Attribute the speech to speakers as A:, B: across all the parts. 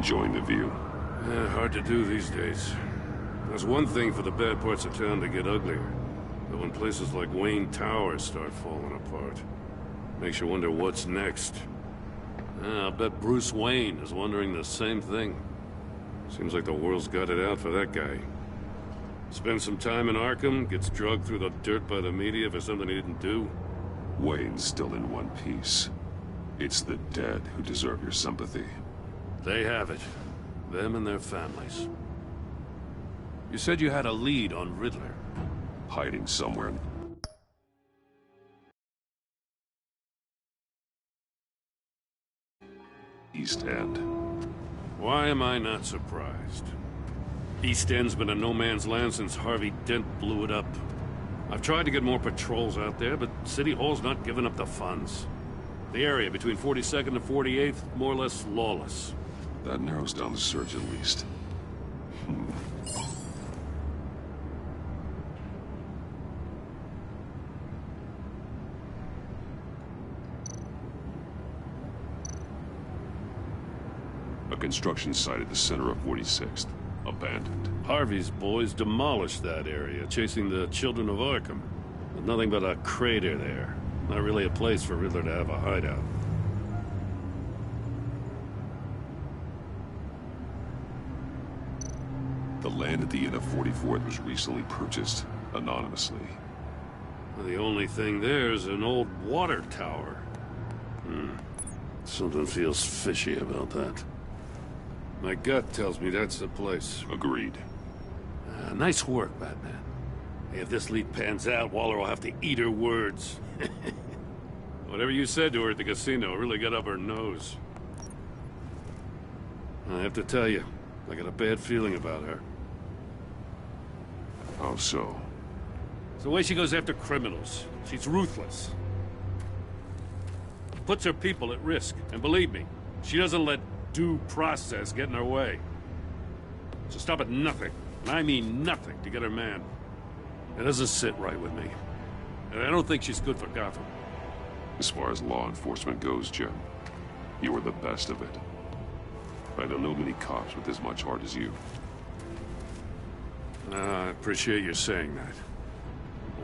A: Enjoying the view?
B: Yeah, hard to do these days. There's one thing for the bad parts of town to get uglier. But when places like Wayne Tower start falling apart, makes you wonder what's next. I'll bet Bruce Wayne is wondering the same thing. Seems like the world's got it out for that guy. Spends some time in Arkham, gets drugged through the dirt by the media for something he didn't do.
A: Wayne's still in one piece. It's the dead who deserve your sympathy.
B: They have it. Them and their families. You said you had a lead on Riddler.
A: Hiding somewhere. East End.
B: Why am I not surprised? East End's been a no-man's land since Harvey Dent blew it up. I've tried to get more patrols out there, but City Hall's not giving up the funds. The area between 42nd and 48th, more or less lawless.
A: That narrows down the search at least. A construction site at the center of 46th. Abandoned.
B: Harvey's boys demolished that area, chasing the children of Arkham. There's nothing but a crater there. Not really a place for Riddler to have a hideout.
A: The land at the end of 44th was recently purchased, anonymously.
B: The only thing there is an old water tower. Something feels fishy about that. My gut tells me that's the place.
A: Agreed.
B: Nice work, Batman. Hey, if this lead pans out, Waller will have to eat her words. Whatever you said to her at the casino really got up her nose. I have to tell you, I got a bad feeling about her.
A: How so?
B: It's the way she goes after criminals. She's ruthless. Puts her people at risk. And believe me, she doesn't let due process get in her way. She'll stop at nothing, and I mean nothing, to get her man. It doesn't sit right with me. And I don't think she's good for Gotham.
A: As far as law enforcement goes, Jim, you are the best of it. I don't know many cops with as much heart as you.
B: I appreciate you saying that.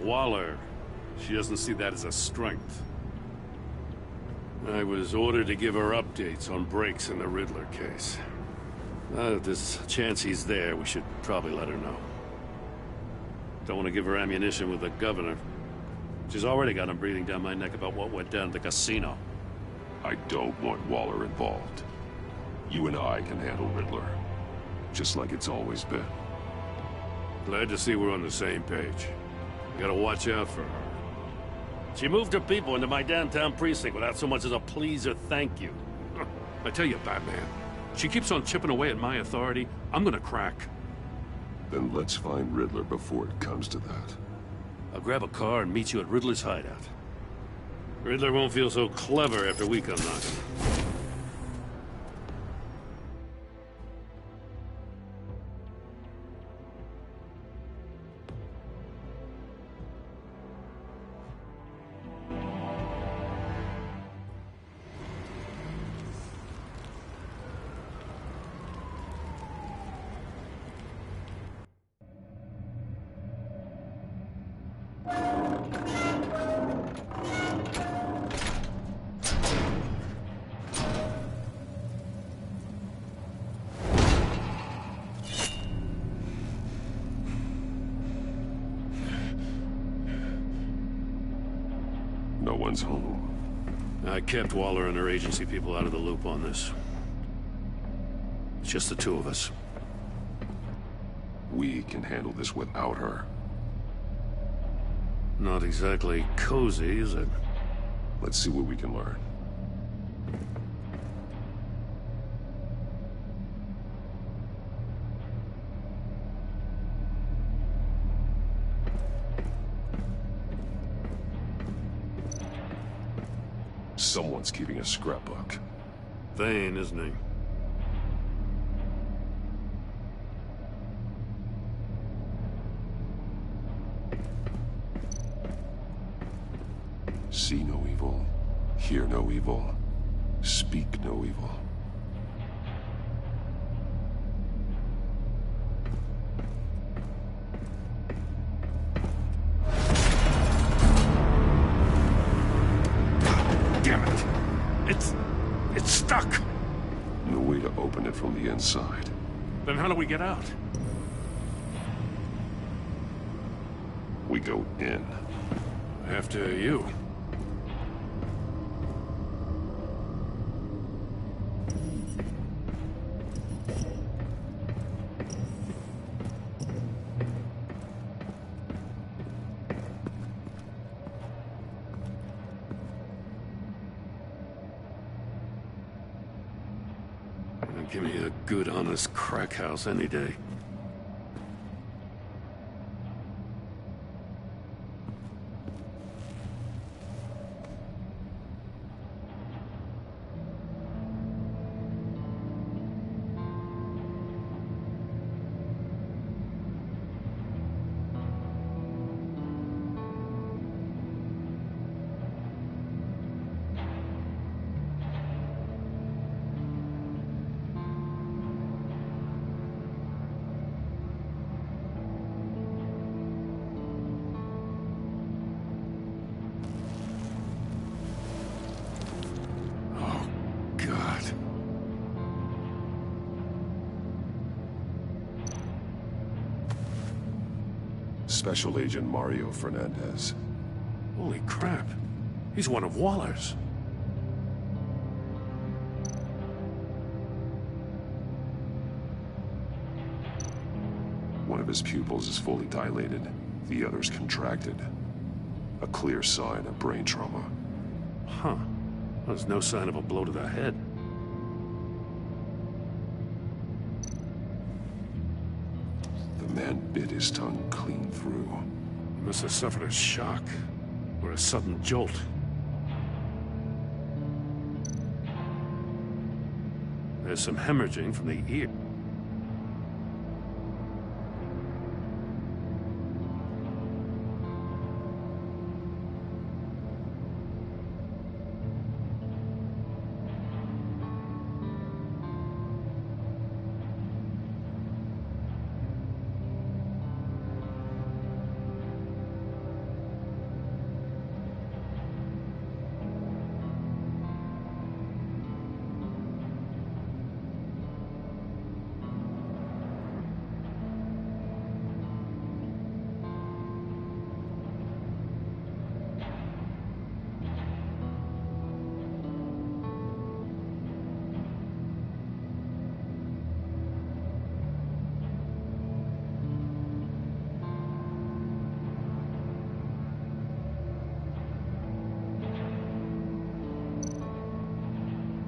B: Waller, she doesn't see that as a strength. I was ordered to give her updates on breaks in the Riddler case. If there's a chance he's there, we should probably let her know. Don't want to give her ammunition with the governor. She's already got him breathing down my neck about what went down at the casino.
A: I don't want Waller involved. You and I can handle Riddler, just like it's always been.
B: Glad to see we're on the same page. We gotta watch out for her. She moved her people into my downtown precinct without so much as a please or thank you. I tell you, Batman, she keeps on chipping away at my authority, I'm gonna crack.
A: Then let's find Riddler before it comes to that.
B: I'll grab a car and meet you at Riddler's hideout. Riddler won't feel so clever after we come knocking.
A: No one's home.
B: I kept Waller and her agency people out of the loop on this. It's just the two of us.
A: We can handle this without her.
B: Not exactly cozy, is it?
A: Let's see what we can learn. Someone's keeping a scrapbook.
B: Vane, isn't he?
A: See no evil, hear no evil, speak no evil. open it from the inside.
B: Then how do we get out?
A: We go in.
B: After you. Give me a good, honest crack house any day.
A: Special Agent Mario Fernandez.
B: Holy crap. He's one of Waller's.
A: One of his pupils is fully dilated. The other's contracted. A clear sign of brain trauma.
B: Huh. There's no sign of a blow to the head.
A: The man bit his tongue clean through.
B: He must have suffered a shock, or a sudden jolt. There's some hemorrhaging from the ear.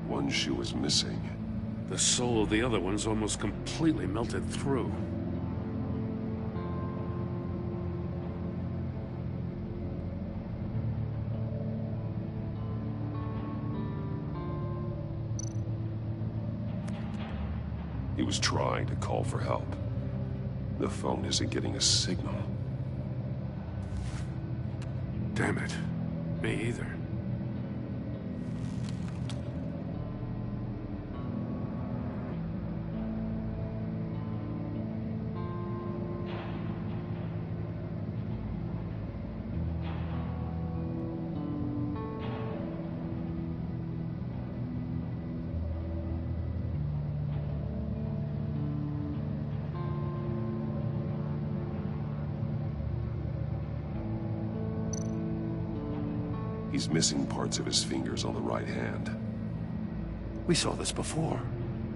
A: One shoe is missing.
B: The sole of the other one's almost completely melted through.
A: He was trying to call for help. The phone isn't getting a signal.
B: Damn it. Me either.
A: He's missing parts of his fingers on the right hand.
B: We saw this before.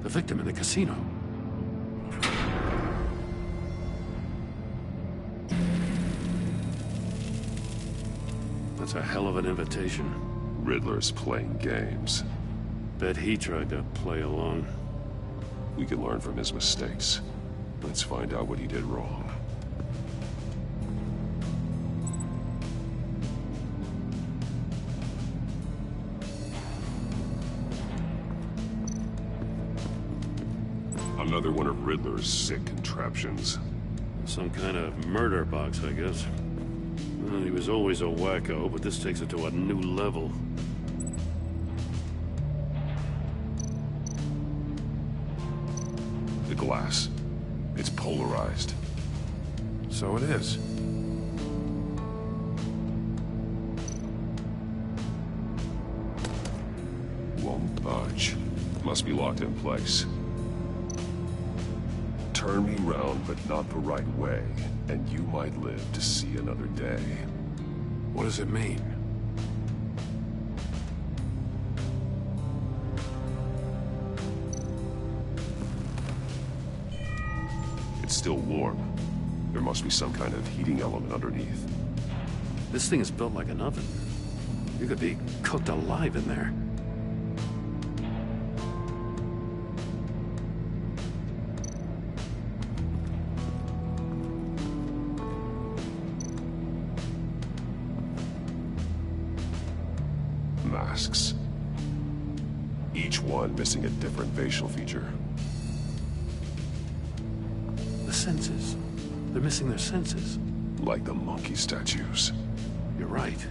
B: The victim in the casino. That's a hell of an invitation.
A: Riddler's playing games.
B: Bet he tried to play along.
A: We can learn from his mistakes. Let's find out what he did wrong. Another one of Riddler's sick contraptions.
B: Some kind of murder box, I guess. Well, he was always a wacko, but this takes it to a new level.
A: The glass. It's polarized.
B: So it is.
A: Won't budge. Must be locked in place. Turn me round, but not the right way, and you might live to see another day.
B: What does it mean?
A: It's still warm. There must be some kind of heating element underneath.
B: This thing is built like an oven. You could be cooked alive in there.
A: Masks. Each one missing a different facial feature.
B: The senses. They're missing their senses.
A: Like the monkey statues.
B: You're right.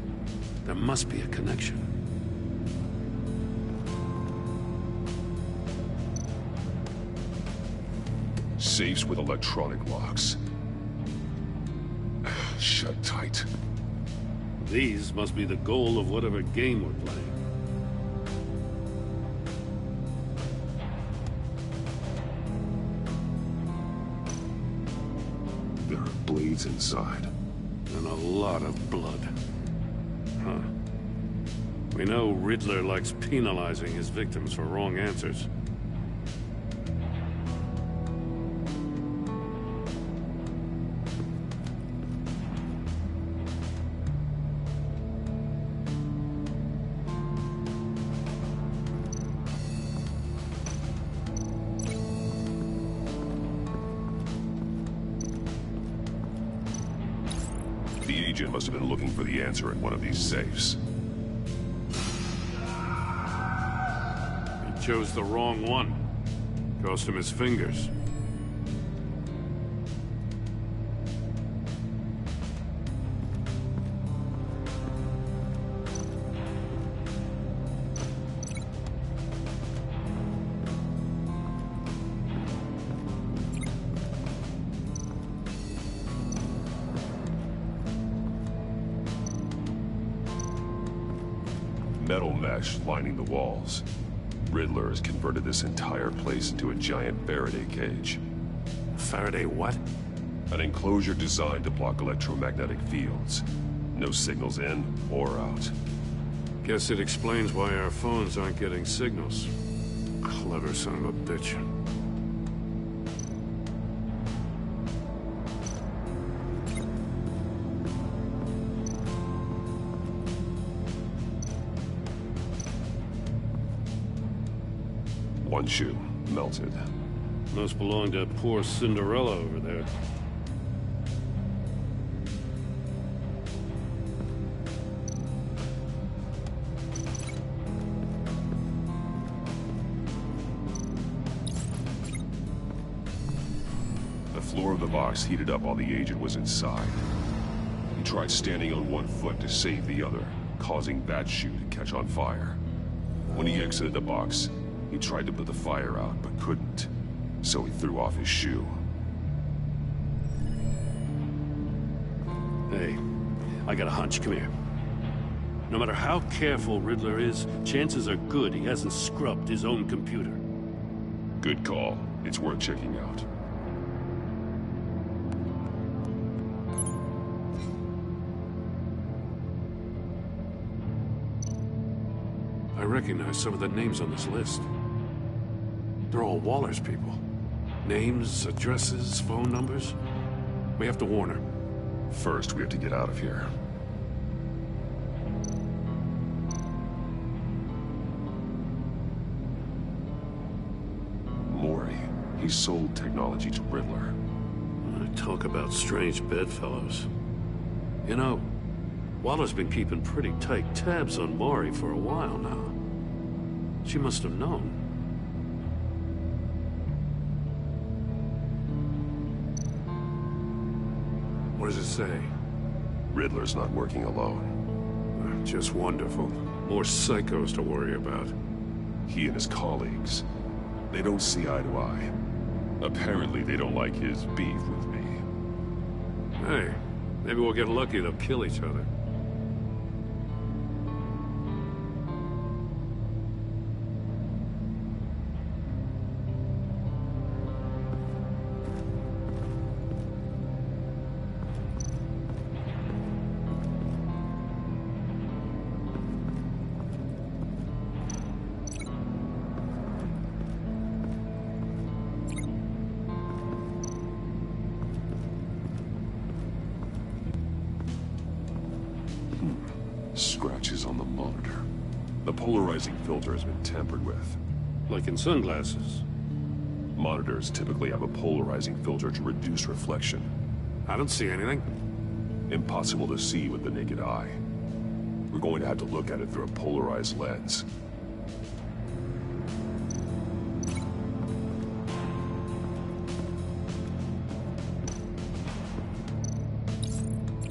B: There must be a connection.
A: Safes with electronic locks. Shut tight.
B: These must be the goal of whatever game we're playing.
A: There are blades inside.
B: And a lot of blood. Huh. We know Riddler likes penalizing his victims for wrong answers.
A: The agent must have been looking for the answer in one of these safes.
B: He chose the wrong one. Cost him his fingers.
A: Metal mesh lining the walls. Riddler has converted this entire place into a giant Faraday cage.
B: Faraday what?
A: An enclosure designed to block electromagnetic fields. No signals in or out.
B: Guess it explains why our phones aren't getting signals. Clever son of a bitch.
A: One shoe, melted.
B: Must belong to poor Cinderella over there.
A: The floor of the box heated up while the agent was inside. He tried standing on one foot to save the other, causing that shoe to catch on fire. When he exited the box, he tried to put the fire out, but couldn't. So he threw off his shoe.
B: Hey, I got a hunch. Come here. No matter how careful Riddler is, chances are good he hasn't scrubbed his own computer.
A: Good call. It's worth checking out.
B: I recognize some of the names on this list. They're all Waller's people. Names, addresses, phone numbers. We have to warn her.
A: First, we have to get out of here. Mori. He sold technology to Riddler.
B: Talk about strange bedfellows. You know, Waller's been keeping pretty tight tabs on Mori for a while now. She must have known. What does it say?
A: Riddler's not working alone.
B: Just wonderful. More psychos to worry about.
A: He and his colleagues, they don't see eye to eye. Apparently, they don't like his beef with me.
B: Hey, maybe we'll get lucky they'll kill each other.
A: Scratches on the monitor. The polarizing filter has been tampered with.
B: Like in sunglasses.
A: Monitors typically have a polarizing filter to reduce reflection.
B: I don't see anything.
A: Impossible to see with the naked eye. We're going to have to look at it through a polarized lens.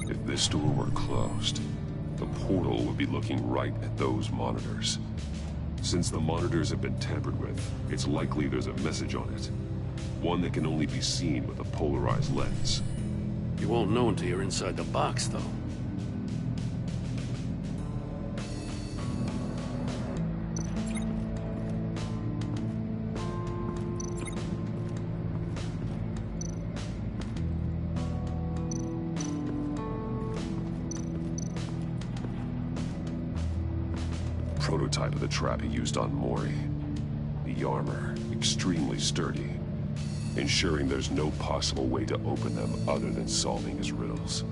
A: If this door were closed, the portal would be looking right at those monitors. Since the monitors have been tampered with, it's likely there's a message on it. One that can only be seen with a polarized lens.
B: You won't know until you're inside the box, though.
A: Prototype of the trap he used on Mori. The armor, extremely sturdy, ensuring there's no possible way to open them other than solving his riddles.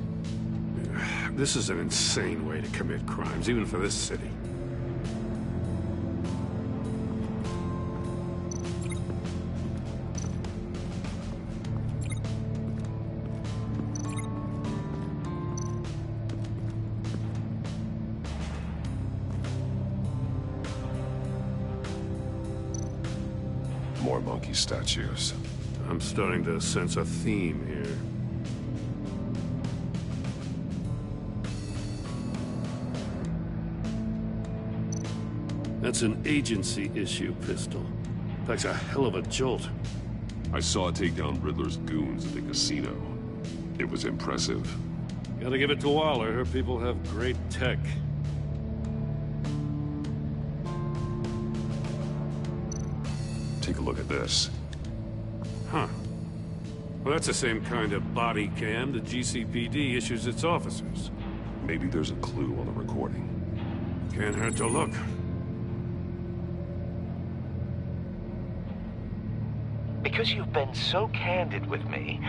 B: This is an insane way to commit crimes, even for this city.
A: More monkey statues.
B: I'm starting to sense a theme here. That's an agency issue pistol. Packs a hell of a jolt.
A: I saw it take down Riddler's goons at the casino. It was impressive.
B: Gotta give it to Waller. Her people have great tech.
A: Take a look at this.
B: Huh. Well, that's the same kind of body cam the GCPD issues its officers.
A: Maybe there's a clue on the recording.
B: Can't hurt to look.
C: Because you've been so candid with me,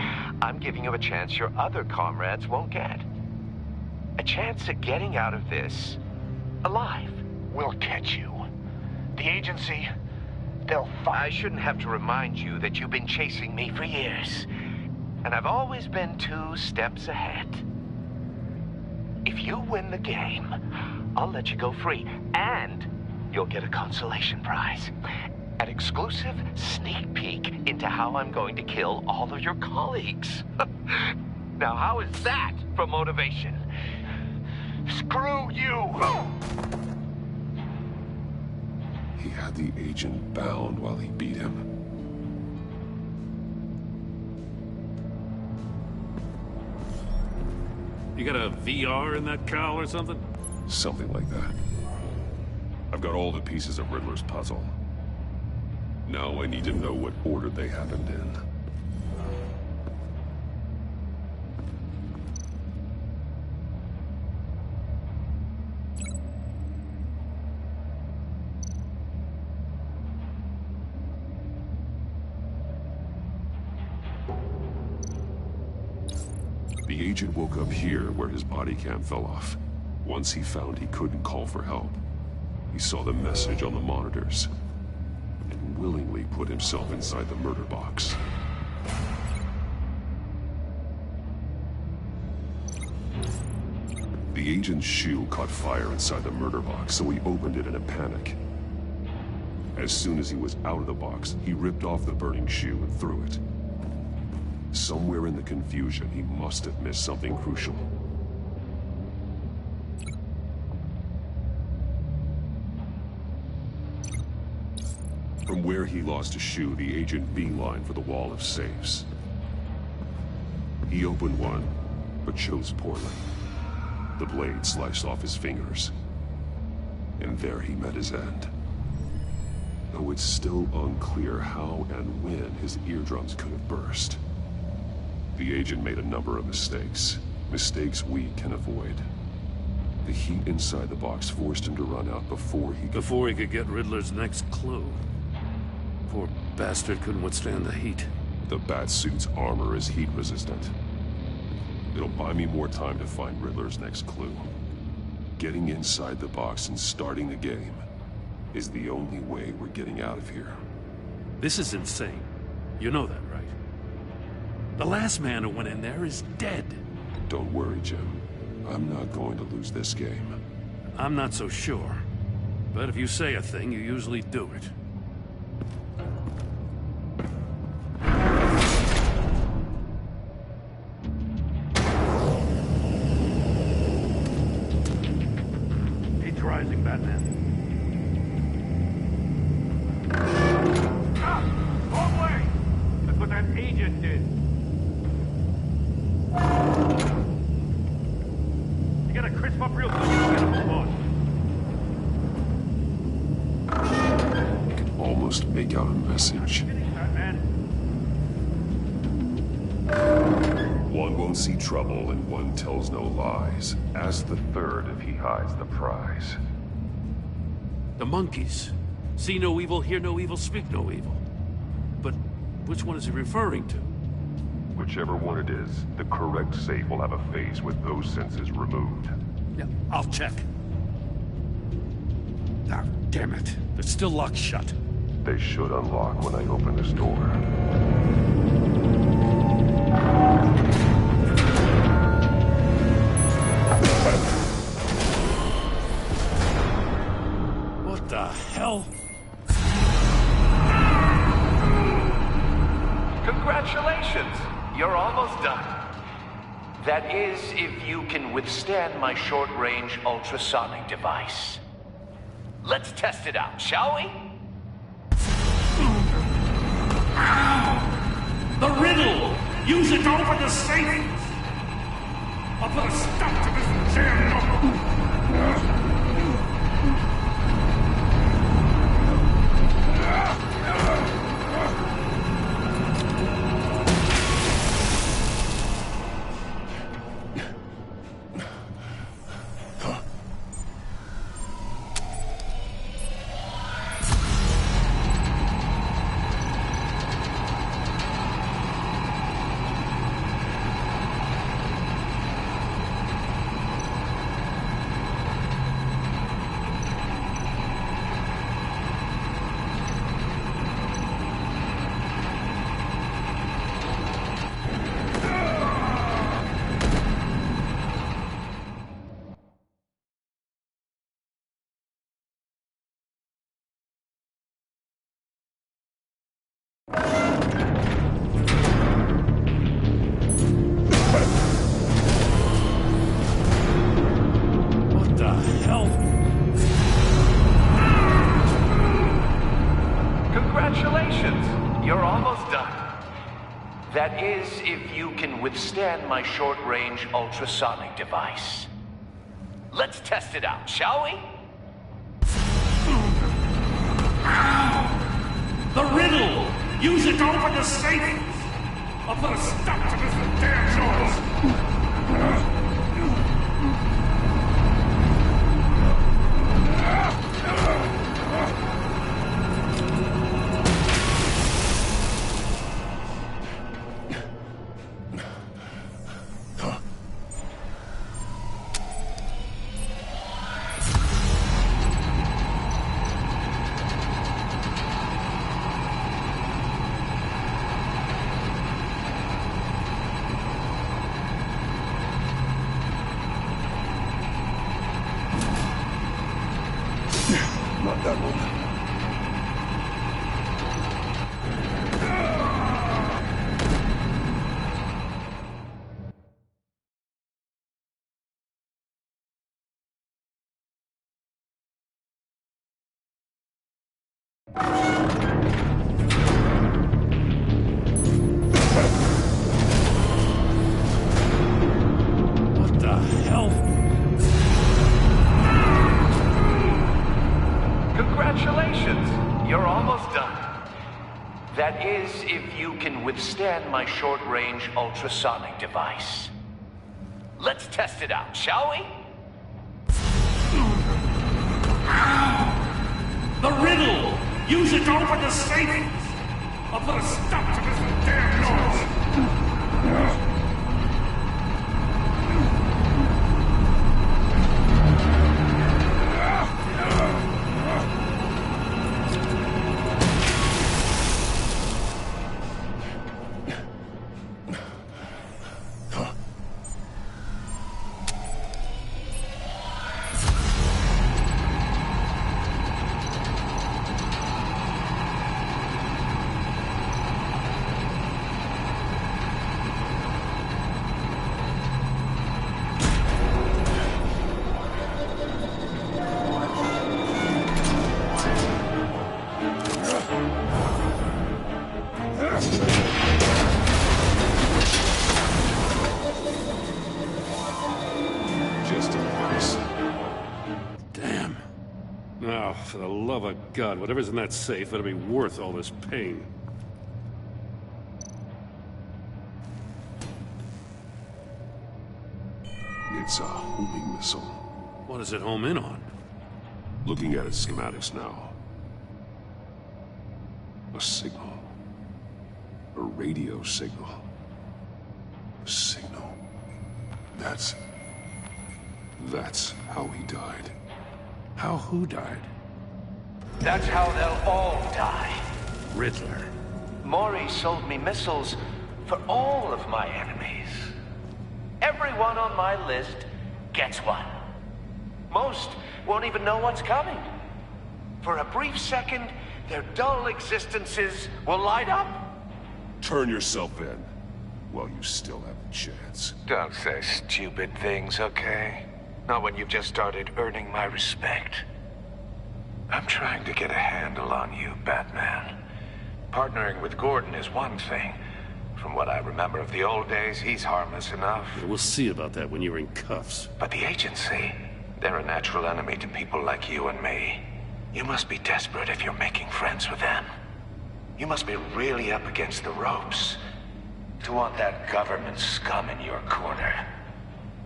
C: I'm giving you a chance your other comrades won't get. A chance at getting out of this alive.
D: We'll catch you. The agency, they'll find...
C: I shouldn't have to remind you that you've been chasing me for years. And I've always been 2 steps ahead. If you win the game, I'll let you go free. And you'll get a consolation prize. An exclusive sneak peek into how I'm going to kill all of your colleagues. Now, how is that for motivation?
D: Screw you!
A: He had the agent bound while he beat him.
B: You got a VR in that cowl or something?
A: Something like that. I've got all the pieces of Riddler's puzzle. Now I need to know what order they happened in. The agent woke up here where his body cam fell off. Once he found he couldn't call for help, he saw the message on the monitors and willingly put himself inside the murder box. The agent's shoe caught fire inside the murder box, so he opened it in a panic. As soon as he was out of the box, he ripped off the burning shoe and threw it. Somewhere in the confusion, he must have missed something crucial. From where he lost a shoe, the agent beelined for the wall of safes. He opened one, but chose poorly. The blade sliced off his fingers. And there he met his end. Though it's still unclear how and when his eardrums could have burst. The agent made a number of mistakes. Mistakes we can avoid. The heat inside the box forced him to run out before he
B: could get Riddler's next clue. Poor bastard couldn't withstand the heat.
A: The Batsuit's armor is heat resistant. It'll buy me more time to find Riddler's next clue. Getting inside the box and starting the game is the only way we're getting out of here.
E: This is insane. You know that, right? The last man who went in there is dead.
A: Don't worry, Jim. I'm not going to lose this game.
E: I'm not so sure. But if you say a thing, you usually do it. He's rising, Batman.
B: Wrong way! That's what that agent did. You gotta crisp up real quick and get him on.
A: Almost make out a message. One won't see trouble and one tells no lies. Ask the third if he hides the prize.
E: The monkeys. See no evil, hear no evil, speak no evil. But which one is he referring to?
A: Whichever one it is, the correct safe will have a face with those senses removed.
E: Yeah, I'll check. Ah, damn it. They're still locked shut.
A: They should unlock when I open this door.
E: What the hell?
C: Congratulations! You're almost done. That is, if you can withstand my short-range ultrasonic device. Let's test it out, shall we?
E: The riddle! Use it to open the safe! I'll put a stop to this damn
C: That is, if you can withstand my short-range ultrasonic device. Let's test it out, shall we?
E: The riddle! Use it to open the safe! I'll put a stop to this damn noise!
A: Not that one.
E: What the hell?
C: Congratulations! You're almost done. That is, if you can withstand my short-range ultrasonic device. Let's test it out, shall we?
E: The riddle! Use it to open the safe! I'll put a stop to this damn noise!
A: rest in peace.
B: Damn. Now, for the love of God, whatever's in that safe better be worth all this pain.
A: It's a homing missile.
B: What does it home in on?
A: Looking at its schematics now. A signal. A radio signal. A signal. That's how he died.
B: How who died?
C: That's how they'll all die.
B: Riddler.
C: Maury sold me missiles for all of my enemies. Everyone on my list gets one. Most won't even know what's coming. For a brief second, their dull existences will light up.
A: Turn yourself in while you still have a chance.
C: Don't say stupid things, okay? Not when you've just started earning my respect. I'm trying to get a handle on you, Batman. Partnering with Gordon is one thing. From what I remember of the old days, he's harmless enough.
B: We'll see about that when you're in cuffs.
C: But the agency, they're a natural enemy to people like you and me. You must be desperate if you're making friends with them. You must be really up against the ropes to want that government scum in your corner.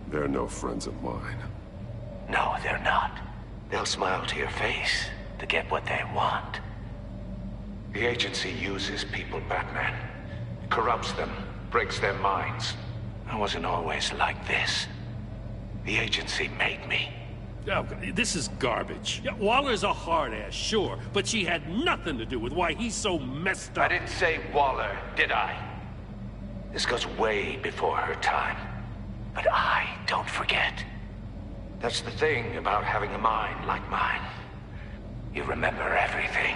A: They're no friends of mine.
C: No, they're not. They'll smile to your face to get what they want. The agency uses people, Batman. Corrupts them, breaks their minds. I wasn't always like this. The agency made me.
B: Oh, this is garbage. Yeah, Waller's a hard-ass, sure, but she had nothing to do with why he's so messed up.
C: I didn't say Waller, did I? This goes way before her time. But I don't forget. That's the thing about having a mind like mine. You remember everything.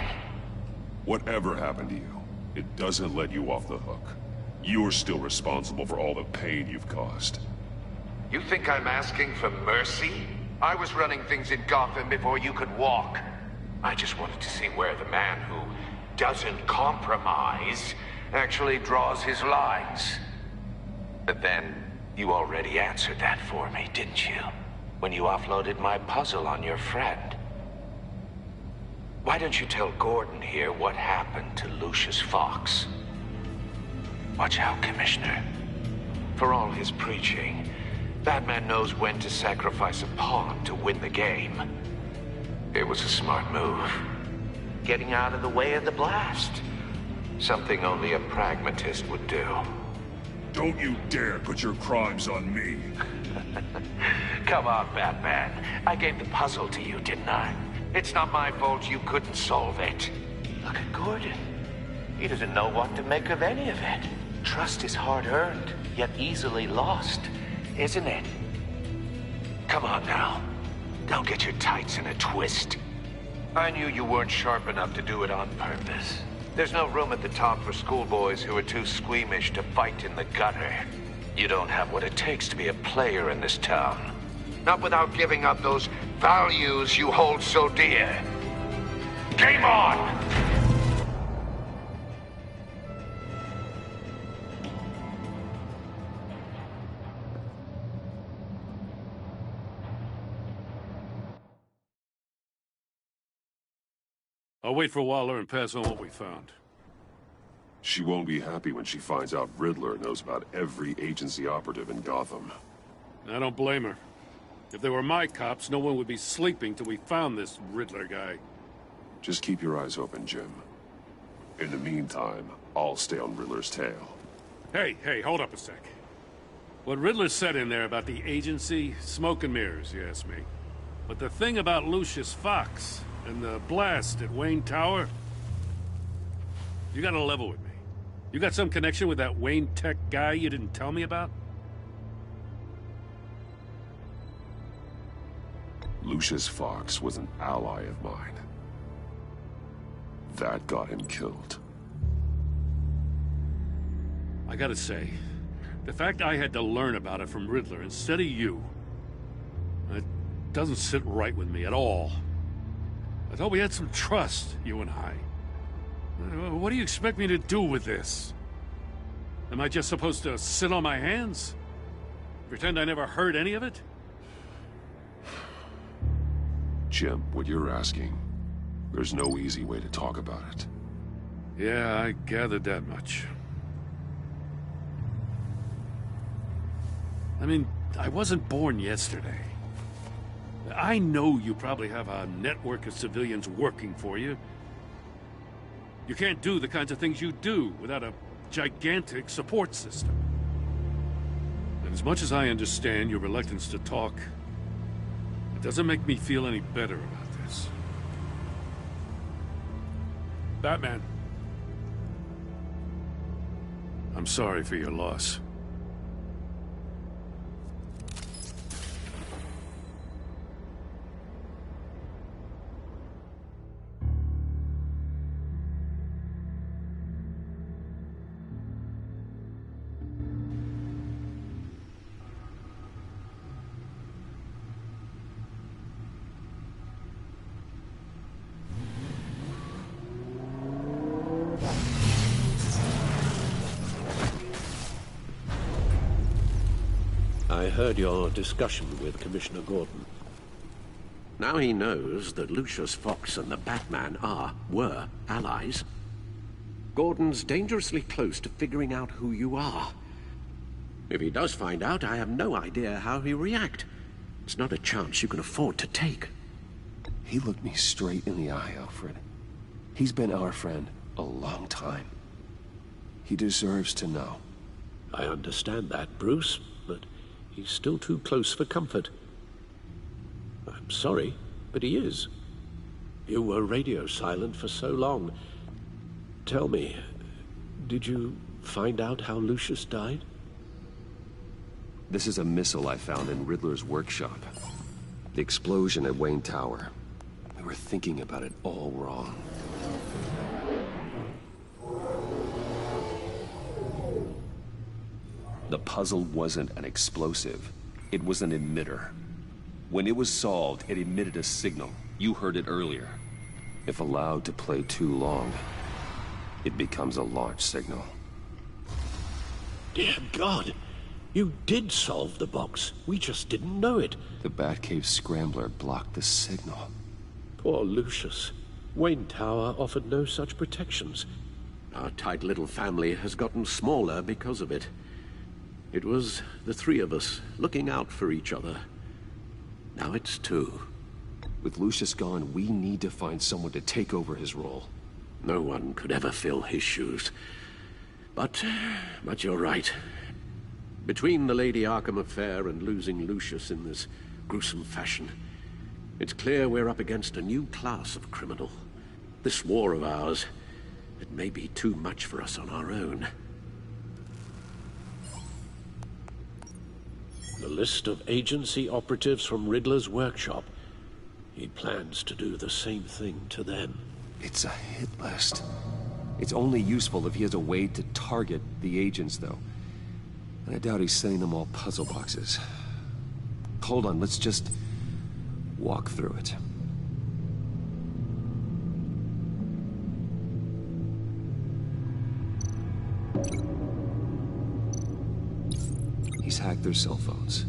A: Whatever happened to you, it doesn't let you off the hook. You're still responsible for all the pain you've caused.
C: You think I'm asking for mercy? I was running things in Gotham before you could walk. I just wanted to see where the man who doesn't compromise actually draws his lines. But then, you already answered that for me, didn't you? When you offloaded my puzzle on your friend. Why don't you tell Gordon here what happened to Lucius Fox? Watch out, Commissioner. For all his preaching, Batman knows when to sacrifice a pawn to win the game. It was a smart move. Getting out of the way of the blast. Something only a pragmatist would do.
A: Don't you dare put your crimes on me.
C: Come on, Batman. I gave the puzzle to you, didn't I? It's not my fault you couldn't solve it. Look at Gordon. He doesn't know what to make of any of it. Trust is hard-earned, yet easily lost, isn't it? Come on now. Don't get your tights in a twist. I knew you weren't sharp enough to do it on purpose. There's no room at the top for schoolboys who are too squeamish to fight in the gutter. You don't have what it takes to be a player in this town. Not without giving up those values you hold so dear. Game on!
B: I'll wait for Waller and pass on what we found.
A: She won't be happy when she finds out Riddler knows about every agency operative in Gotham.
B: I don't blame her. If they were my cops, no one would be sleeping till we found this Riddler guy.
A: Just keep your eyes open, Jim. In the meantime, I'll stay on Riddler's tail.
B: Hey, hold up a sec. What Riddler said in there about the agency, smoke and mirrors, you ask me. But the thing about Lucius Fox and the blast at Wayne Tower, you gotta level with me. You got some connection with that Wayne Tech guy you didn't tell me about?
A: Lucius Fox was an ally of mine. That got him killed.
B: I gotta say, the fact I had to learn about it from Riddler instead of you, it doesn't sit right with me at all. I thought we had some trust, you and I. What do you expect me to do with this? Am I just supposed to sit on my hands? Pretend I never heard any of it?
A: Jim, what you're asking, there's no easy way to talk about it.
B: Yeah, I gathered that much. I mean, I wasn't born yesterday. I know you probably have a network of civilians working for you. You can't do the kinds of things you do without a gigantic support system. And as much as I understand your reluctance to talk, it doesn't make me feel any better about this. Batman. I'm sorry for your loss.
F: I heard your discussion with Commissioner Gordon. Now he knows that Lucius Fox and the Batman were allies. Gordon's dangerously close to figuring out who you are. If he does find out, I have no idea how he'll react. It's not a chance you can afford to take.
G: He looked me straight in the eye, Alfred. He's been our friend a long time. He deserves to know.
F: I understand that, Bruce, but he's still too close for comfort. I'm sorry, but he is. You were radio silent for so long. Tell me, did you find out how Lucius died?
G: This is a missile I found in Riddler's workshop. The explosion at Wayne Tower. We were thinking about it all wrong. The puzzle wasn't an explosive. It was an emitter. When it was solved, it emitted a signal. You heard it earlier. If allowed to play too long, it becomes a launch signal.
F: Dear God! You did solve the box. We just didn't know it.
G: The Batcave Scrambler blocked the signal.
F: Poor Lucius. Wayne Tower offered no such protections. Our tight little family has gotten smaller because of it. It was the three of us looking out for each other. Now it's two.
G: With Lucius gone, we need to find someone to take over his role.
F: No one could ever fill his shoes. But you're right. Between the Lady Arkham affair and losing Lucius in this gruesome fashion, it's clear we're up against a new class of criminal. This war of ours, it may be too much for us on our own. The list of agency operatives from Riddler's workshop. He plans to do the same thing to them.
G: It's a hit list. It's only useful if he has a way to target the agents, though. And I doubt he's sending them all puzzle boxes. Hold on, let's just walk through it. He's hacked their cell phones.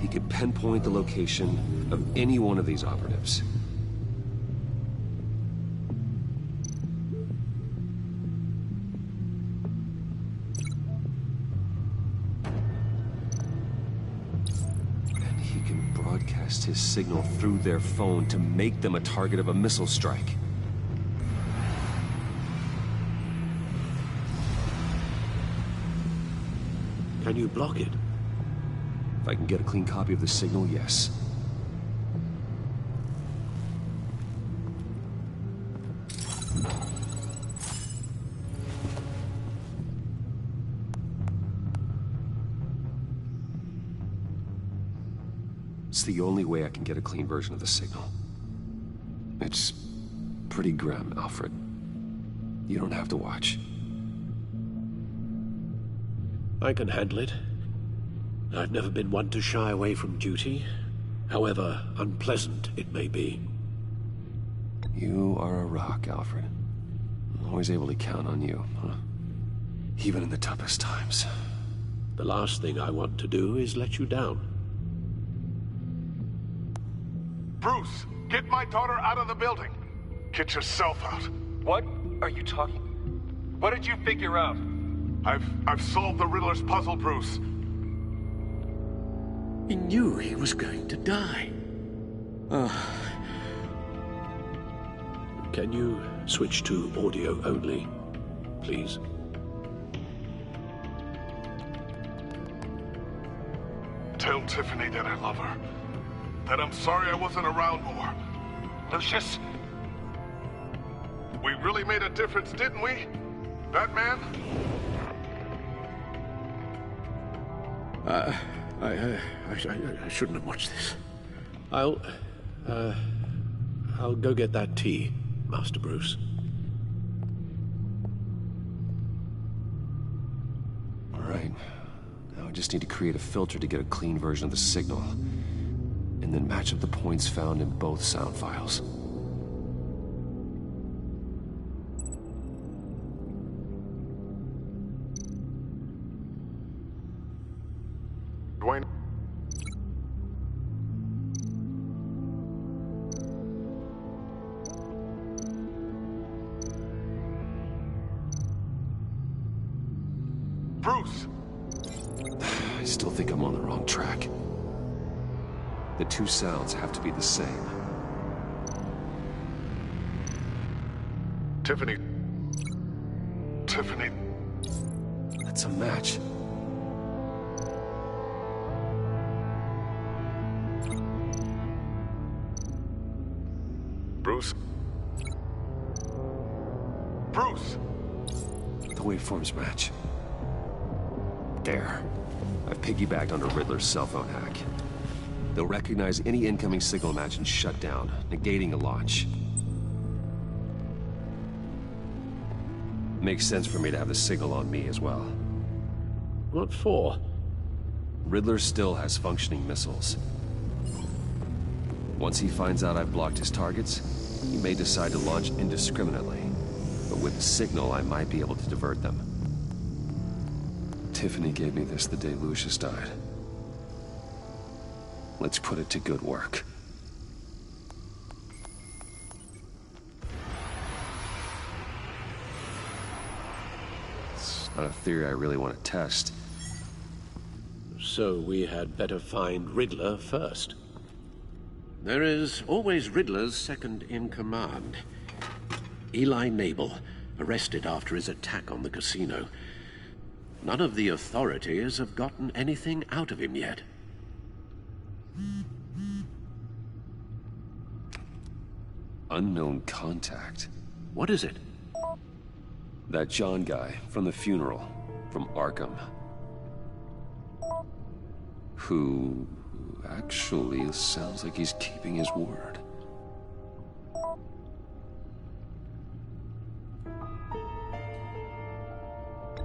G: He could pinpoint the location of any one of these operatives. And he can broadcast his signal through their phone to make them a target of a missile strike.
F: Can you block it?
G: If I can get a clean copy of the signal, yes. It's the only way I can get a clean version of the signal. It's pretty grim, Alfred. You don't have to watch.
F: I can handle it. I've never been one to shy away from duty, however unpleasant it may be.
G: You are a rock, Alfred. I'm always able to count on you, huh? Even in the toughest times.
F: The last thing I want to do is let you down.
D: Bruce,
H: Get my daughter out of the building. Get yourself out.
G: What are you talking? What did you figure out?
H: I've solved the Riddler's puzzle, Bruce.
F: He knew he was going to die. Can you switch to audio only, please?
H: Tell Tiffany that I love her. That I'm sorry I wasn't around more.
C: Lucius?
H: We really made a difference, didn't we? Batman?
F: I shouldn't have watched this. I'll go get that tea, Master Bruce.
G: All right. Now I just need to create a filter to get a clean version of the signal, and then match up the points found in both sound files.
H: Dwayne? Bruce!
G: I still think I'm on the wrong track. The two sounds have to be the same.
H: Tiffany. Tiffany.
G: That's a match.
H: Bruce? Bruce!
G: The waveforms match. There. I've piggybacked onto Riddler's cell phone hack. They'll recognize any incoming signal match and shut down, negating a launch. Makes sense for me to have the signal on me as well.
F: What for?
G: Riddler still has functioning missiles. Once he finds out I've blocked his targets, he may decide to launch indiscriminately. But with the signal, I might be able to divert them. Tiffany gave me this the day Lucius died. Let's put it to good work. It's not a theory I really want to test.
F: So we had better find Riddler first. There is always Riddler's second in command. Eli Nabel, arrested after his attack on the casino. None of the authorities have gotten anything out of him yet.
G: Unknown contact.
F: What is it?
G: That John guy from the funeral, from Arkham. Who actually sounds like he's keeping his word.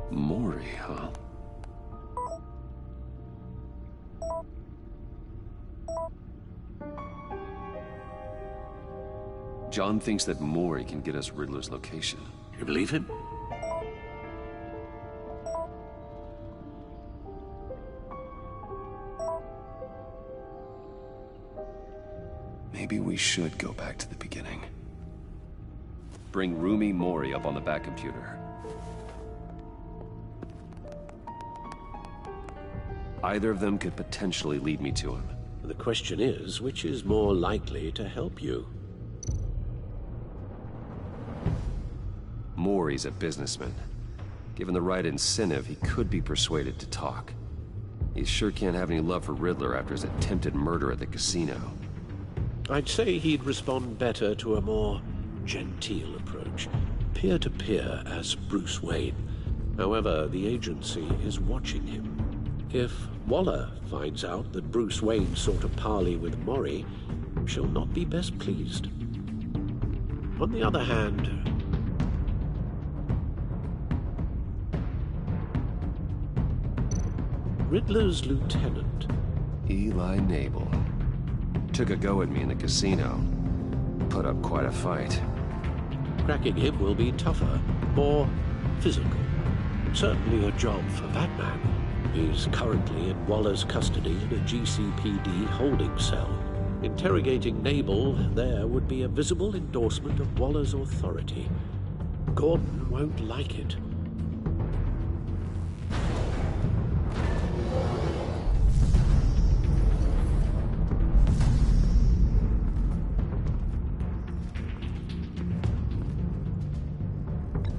G: Mori, huh? John thinks that Mori can get us Riddler's location.
F: You believe him?
G: Maybe we should go back to the beginning. Bring Rumi Mori up on the back computer. Either of them could potentially lead me to him.
F: The question is, which is more likely to help you?
G: Mori's a businessman. Given the right incentive, he could be persuaded to talk. He sure can't have any love for Riddler after his attempted murder at the casino.
F: I'd say he'd respond better to a more genteel approach. Peer-to-peer as Bruce Wayne. However, the agency is watching him. If Waller finds out that Bruce Wayne sought a parley with Mori, she'll not be best pleased. On the other hand, Riddler's lieutenant,
G: Eli Nabel, took a go at me in the casino. Put up quite a fight.
F: cracking him will be tougher, more physical. Certainly a job for Batman. He's currently in Waller's custody in a GCPD holding cell. Interrogating Nabel there would be a visible endorsement of Waller's authority. Gordon won't like it.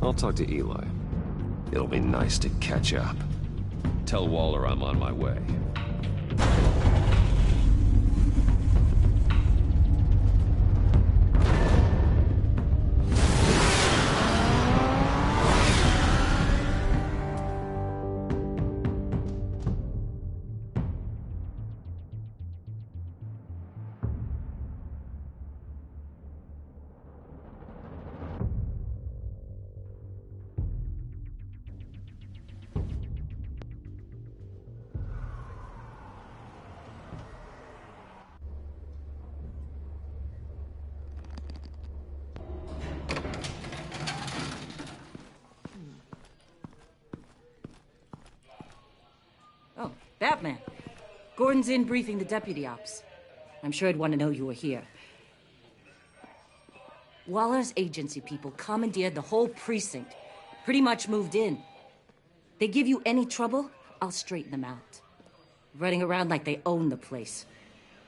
G: I'll talk to Eli. It'll be nice to catch up. Tell Waller I'm on my way.
I: Oh, Batman. Gordon's in briefing the deputy ops. I'm sure I'd want to know you were here. Waller's agency people commandeered the whole precinct. Pretty much moved in. They give you any trouble, I'll straighten them out. Running around like they own the place.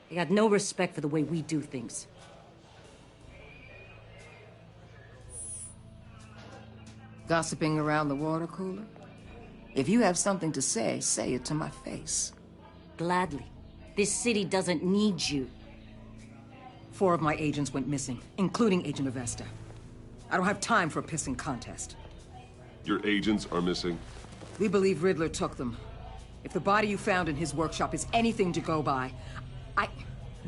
I: They got no respect for the way we do things.
J: Gossiping around the water cooler? If you have something to say it to my face.
I: Gladly. This city doesn't need you.
J: 4 of my agents went missing, including Agent Avesta. I don't have time for a pissing contest.
A: Your agents are missing?
J: We believe Riddler took them. If the body you found in his workshop is anything to go by,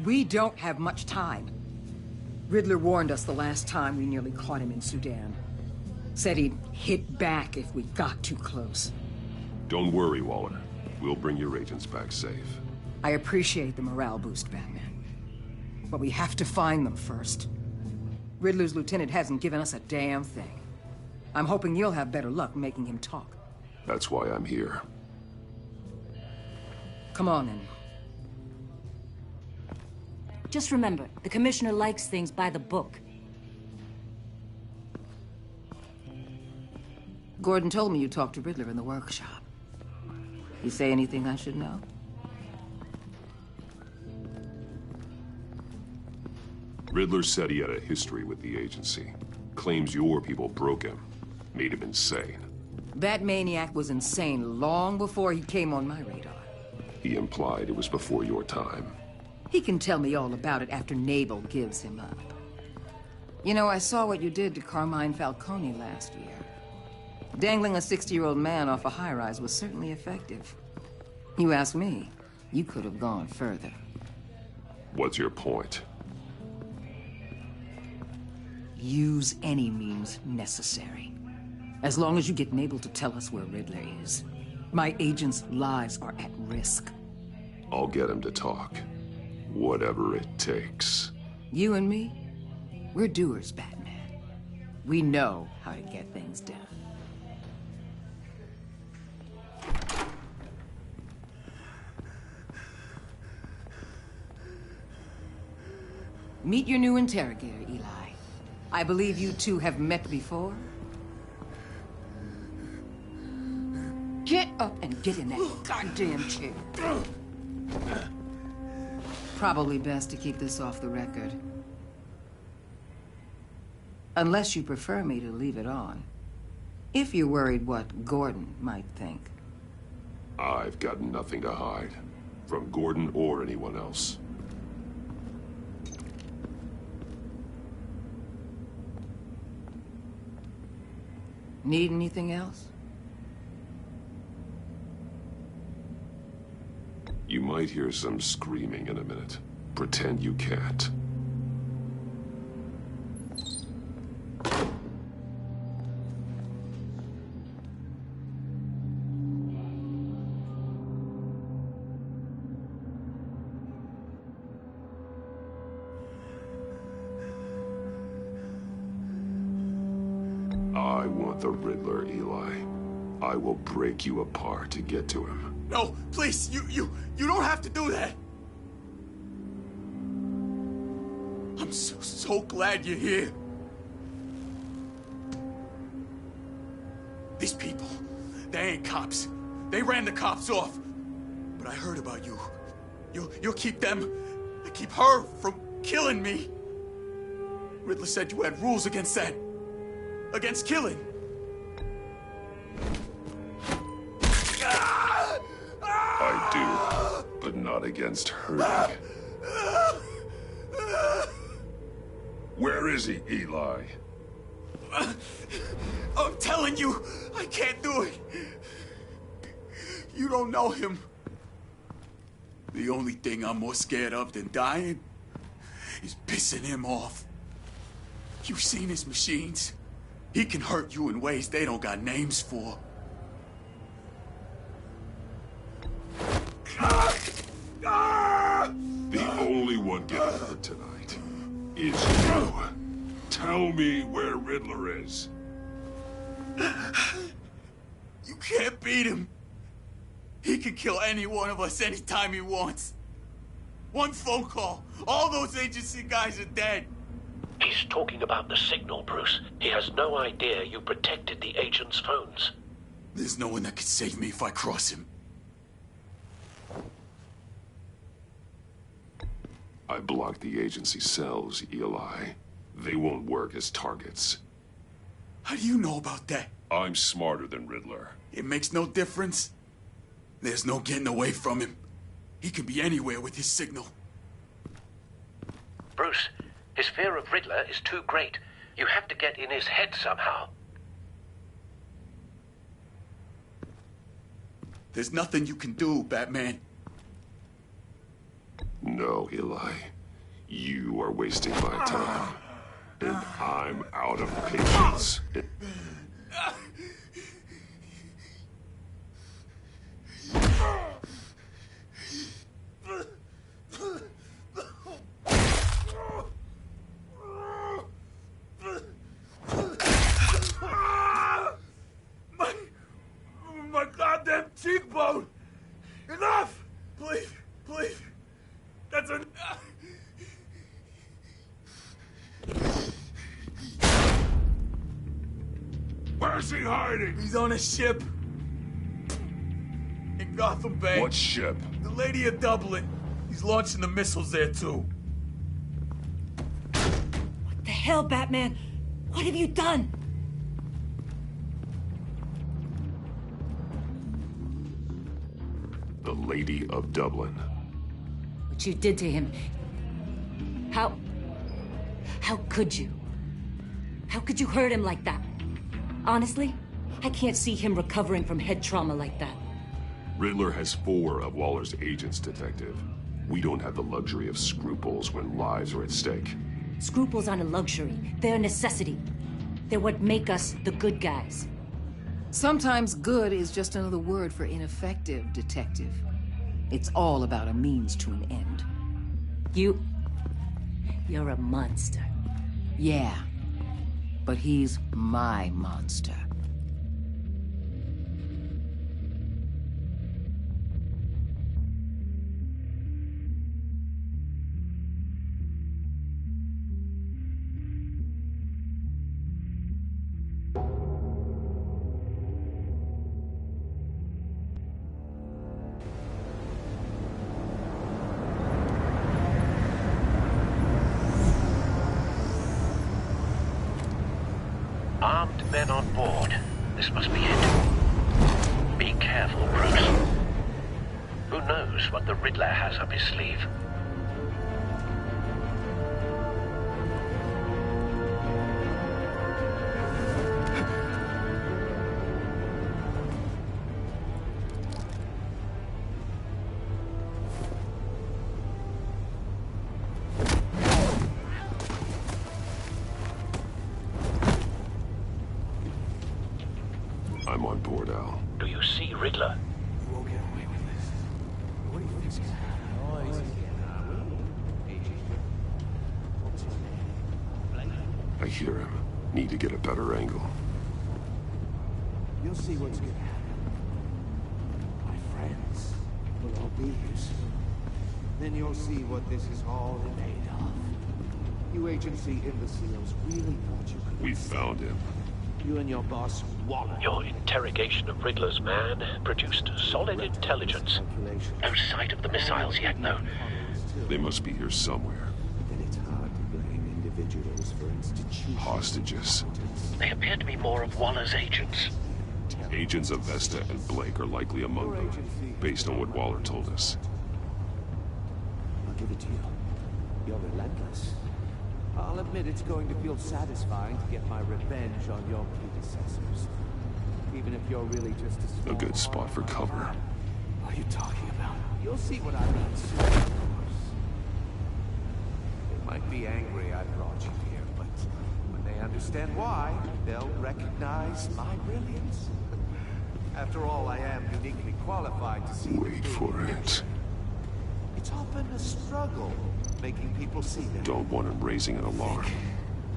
J: we don't have much time. Riddler warned us the last time we nearly caught him in Sudan. Said he'd hit back if we got too close.
A: Don't worry, Waller. We'll bring your agents back safe.
J: I appreciate the morale boost, Batman. But we have to find them first. Riddler's lieutenant hasn't given us a damn thing. I'm hoping you'll have better luck making him talk.
A: That's why I'm here.
J: Come on, then.
I: Just remember, the commissioner likes things by the book.
J: Gordon told me you talked to Riddler in the workshop. He say anything I should know?
A: Riddler said he had a history with the agency. Claims your people broke him. Made him insane.
J: That maniac was insane long before he came on my radar.
A: He implied it was before your time.
J: He can tell me all about it after Nabel gives him up. You know, I saw what you did to Carmine Falcone last year. Dangling a 60-year-old man off a high-rise was certainly effective. You ask me, you could have gone further.
A: What's your point?
J: Use any means necessary. As long as you get Nabel to tell us where Riddler is. My agents' lives are at risk.
A: I'll get him to talk. Whatever it takes.
J: You and me, we're doers, Batman. We know how to get things done. Meet your new interrogator, Eli. I believe you two have met before. Get up and get in that goddamn chair. Probably best to keep this off the record. Unless you prefer me to leave it on. If you're worried what Gordon might think.
A: I've got nothing to hide. From Gordon or anyone else.
J: Need anything else?
A: You might hear some screaming in a minute. Pretend you can't. I want the Riddler, Eli. I will break you apart to get to him.
K: No, please, you don't have to do that. I'm so glad you're here. These people, they ain't cops. They ran the cops off. But I heard about you. You'll keep them, keep her from killing me. Riddler said you had rules against that. Against killing.
A: I do, but not against hurting. Where is he, Eli?
K: I'm telling you, I can't do it. You don't know him. The only thing I'm more scared of than dying is pissing him off. You've seen his machines. He can hurt you in ways they don't got names for.
A: The only one getting hurt tonight is you. Tell me where Riddler is.
K: You can't beat him. He can kill any one of us anytime he wants. One phone call, all those agency guys are dead.
C: He's talking about the signal, Bruce. He has no idea you protected the agent's phones.
K: There's no one that can save me if I cross him.
A: I blocked the agency cells, Eli. They won't work as targets.
K: How do you know about that?
A: I'm smarter than Riddler.
K: It makes no difference. There's no getting away from him. He can be anywhere with his signal.
C: Bruce, his fear of Riddler is too great. You have to get in his head somehow.
K: There's nothing you can do, Batman.
A: No, Eli. You are wasting my time. And I'm out of patience.
K: My goddamn cheekbone! Enough! Please, please. That's enough.
A: Where's he hiding?
K: He's on a ship. In Gotham Bay.
A: What ship?
K: The Lady of Dublin. He's launching the missiles there, too.
I: What the hell, Batman? What have you done?
A: The Lady of Dublin.
I: What you did to him. How could you? How could you hurt him like that? Honestly, I can't see him recovering from head trauma like that.
A: Riddler has 4 of Waller's agents, Detective. We don't have the luxury of scruples when lives are at stake.
I: Scruples aren't a luxury. They're a necessity. They're what make us the good guys.
J: Sometimes good is just another word for ineffective, Detective. It's all about a means to an end.
I: You're a monster.
J: Yeah, but he's my monster.
C: Armed men on board. This must be it. Be careful, Bruce. Who knows what the Riddler has up his sleeve?
A: I'm on board, Al.
C: Do you see Riddler?
E: You won't get away with this. What do you think's gonna happen?
A: I hear him. Need to get a better angle.
E: You'll see what's gonna happen. My friends will all be here soon. Then you'll see what this is all made of.
L: you agency imbeciles really thought you could...
A: We found him.
L: You and your boss, Waller.
M: Your interrogation of Riddler's man produced solid intelligence. No sight of the missiles yet, though.
A: They must be here somewhere.
L: Then it's hard to blame individuals for institutions.
A: Hostages.
M: They appear to be more of Waller's agents.
A: Agents of Vesta and Blake are likely among them, based on what Waller told us.
L: I'll give it to you. You're relentless. I'll admit it's going to feel satisfying to get my revenge on your predecessors. Even if you're really just a small...
A: A good spot for cover.
L: What are you talking about? You'll see what I mean soon, of course. They might be angry I brought you here, but when they understand why, they'll recognize my brilliance. After all, I am uniquely qualified to see...
A: Wait for it.
L: It's often a struggle making people see that.
A: Don't want him raising an alarm.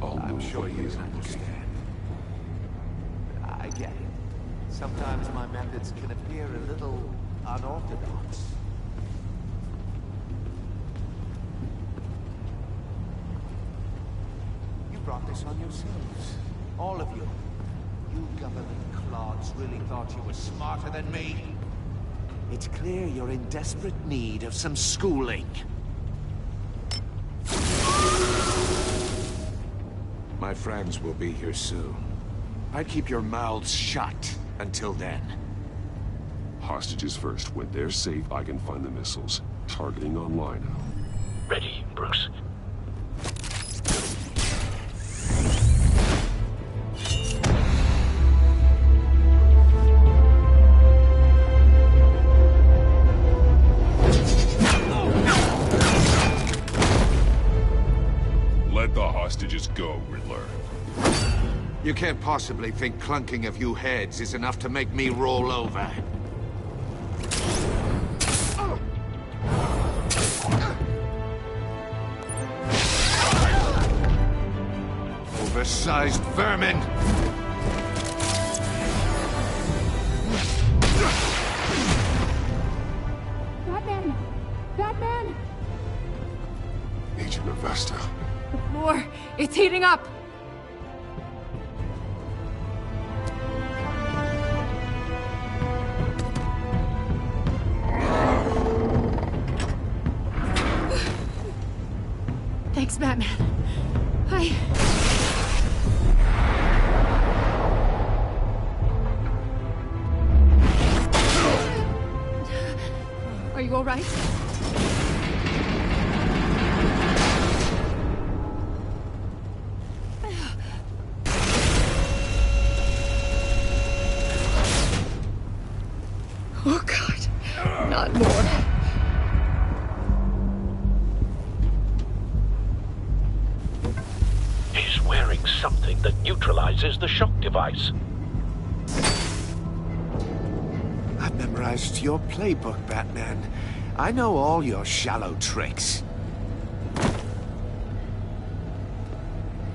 A: I'll move
L: sure
A: when
L: you
A: he's
L: understand.
A: looking.
L: I get it. Sometimes my methods can appear a little unorthodox. You brought this on yourselves. All of you. You government clods really thought you were smarter than me. It's clear you're in desperate need of some schooling.
N: My friends will be here soon. I'd keep your mouths shut until then.
A: Hostages first. When they're safe, I can find the missiles. Targeting online now.
M: Ready, Bruce.
A: Let the hostages go, Riddler.
N: You can't possibly think clunking a few heads is enough to make me roll over. Oversized vermin!
O: Batman! Batman!
A: Agent of Vesta.
O: The floor, it's heating up! Thanks, Batman. Are you all right? Oh, God. Not more.
M: He's wearing something that neutralizes the shock device.
N: I've memorized your playbook, Batman. I know all your shallow tricks.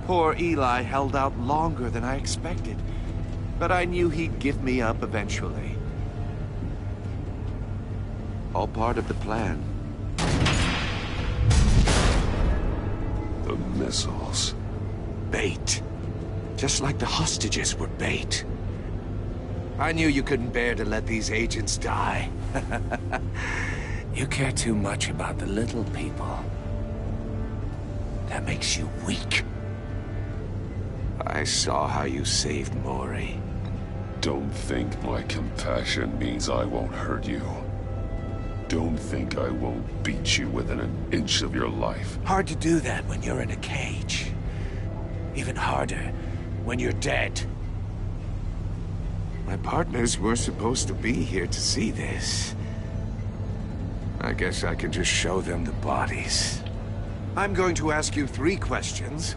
N: Poor Eli held out longer than I expected, but I knew he'd give me up eventually. All part of the plan.
A: The missiles.
N: Bait. Just like the hostages were bait. I knew you couldn't bear to let these agents die. You care too much about the little people. That makes you weak. I saw how you saved Mori.
A: Don't think my compassion means I won't hurt you. Don't think I won't beat you within an inch of your life.
N: Hard to do that when you're in a cage. Even harder when you're dead. My partners were supposed to be here to see this. I guess I can just show them the bodies. I'm going to ask you 3 questions.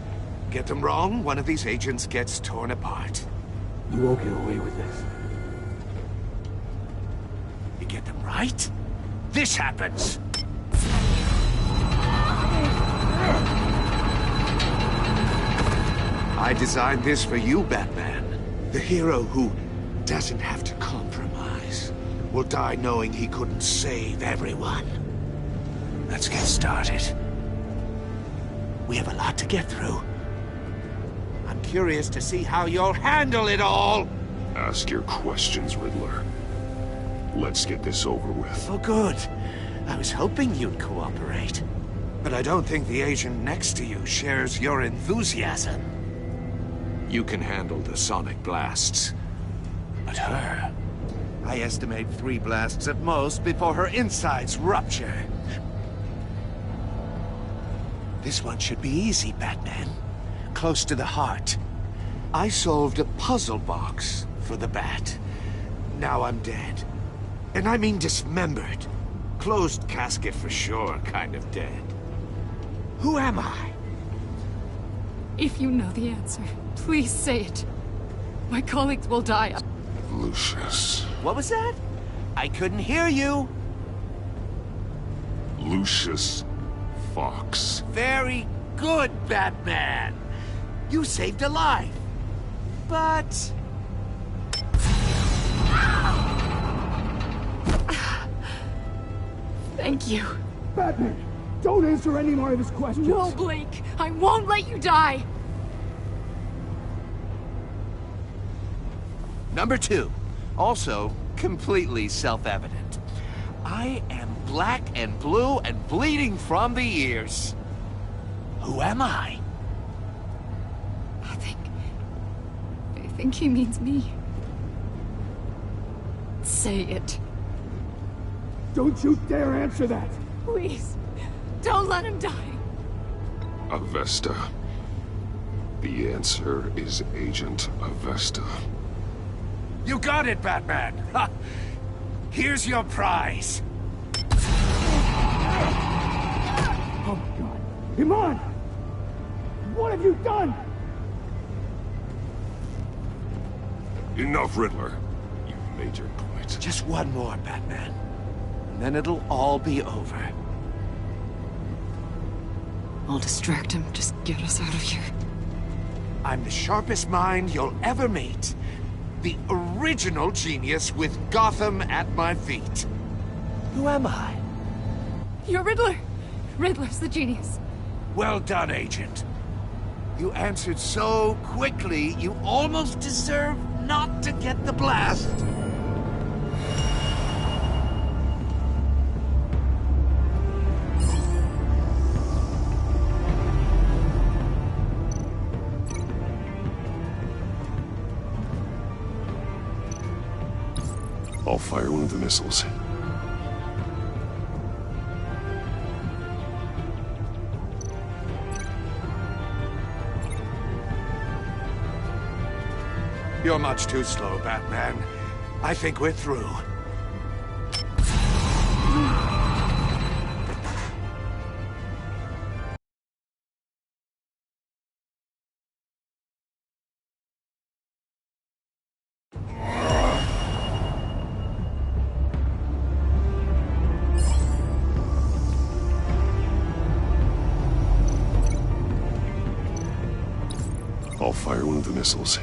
N: Get them wrong, one of these agents gets torn apart.
L: You won't get away with this.
N: You get them right, this happens! I designed this for you, Batman. The hero who doesn't have to compromise will die knowing he couldn't save everyone. Let's get started. We have a lot to get through. I'm curious to see how you'll handle it all.
A: Ask your questions, Riddler. Let's get this over with.
N: Oh, good. I was hoping you'd cooperate. But I don't think the agent next to you shares your enthusiasm. You can handle the sonic blasts. But her... I estimate 3 blasts at most before her insides rupture. This one should be easy, Batman. Close to the heart. I solved a puzzle box for the Bat. Now I'm dead. And I mean dismembered. Closed casket for sure, kind of dead. Who am I?
O: If you know the answer, please say it. My colleagues will die.
A: Lucius.
N: What was that? I couldn't hear you.
A: Lucius Fox.
N: Very good, Batman. You saved a life. But...
O: Thank you.
E: Batman, don't answer any more of his questions.
O: No, Blake. I won't let you die.
N: Number 2. Also, completely self-evident. I am black and blue and bleeding from the ears. Who am I?
O: I think he means me. Say it.
E: Don't you dare answer that!
O: Please, don't let him die.
A: Avesta. The answer is Agent Avesta.
N: You got it, Batman! Ha. Here's your prize.
E: Oh my God. Iman! What have you done?
A: Enough, Riddler. You've made your point.
N: Just one more, Batman. And then it'll all be over.
O: I'll distract him. Just get us out of here.
N: I'm the sharpest mind you'll ever meet. The original genius with Gotham at my feet. Who am I?
O: You're Riddler. Riddler's the genius.
N: Well done, Agent. You answered so quickly, you almost deserve not to get the blast.
A: I'll fire one of the missiles.
N: You're much too slow, Batman. I think we're through.
A: I'll fire one of the missiles.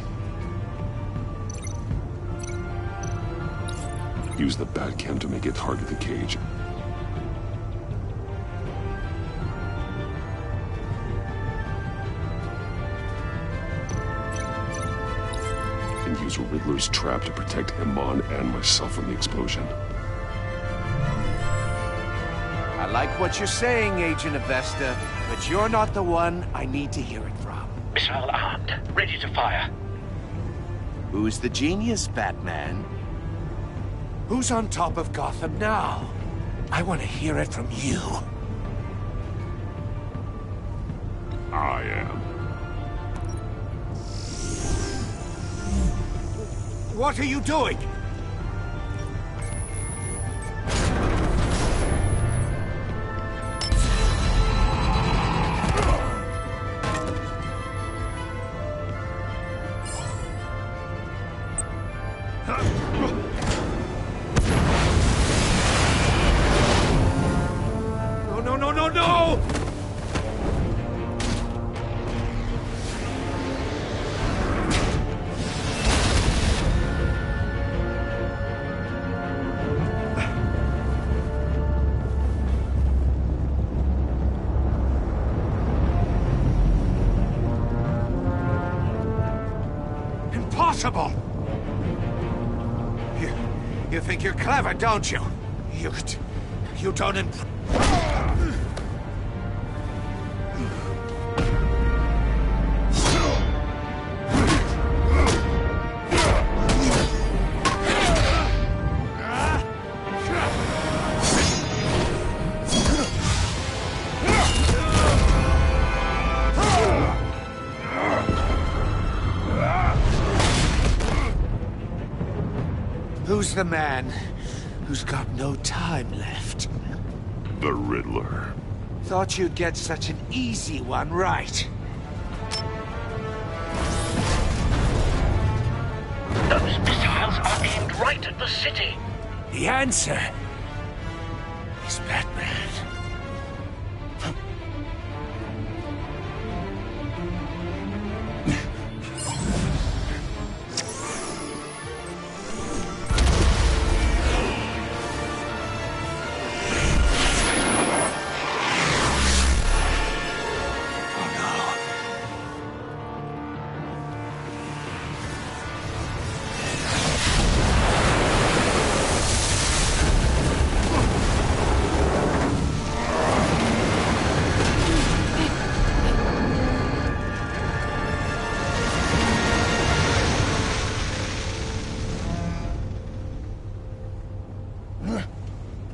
A: Use the Batcam to make it target the cage. And use Riddler's trap to protect Iman and myself from the explosion.
N: I like what you're saying, Agent Avesta, but you're not the one I need to hear it from.
M: Missile armed, ready to fire.
N: Who's the genius, Batman? Who's on top of Gotham now? I want to hear it from you.
A: I am.
N: What are you doing?
E: No!
N: impossible! You think you're clever, don't you? You don't Who's the man who's got no time left?
A: The Riddler.
N: Thought you'd get such an easy one right.
M: Those missiles are aimed right at the city.
N: The answer is Batman.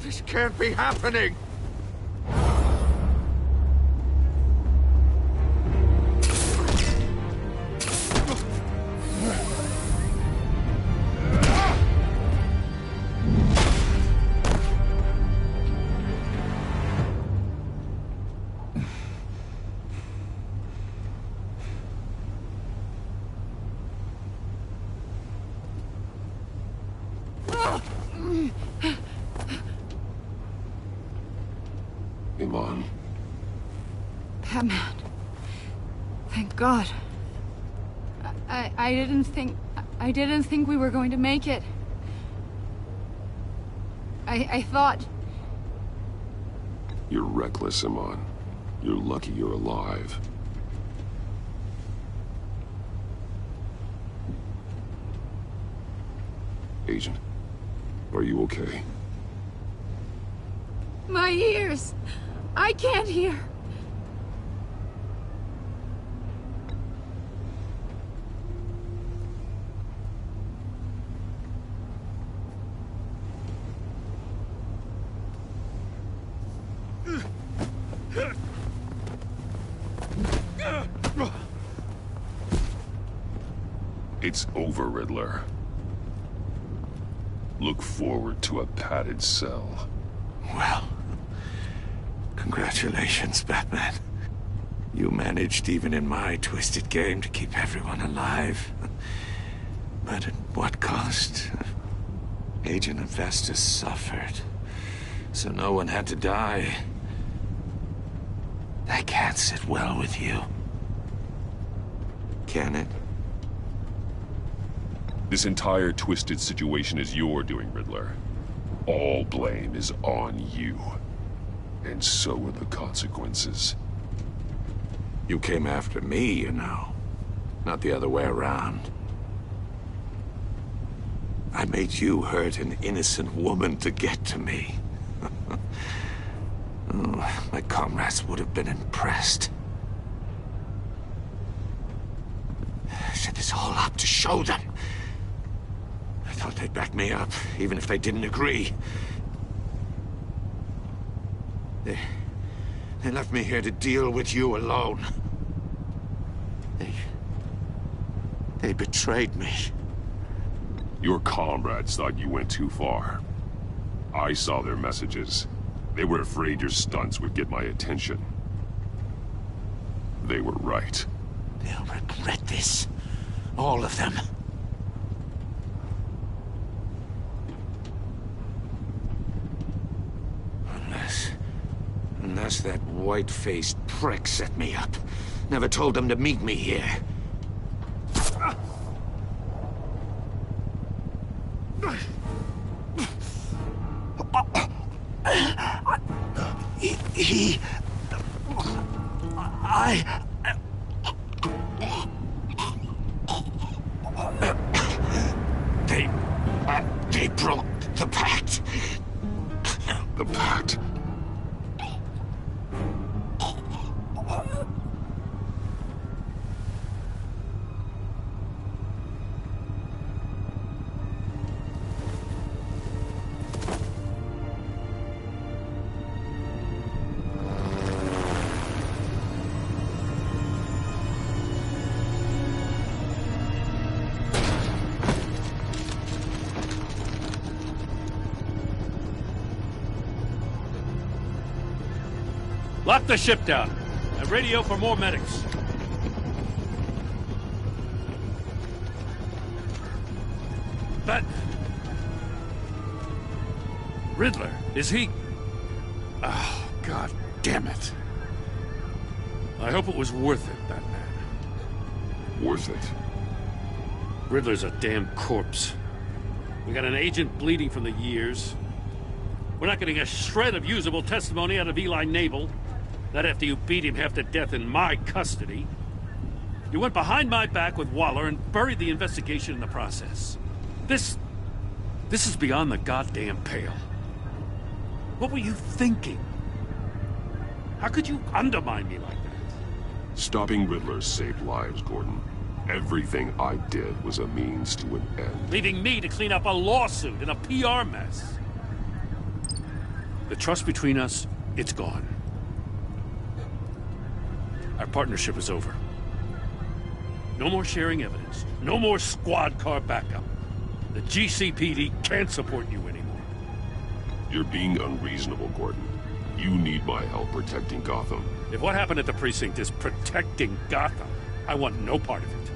N: This can't be happening!
A: Iman.
O: Batman. Thank God. I didn't think we were going to make it. I thought...
A: You're reckless, Iman. You're lucky you're alive. Agent, are you okay?
O: My ears! I can't hear!
A: It's over, Riddler. Look forward to a padded cell.
N: Well, congratulations, Batman. You managed, even in my twisted game, to keep everyone alive. But at what cost? Agent Infestus suffered, so no one had to die. That can't sit well with you. Can it?
A: This entire twisted situation is your doing, Riddler. All blame is on you. And so are the consequences.
N: You came after me, you know. Not the other way around. I made you hurt an innocent woman to get to me. Oh, my comrades would have been impressed. I set this all up to show them. I thought they'd back me up, even if they didn't agree. They left me here to deal with you alone. They betrayed me.
A: Your comrades thought you went too far. I saw their messages. They were afraid your stunts would get my attention. They were right.
N: They'll regret this. All of them. Unless that white-faced prick set me up. Never told them to meet me here. They broke the pact.
A: The pact?
E: Lock the ship down and radio for more medics. But Riddler, is he? Oh, God damn it. I hope it was worth it, Batman.
A: Worth it?
E: Riddler's a damn corpse. We got an agent bleeding from the years. We're not getting a shred of usable testimony out of Eli Nabel. Not after you beat him half to death in my custody. You went behind my back with Waller and buried the investigation in the process. This is beyond the goddamn pale. What were you thinking? How could you undermine me like that?
A: Stopping Riddler saved lives, Gordon. Everything I did was a means to an end.
E: Leaving me to clean up a lawsuit and a PR mess. The trust between us, it's gone. Our partnership is over. No more sharing evidence. No more squad car backup. The GCPD can't support you anymore.
A: You're being unreasonable, Gordon. You need my help protecting Gotham.
E: If what happened at the precinct is protecting Gotham, I want no part of it.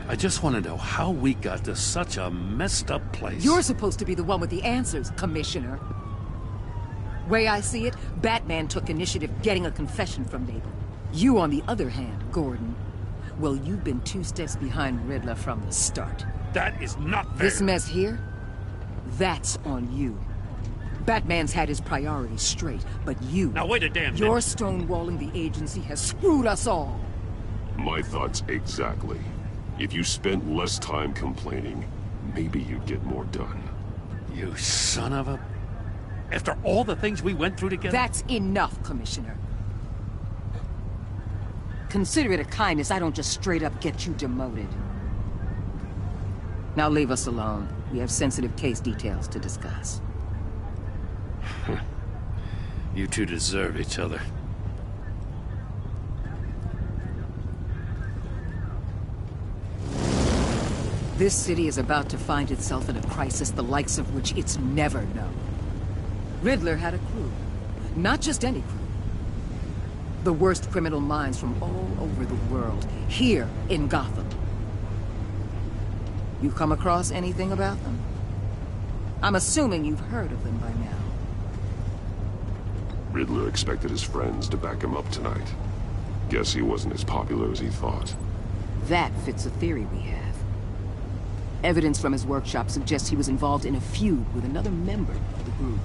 E: I just want to know how we got to such a messed up place.
J: You're supposed to be the one with the answers, Commissioner. Way I see it, Batman took initiative getting a confession from Nabel. You, on the other hand, Gordon, well, you've been 2 steps behind Riddler from the start.
E: That is not fair.
J: This mess here, that's on you. Batman's had his priorities straight, but you...
E: Now wait a damn minute.
J: Your stonewalling the agency has screwed us all.
A: My thoughts exactly. If you spent less time complaining, maybe you'd get more done.
E: You son of a... After all the things we went through together?
J: That's enough, Commissioner. Consider it a kindness I don't just straight up get you demoted. Now leave us alone. We have sensitive case details to discuss.
E: You two deserve each other.
J: This city is about to find itself in a crisis the likes of which it's never known. Riddler had a crew. Not just any crew. The worst criminal minds from all over the world, here in Gotham. You come across anything about them? I'm assuming you've heard of them by now.
A: Riddler expected his friends to back him up tonight. Guess he wasn't as popular as he thought.
J: That fits a theory we have. Evidence from his workshop suggests he was involved in a feud with another member of the group.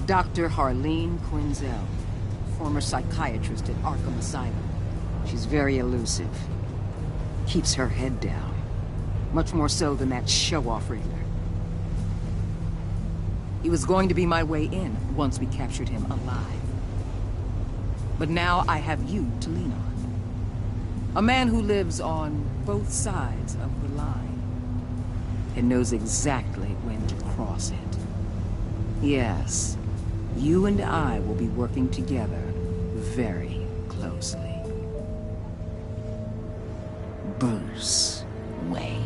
J: Dr. Harleen Quinzel, former psychiatrist at Arkham Asylum. She's very elusive. Keeps her head down. Much more so than that show-off Riddler. He was going to be my way in once we captured him alive. But now I have you to lean on. A man who lives on both sides of the line and knows exactly when to cross it. Yes, you and I will be working together very closely. Bruce Wayne.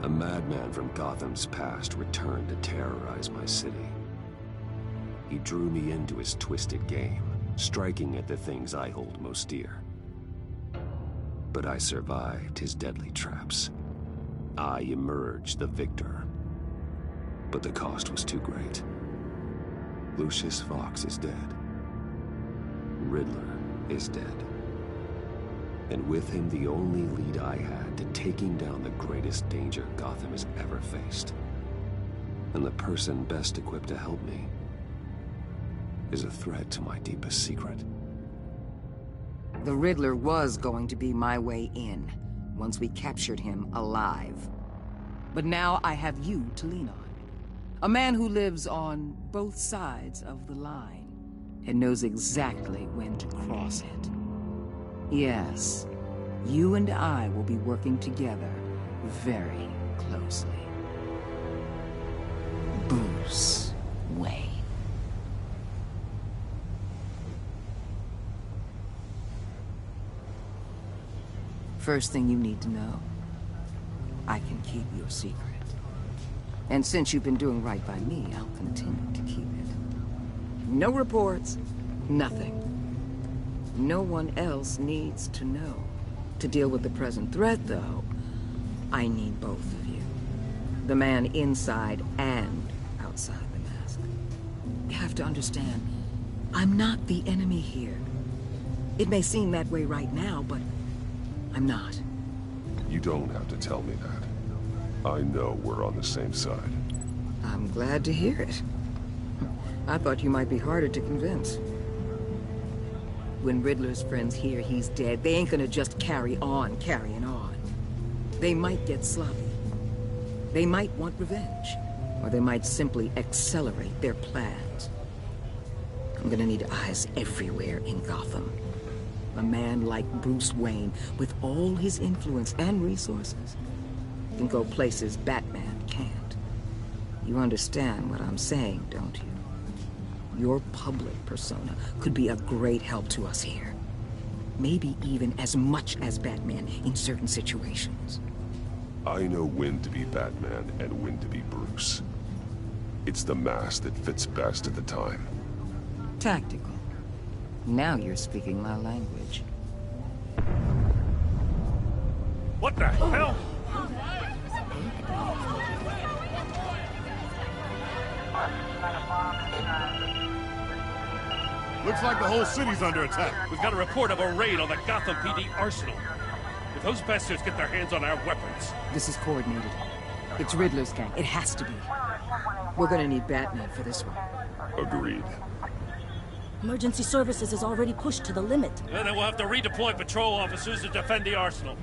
G: A madman from Gotham's past returned to terrorize my city. He drew me into his twisted game, striking at the things I hold most dear. But I survived his deadly traps. I emerged the victor. But the cost was too great. Lucius Fox is dead. Riddler is dead. And with him, the only lead I had to taking down the greatest danger Gotham has ever faced. And the person best equipped to help me is a threat to my deepest secret.
J: The Riddler was going to be my way in, once we captured him alive. But now I have you to lean on. A man who lives on both sides of the line, and knows exactly when to cross it. Yes, you and I will be working together very closely. Bruce Wayne. First thing you need to know, I can keep your secret. And since you've been doing right by me, I'll continue to keep it. No reports, nothing. No one else needs to know. To deal with the present threat, though, I need both of you. The man inside and outside the mask. You have to understand, I'm not the enemy here. It may seem that way right now, but I'm not.
A: You don't have to tell me that. I know we're on the same side.
J: I'm glad to hear it. I thought you might be harder to convince. When Riddler's friends hear he's dead, they ain't gonna just carry on carrying on. They might get sloppy. They might want revenge. Or they might simply accelerate their plans. I'm gonna need eyes everywhere in Gotham. A man like Bruce Wayne, with all his influence and resources, can go places Batman can't. You understand what I'm saying, don't you? Your public persona could be a great help to us here. Maybe even as much as Batman in certain situations.
A: I know when to be Batman and when to be Bruce. It's the mask that fits best at the time.
J: Tactical. Now you're speaking my language.
E: What the hell?
P: Looks like the whole city's under attack.
E: We've got a report of a raid on the Gotham PD arsenal. If those bastards get their hands on our weapons...
J: This is coordinated. It's Riddler's gang. It has to be. We're gonna need Batman for this one.
A: Agreed.
I: Emergency services is already pushed to the limit.
E: And then we'll have to redeploy patrol officers to defend the arsenal.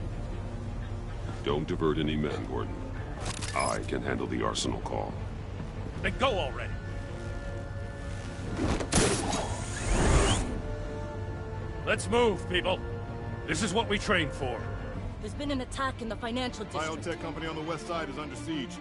A: Don't divert any men, Gordon. I can handle the arsenal call.
E: Then go already. Let's move, people. This is what we trained for.
I: There's been an attack in the financial district.
P: Biotech company on the west side is under siege.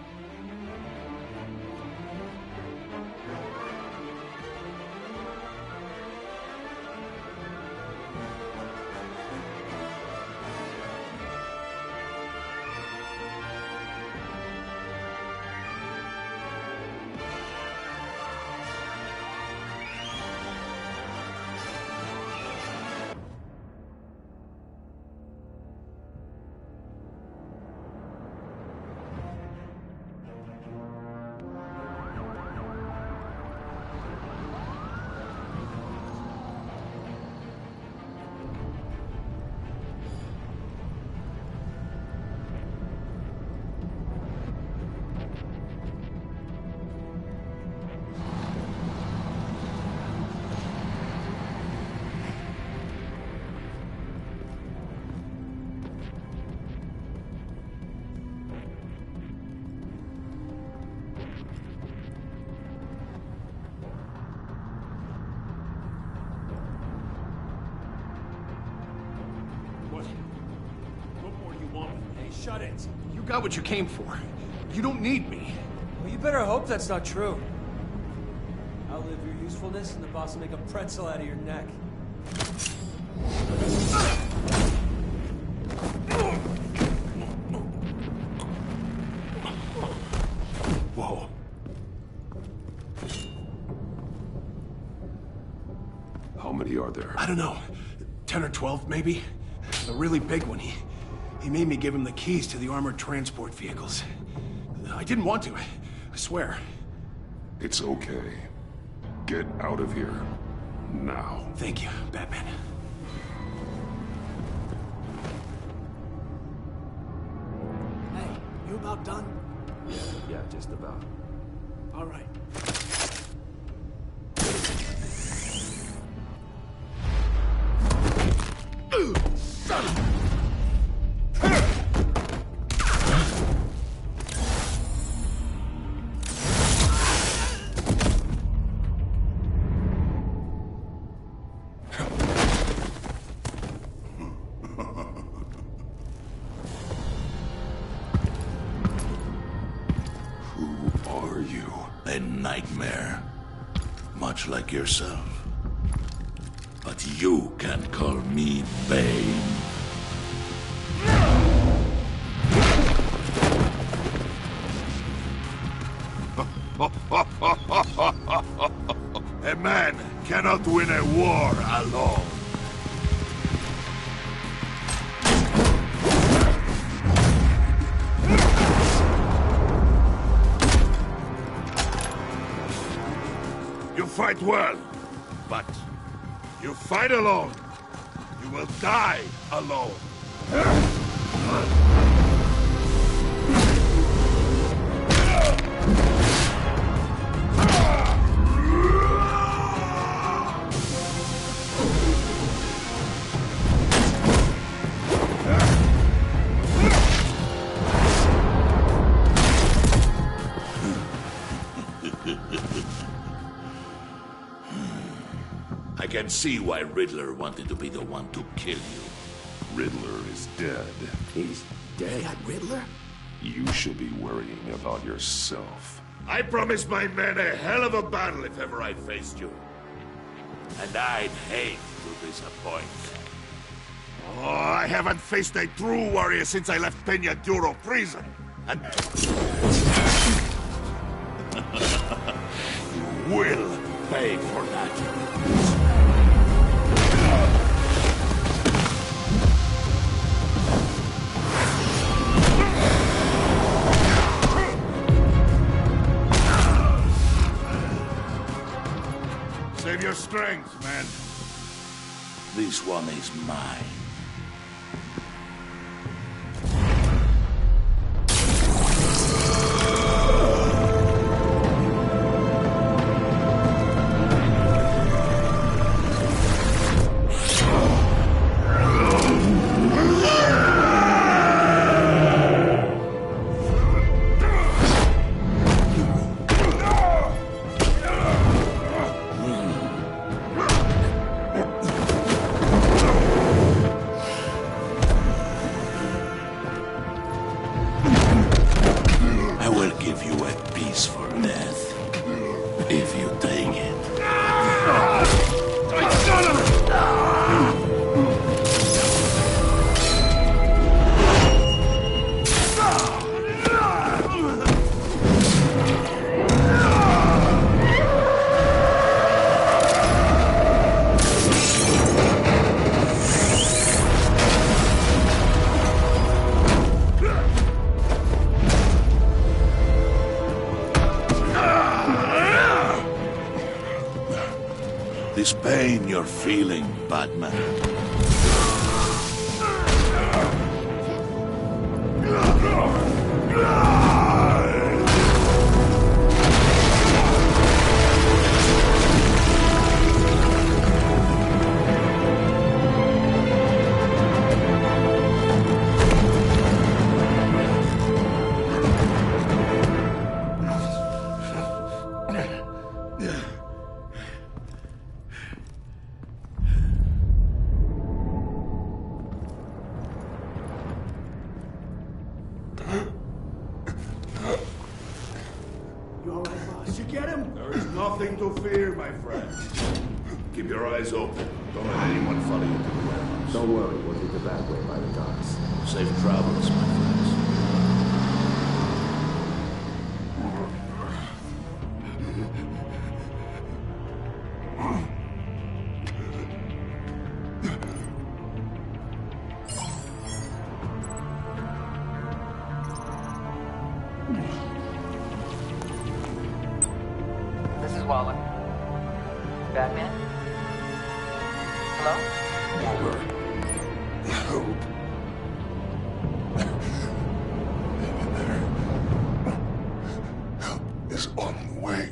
Q: Shut it.
K: You got what you came for. You don't need me.
Q: Well, you better hope that's not true. Outlive your usefulness and the boss will make a pretzel out of your neck.
A: are there?
R: I don't know. 10 or 12, maybe? A really big one. He made me give him the keys to the armored transport vehicles. I didn't want to, I swear.
A: It's okay. Get out of here. Now.
R: Thank you, Batman.
Q: Hey, you about done?
G: Yeah, just about.
Q: All right.
R: Son of a...
S: A nightmare. Much like yourself. But you can call me Bane. A man cannot win a war alone. You fight well, but you fight alone. You will die alone. I can see why Riddler wanted to be the one to kill you.
A: Riddler is dead.
F: He's dead?
S: Riddler?
A: You should be worrying about yourself.
S: I promised my men a hell of a battle if ever I faced you. And I'd hate to disappoint. Oh, I haven't faced a true warrior since I left Peña Duro prison. And... you will pay for that. Save your strength, man. This one is mine. This pain you're feeling, Batman.
R: You all right, boss? Did you get him?
S: There is nothing to fear, my friend. Keep your eyes open. Don't let anyone follow you to the warehouse.
G: Don't worry, we'll take the back way by the docks.
S: Safe travels, my friends.
T: This is Waller. Batman? Hello?
H: Waller. Help. In there. Help is on the way.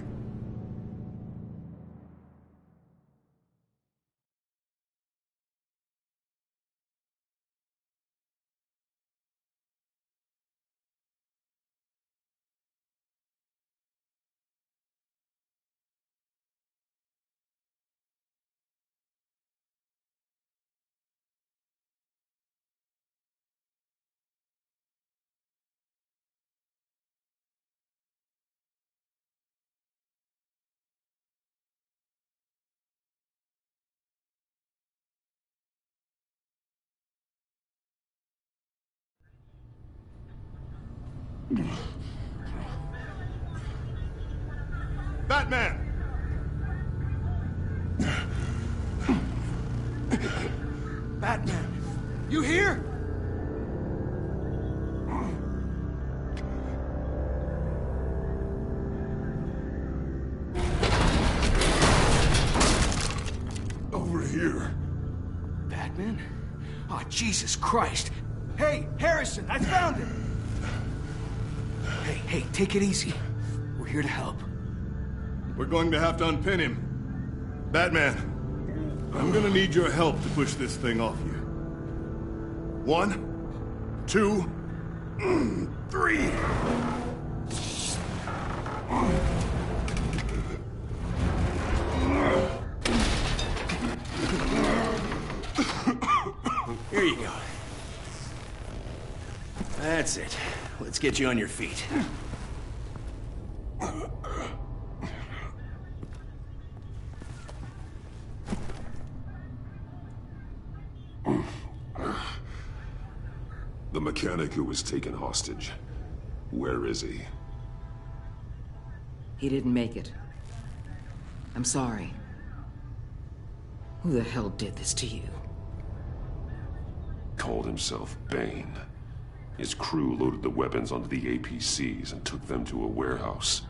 P: Batman!
K: Batman, you here?
H: Over here.
K: Batman? Oh, Jesus Christ. Hey, Harrison, I found him! Hey, take it easy. We're here to help.
P: We're going to have to unpin him. Batman, I'm gonna need your help to push this thing off you. 1, 2, 3.
R: Here you go. That's it. Let's get you on your feet.
A: The mechanic who was taken hostage. Where is he?
J: He didn't make it. I'm sorry. Who the hell did this to you?
A: Called himself Bane. His crew loaded the weapons onto the APCs and took them to a warehouse.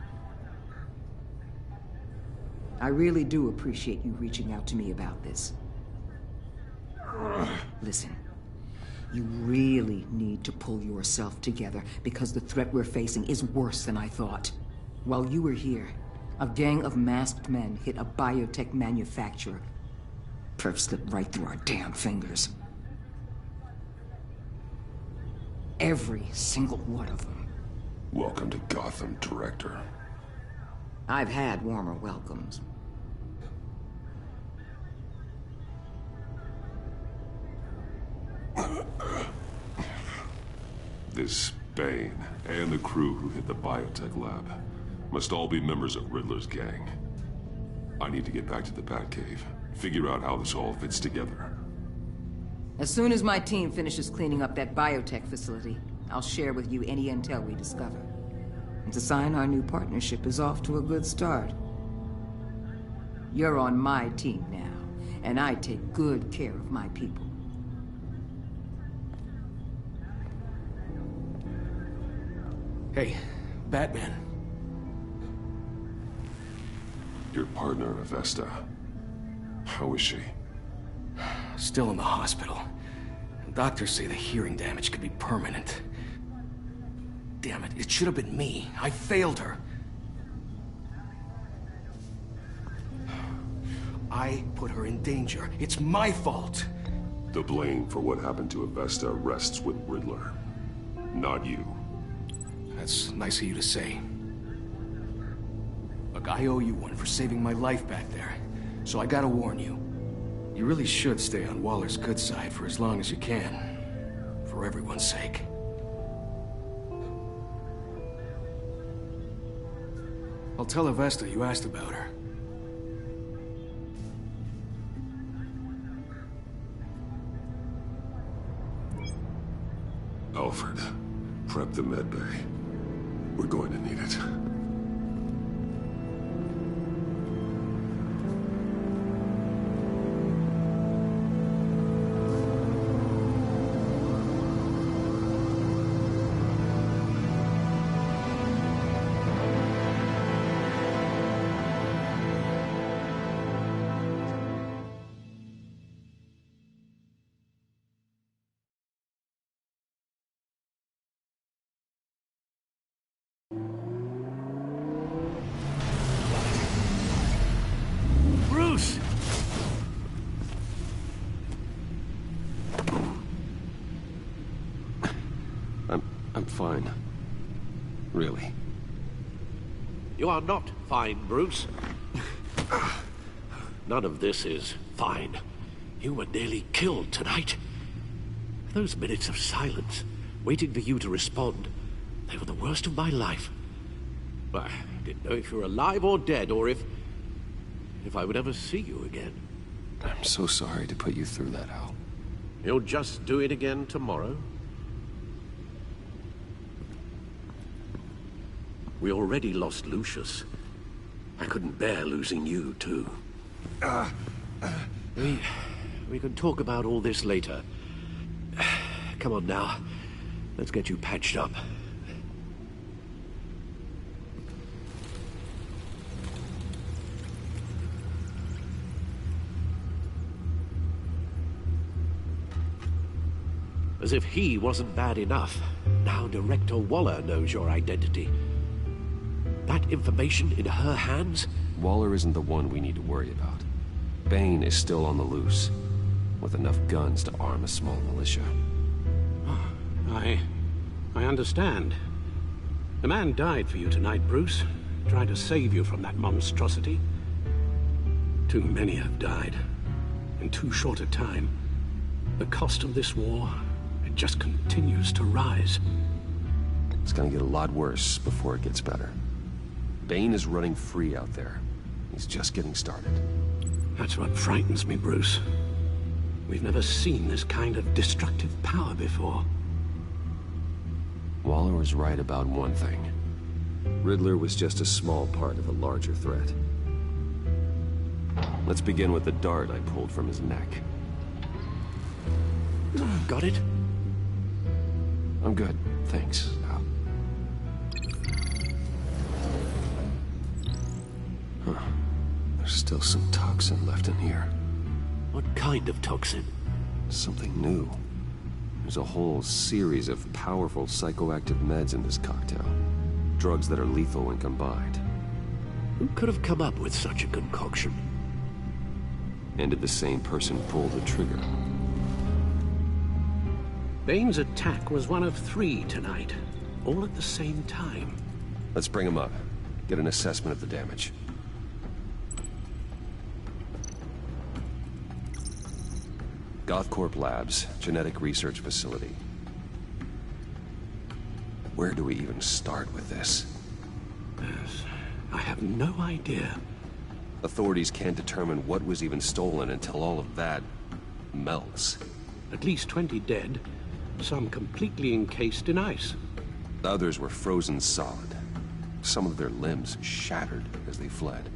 J: I really do appreciate you reaching out to me about this. Listen, you really need to pull yourself together because the threat we're facing is worse than I thought. While you were here, a gang of masked men hit a biotech manufacturer. Perf slipped right through our damn fingers. Every single one of them.
A: Welcome to Gotham, Director.
J: I've had warmer welcomes.
A: This Bane and the crew who hit the biotech lab must all be members of Riddler's gang. I need to get back to the Batcave, figure out how this all fits together.
J: As soon as my team finishes cleaning up that biotech facility, I'll share with you any intel we discover. And to sign our new partnership is off to a good start. You're on my team now, and I take good care of my people.
R: Hey, Batman.
A: Your partner, Avesta. How is she?
R: Still in the hospital. Doctors say the hearing damage could be permanent. Damn it, it should have been me. I failed her. I put her in danger. It's my fault.
A: The blame for what happened to Avesta rests with Riddler, not you.
R: That's nice of you to say. Look, I owe you one for saving my life back there. So I gotta warn you. You really should stay on Waller's good side for as long as you can. For everyone's sake. I'll tell Avesta you asked about her.
A: Alfred, prep the med bay. We're going to need it.
G: fine. Really.
F: You are not fine, Bruce. None of this is fine. You were nearly killed tonight. Those minutes of silence, waiting for you to respond, they were the worst of my life. I didn't know if you were alive or dead, or if I would ever see you again.
G: I'm so sorry to put you through that, Al.
F: You'll just do it again tomorrow? We already lost Lucius. I couldn't bear losing you, too. We can talk about all this later. Come on now. Let's get you patched up. As if he wasn't bad enough, now Director Waller knows your identity. That information in her hands?
G: Waller isn't the one we need to worry about. Bane is still on the loose, with enough guns to arm a small militia.
F: I understand. The man died for you tonight, Bruce. Tried to save you from that monstrosity. Too many have died. In too short a time. The cost of this war, it just continues to rise.
G: It's gonna get a lot worse before it gets better. Bane is running free out there. He's just getting started.
F: That's what frightens me, Bruce. We've never seen this kind of destructive power before.
G: Waller was right about one thing. Riddler was just a small part of a larger threat. Let's begin with the dart I pulled from his neck.
F: Got it?
G: I'm good, thanks, Al. Huh. There's still some toxin left in here.
F: What kind of toxin?
G: Something new. There's a whole series of powerful psychoactive meds in this cocktail. Drugs that are lethal when combined.
F: Who could have come up with such a concoction?
G: And did the same person pull the trigger?
F: Bane's attack was one of 3 tonight, all at the same time.
G: Let's bring him up. Get an assessment of the damage. Gothcorp Labs, genetic research facility. Where do we even start with this?
F: Yes, I have no idea.
G: Authorities can't determine what was even stolen until all of that melts.
F: At least 20 dead, some completely encased in ice.
G: The others were frozen solid. Some of their limbs shattered as they fled.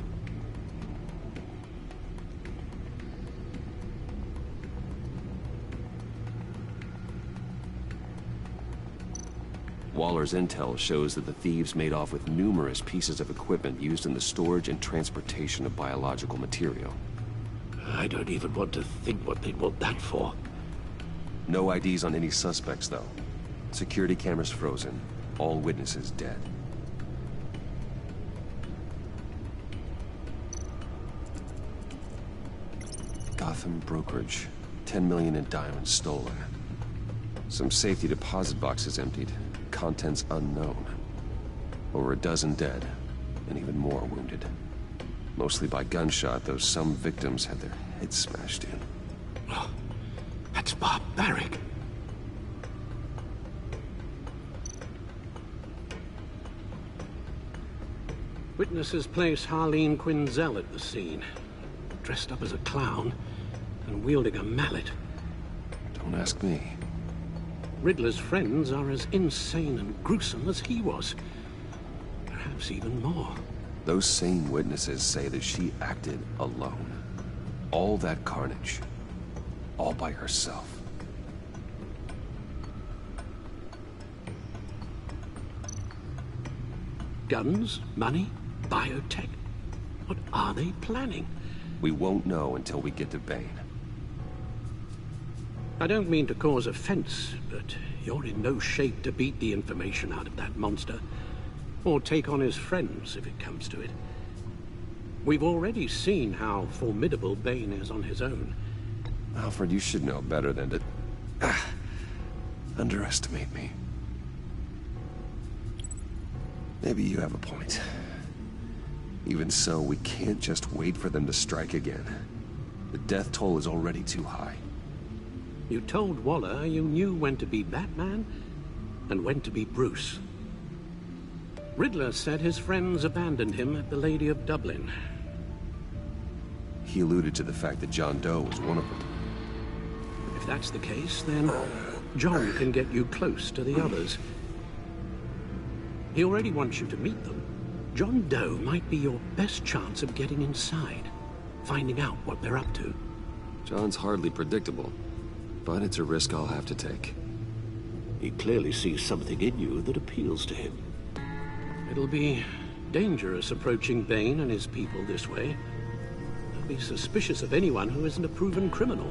G: Waller's intel shows that the thieves made off with numerous pieces of equipment used in the storage and transportation of biological material.
F: I don't even want to think what they'd want that for.
G: No IDs on any suspects, though. Security cameras frozen. All witnesses dead. Gotham brokerage. 10 million in diamonds stolen. Some safety deposit boxes emptied. Contents unknown. Over a dozen dead, and even more wounded. Mostly by gunshot, though some victims had their heads smashed in.
F: Oh, that's barbaric. Witnesses place Harleen Quinzel at the scene, dressed up as a clown and wielding a mallet.
G: Don't ask me.
F: Riddler's friends are as insane and gruesome as he was. Perhaps even more.
G: Those same witnesses say that she acted alone. All that carnage. All by herself.
F: Guns, money, biotech. What are they planning?
G: We won't know until we get to Bane.
F: I don't mean to cause offense, but you're in no shape to beat the information out of that monster. Or take on his friends, if it comes to it. We've already seen how formidable Bane is on his own.
G: Alfred, you should know better than to underestimate me. Maybe you have a point. Even so, we can't just wait for them to strike again. The death toll is already too high.
F: You told Waller you knew when to be Batman and when to be Bruce. Riddler said his friends abandoned him at the Lady of Dublin.
G: He alluded to the fact that John Doe was one of them.
F: If that's the case, then John can get you close to the others. He already wants you to meet them. John Doe might be your best chance of getting inside, finding out what they're up to.
G: John's hardly predictable, but it's a risk I'll have to take.
F: He clearly sees something in you that appeals to him. It'll be dangerous approaching Bane and his people this way. They'll be suspicious of anyone who isn't a proven criminal.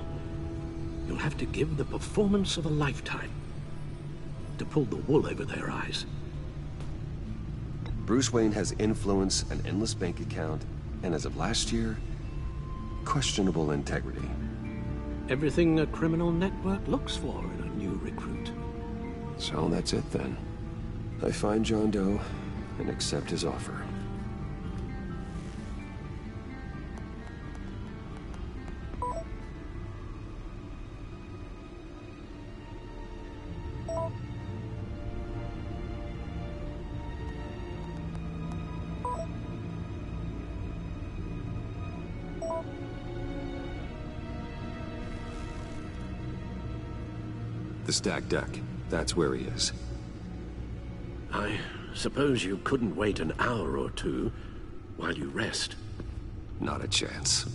F: You'll have to give the performance of a lifetime to pull the wool over their eyes.
G: Bruce Wayne has influence, an endless bank account, and as of last year, questionable integrity.
F: Everything a criminal network looks for in a new recruit.
G: So that's it then. I find John Doe and accept his offer. The stacked deck. That's where he is.
F: I suppose you couldn't wait an hour or two while you rest?
G: Not a chance.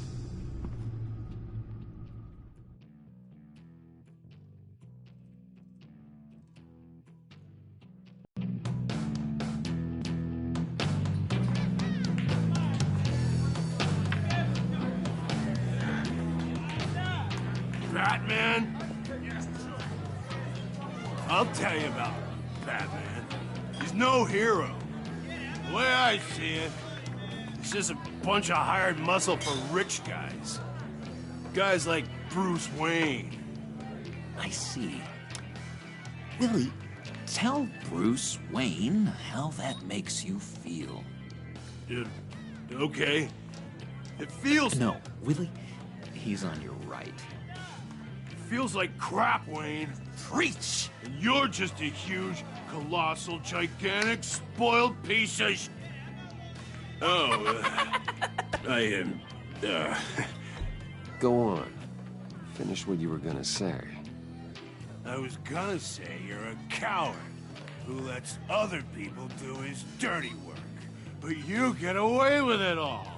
R: Batman? I'll tell you about Batman. He's no hero. The way I see it, it's just a bunch of hired muscle for rich guys. Guys like Bruce Wayne.
U: I see. Willie, tell Bruce Wayne how that makes you feel.
R: Okay. It feels...
U: No, Willie, he's on your right.
R: It feels like crap, Wayne.
U: Preach!
R: And you're just a huge, colossal, gigantic, spoiled piece of sh... Oh, I am...
G: Go on. Finish what you were gonna say.
R: I was gonna say you're a coward who lets other people do his dirty work. But you get away with it all.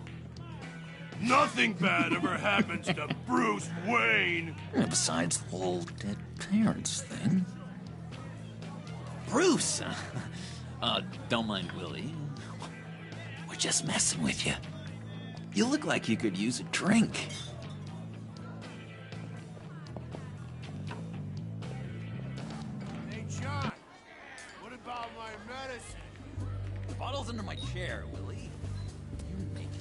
R: Nothing bad ever happens to Bruce Wayne.
U: Besides the whole dead parents thing. Bruce! Don't mind Willie. We're just messing with you. You look like you could use a drink.
R: Hey, John. What about my medicine?
U: The bottle's under my chair, Willie. You're making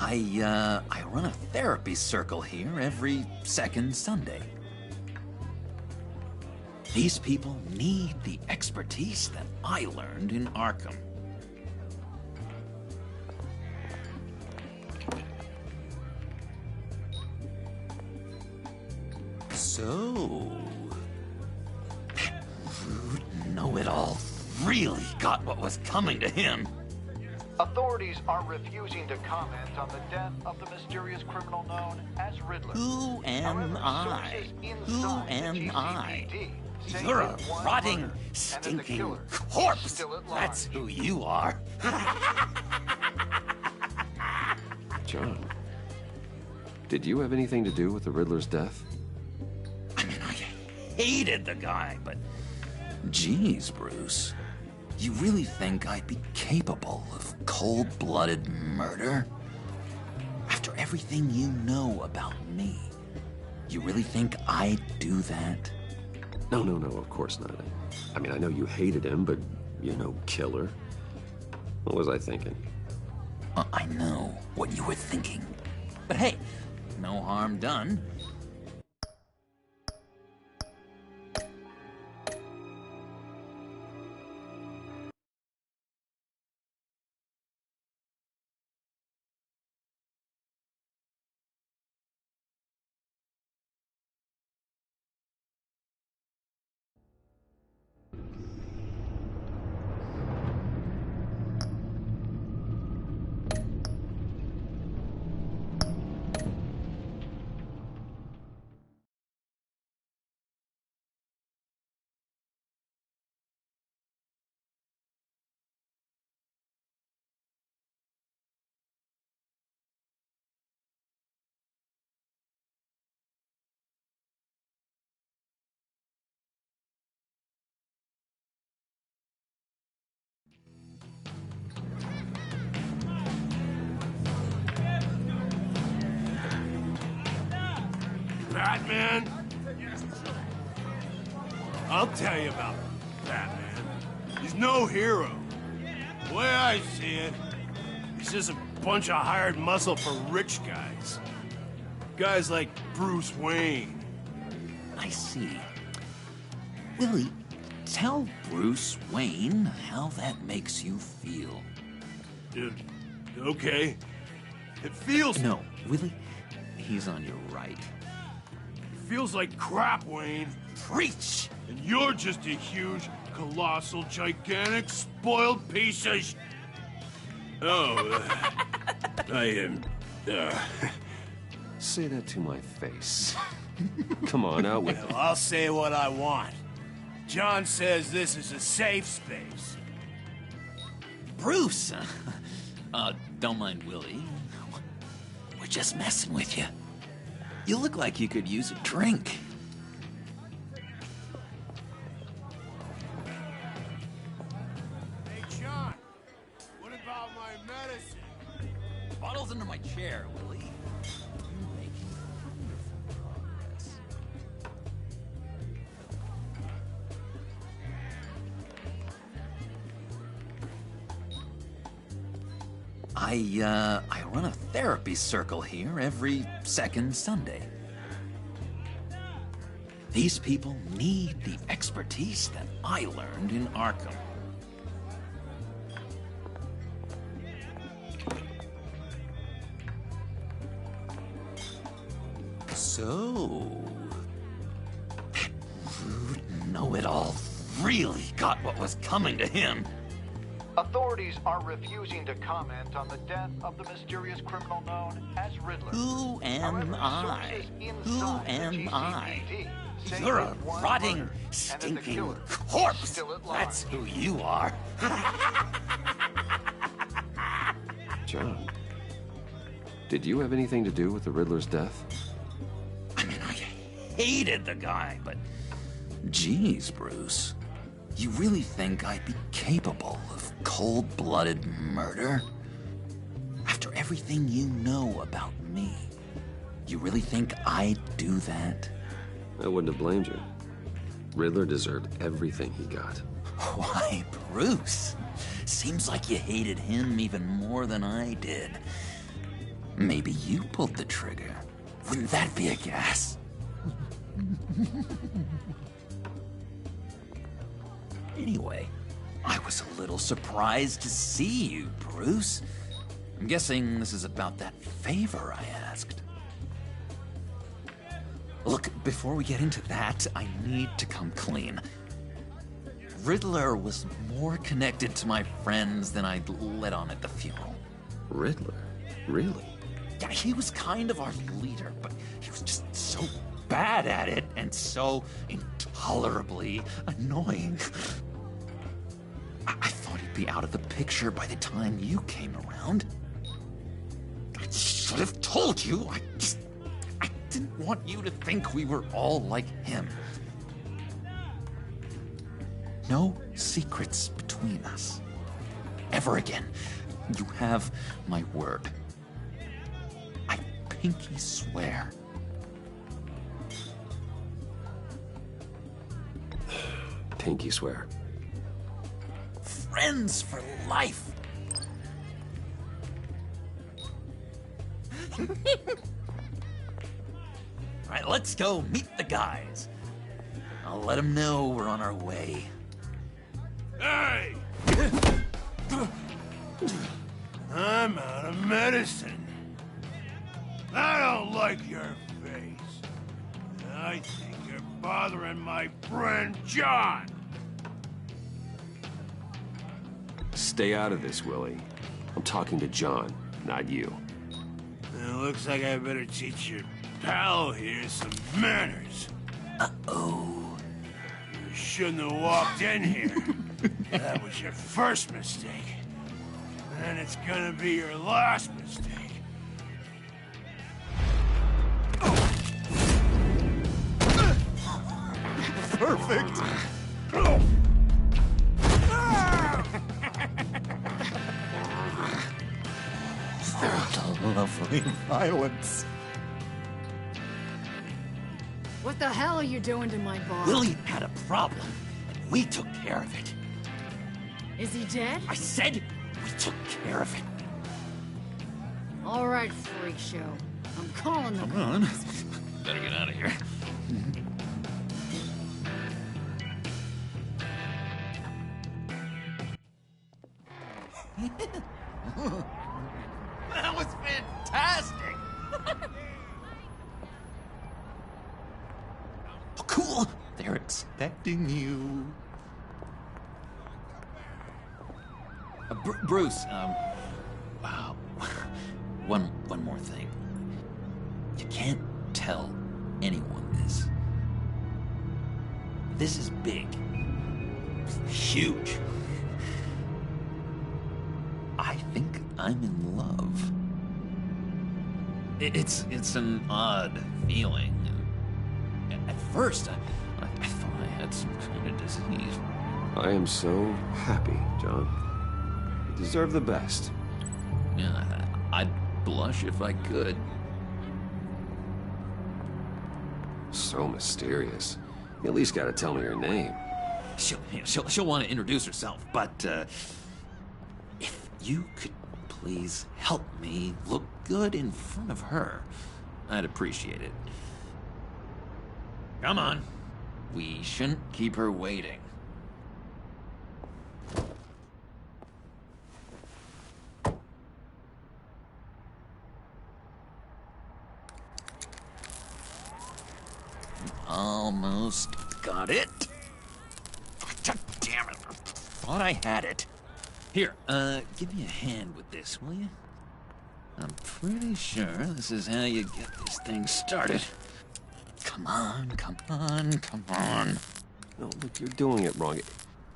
U: I run a therapy circle here every second Sunday. These people need the expertise that I learned in Arkham. So, that rude know-it-all really got what was coming to him.
D: Authorities are refusing to comment on the death of the mysterious criminal known as Riddler.
U: Who am I? Who am I? You're a rotting, stinking corpse. That's who you are.
G: John, did you have anything to do with the Riddler's death?
U: I mean, I hated the guy, but... Geez, Bruce. You really think I'd be capable of cold-blooded murder? After everything you know about me, you really think I'd do that?
G: No, of course not. I mean, I know you hated him, but you're no killer. What was I thinking?
U: I know what you were thinking. But hey, no harm done.
R: Batman? I'll tell you about Batman. He's no hero. The way I see it, he's just a bunch of hired muscle for rich guys. Guys like Bruce Wayne.
U: I see. Willie, tell Bruce Wayne how that makes you feel.
R: Okay. It feels...
U: No, Willie, he's on your right.
R: Feels like crap, Wayne.
U: Preach!
R: And you're just a huge, colossal, gigantic, spoiled piece of I am...
G: Say that to my face. Come on, out with it.
R: Well, I'll say what I want. John says this is a safe space.
U: Bruce! Don't mind Willie. We're just messing with you. You look like you could use a drink.
R: Hey, John. What about my medicine?
U: Bottle's under my chair, Willie. You're making wonderful progress. I run a therapy circle here every second Sunday. These people need the expertise that I learned in Arkham. So, that rude know-it-all really got what was coming to him.
D: Authorities are refusing to comment on the death of the mysterious criminal known as Riddler.
U: Who am I? Who am I? You're a rotting, stinking corpse! That's who you are.
G: John, did you have anything to do with the Riddler's death?
U: I mean, I hated the guy, but... Geez, Bruce. You really think I'd be capable of cold-blooded murder? After everything you know about me, you really think I'd do that?
G: I wouldn't have blamed you. Riddler deserved everything he got.
U: Why, Bruce? Seems like you hated him even more than I did. Maybe you pulled the trigger. Wouldn't that be a gas? Anyway, I was a little surprised to see you, Bruce. I'm guessing this is about that favor I asked. Look, before we get into that, I need to come clean. Riddler was more connected to my friends than I'd let on at the funeral.
G: Riddler? Really?
U: Yeah, he was kind of our leader, but he was just so bad at it and so intolerably annoying. I thought he'd be out of the picture by the time you came around. I should have told you. I didn't want you to think we were all like him. No secrets between us. Ever again. You have my word. I pinky swear.
G: Pinky swear.
U: Friends for life. Alright, let's go meet the guys. I'll let them know we're on our way.
R: Hey! I'm out of medicine. I don't like your face. I think you're bothering my friend John.
G: Stay out of this, Willie. I'm talking to John, not you.
R: It looks like I better teach your pal here some manners.
U: Uh-oh.
R: You shouldn't have walked in here. That was your first mistake. And it's gonna be your last mistake.
K: Perfect. Lovely violence.
O: What the hell are you doing to my boss?
U: Willie had a problem, and we took care of it.
O: Is he dead?
U: I said we took care of it.
O: All right, freak show. I'm calling the
U: Come on. Better get out of here. That was fantastic! Oh, cool! They're expecting you. Bruce, wow. One more thing. You can't tell anyone this. This is big. Huge. I think I'm in love. It's an odd feeling. At first, I thought I had some kind of disease.
G: I am so happy, John. You deserve the best.
U: Yeah, I'd blush if I could.
G: So mysterious. You at least gotta tell me her name.
U: She'll want to introduce herself, but if you could please help me look good in front of her, I'd appreciate it. Come on. We shouldn't keep her waiting. Almost got it. God damn it. Thought I had it. Here, give me a hand with this, will you? I'm pretty sure this is how you get this thing started. Come on, come on, come on.
G: No, look, you're doing it wrong.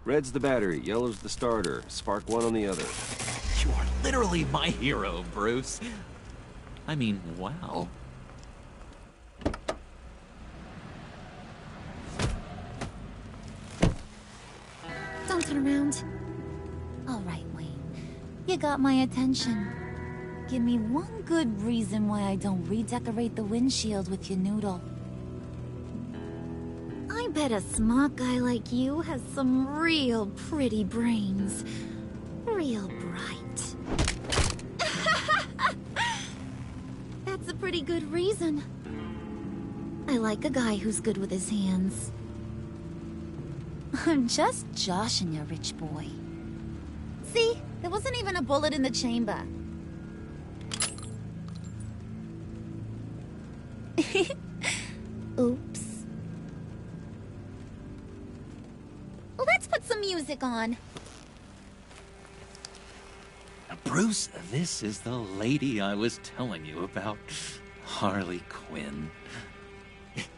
G: Red's the battery, yellow's the starter. Spark one on the other.
U: You are literally my hero, Bruce. I mean, wow.
B: Don't turn around. All right, Wayne. You got my attention. Give me one good reason why I don't redecorate the windshield with your noodle. I bet a smart guy like you has some real pretty brains. Real bright. That's a pretty good reason. I like a guy who's good with his hands. I'm just joshing you, rich boy. See? There wasn't even a bullet in the chamber. Oops. Let's put some music on.
U: Bruce, this is the lady I was telling you about. Harley Quinn.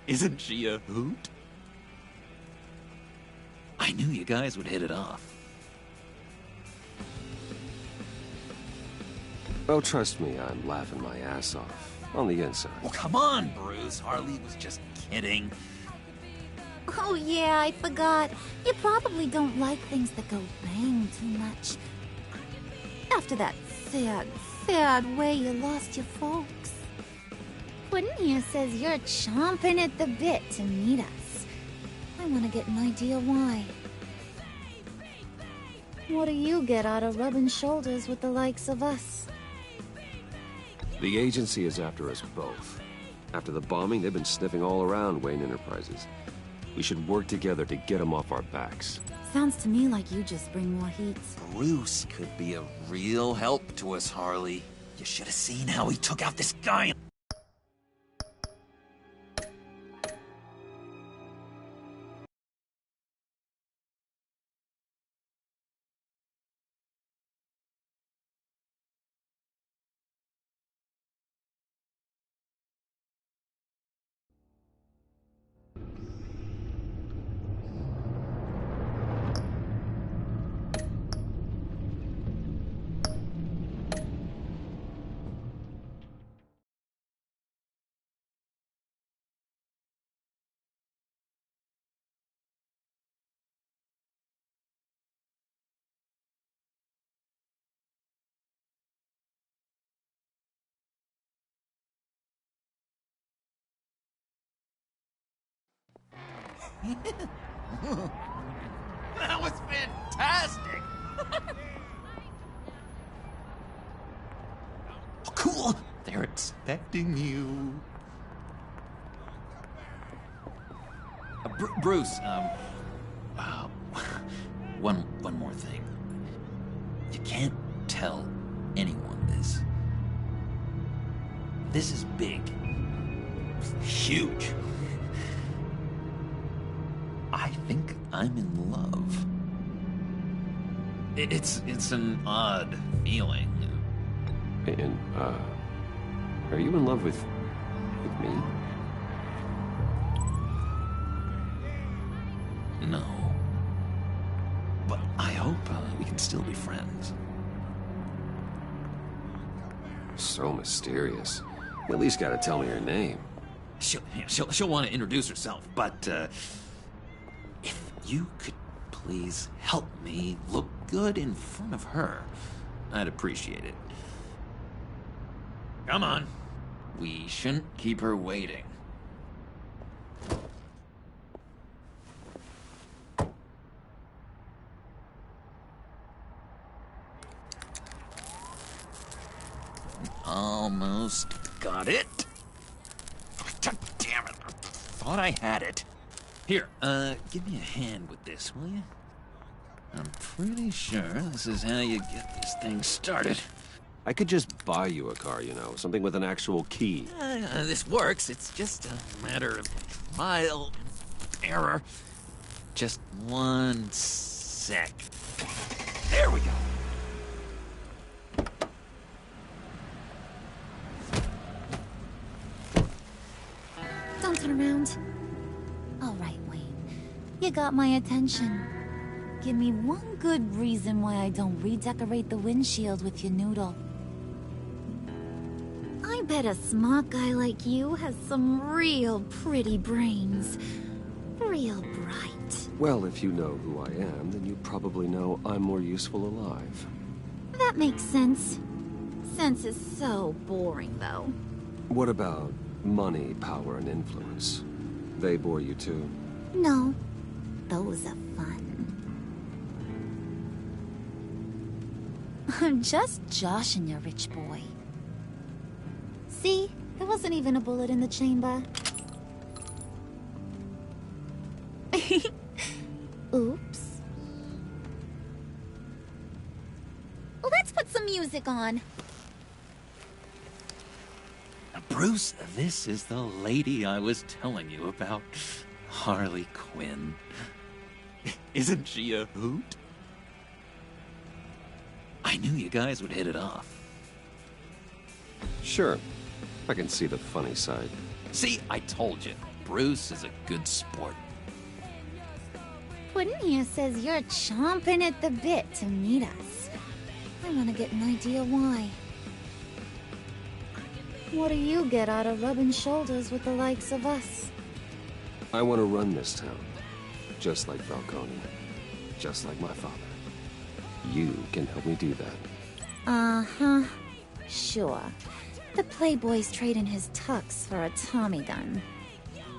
U: Isn't she a hoot? I knew you guys would hit it off.
G: Oh, trust me, I'm laughing my ass off. On the inside.
U: Well, come on, Bruce. Harley was just kidding.
B: Oh yeah, I forgot. You probably don't like things that go bang too much. After that sad, sad way you lost your folks. Quinn here says you're chomping at the bit to meet us. I want to get an idea why. What do you get out of rubbing shoulders with the likes of us?
G: The agency is after us both. After the bombing, they've been sniffing all around Wayne Enterprises. We should work together to get them off our backs.
B: Sounds to me like you just bring more heat.
U: Bruce could be a real help to us, Harley. You should have seen how he took out this guy.
L: That was fantastic!
U: Oh, cool! They're expecting you. Bruce, one more thing. You can't tell anyone this. This is big. Huge. I think I'm in love. It's an odd feeling.
G: And, are you in love with me?
U: No. But I hope we can still be friends.
G: So mysterious. You at least gotta tell me her name.
U: She'll want to introduce herself, but, if you could please help me look good in front of her, I'd appreciate it. Come on. We shouldn't keep her waiting. Almost got it. God damn it. I thought I had it. Here, give me a hand with this, will you? I'm pretty sure this is how you get this thing started.
G: I could just buy you a car, you know, something with an actual key.
U: This works. It's just a matter of trial and error. Just one sec. There we go.
B: Don't turn around. All right, Wayne. You got my attention. Give me one good reason why I don't redecorate the windshield with your noodle. I bet a smart guy like you has some real pretty brains. Real bright.
G: Well, if you know who I am, then you probably know I'm more useful alive.
B: That makes sense. Sense is so boring, though.
G: What about money, power, and influence? They bore you too?
B: No. Those are fun. I'm just joshing you, rich boy. See? There wasn't even a bullet in the chamber. Oops. Let's put some music on.
U: Bruce, this is the lady I was telling you about. Harley Quinn. Isn't she a hoot? I knew you guys would hit it off.
G: Sure. I can see the funny side.
U: See, I told you. Bruce is a good sport.
B: Puddin' here says you're chomping at the bit to meet us. I want to get an idea why. What do you get out of rubbing shoulders with the likes of us?
G: I want to run this town. Just like Falcone. Just like my father. You can help me do that.
B: Uh-huh. Sure. The Playboy's trading his tux for a Tommy gun.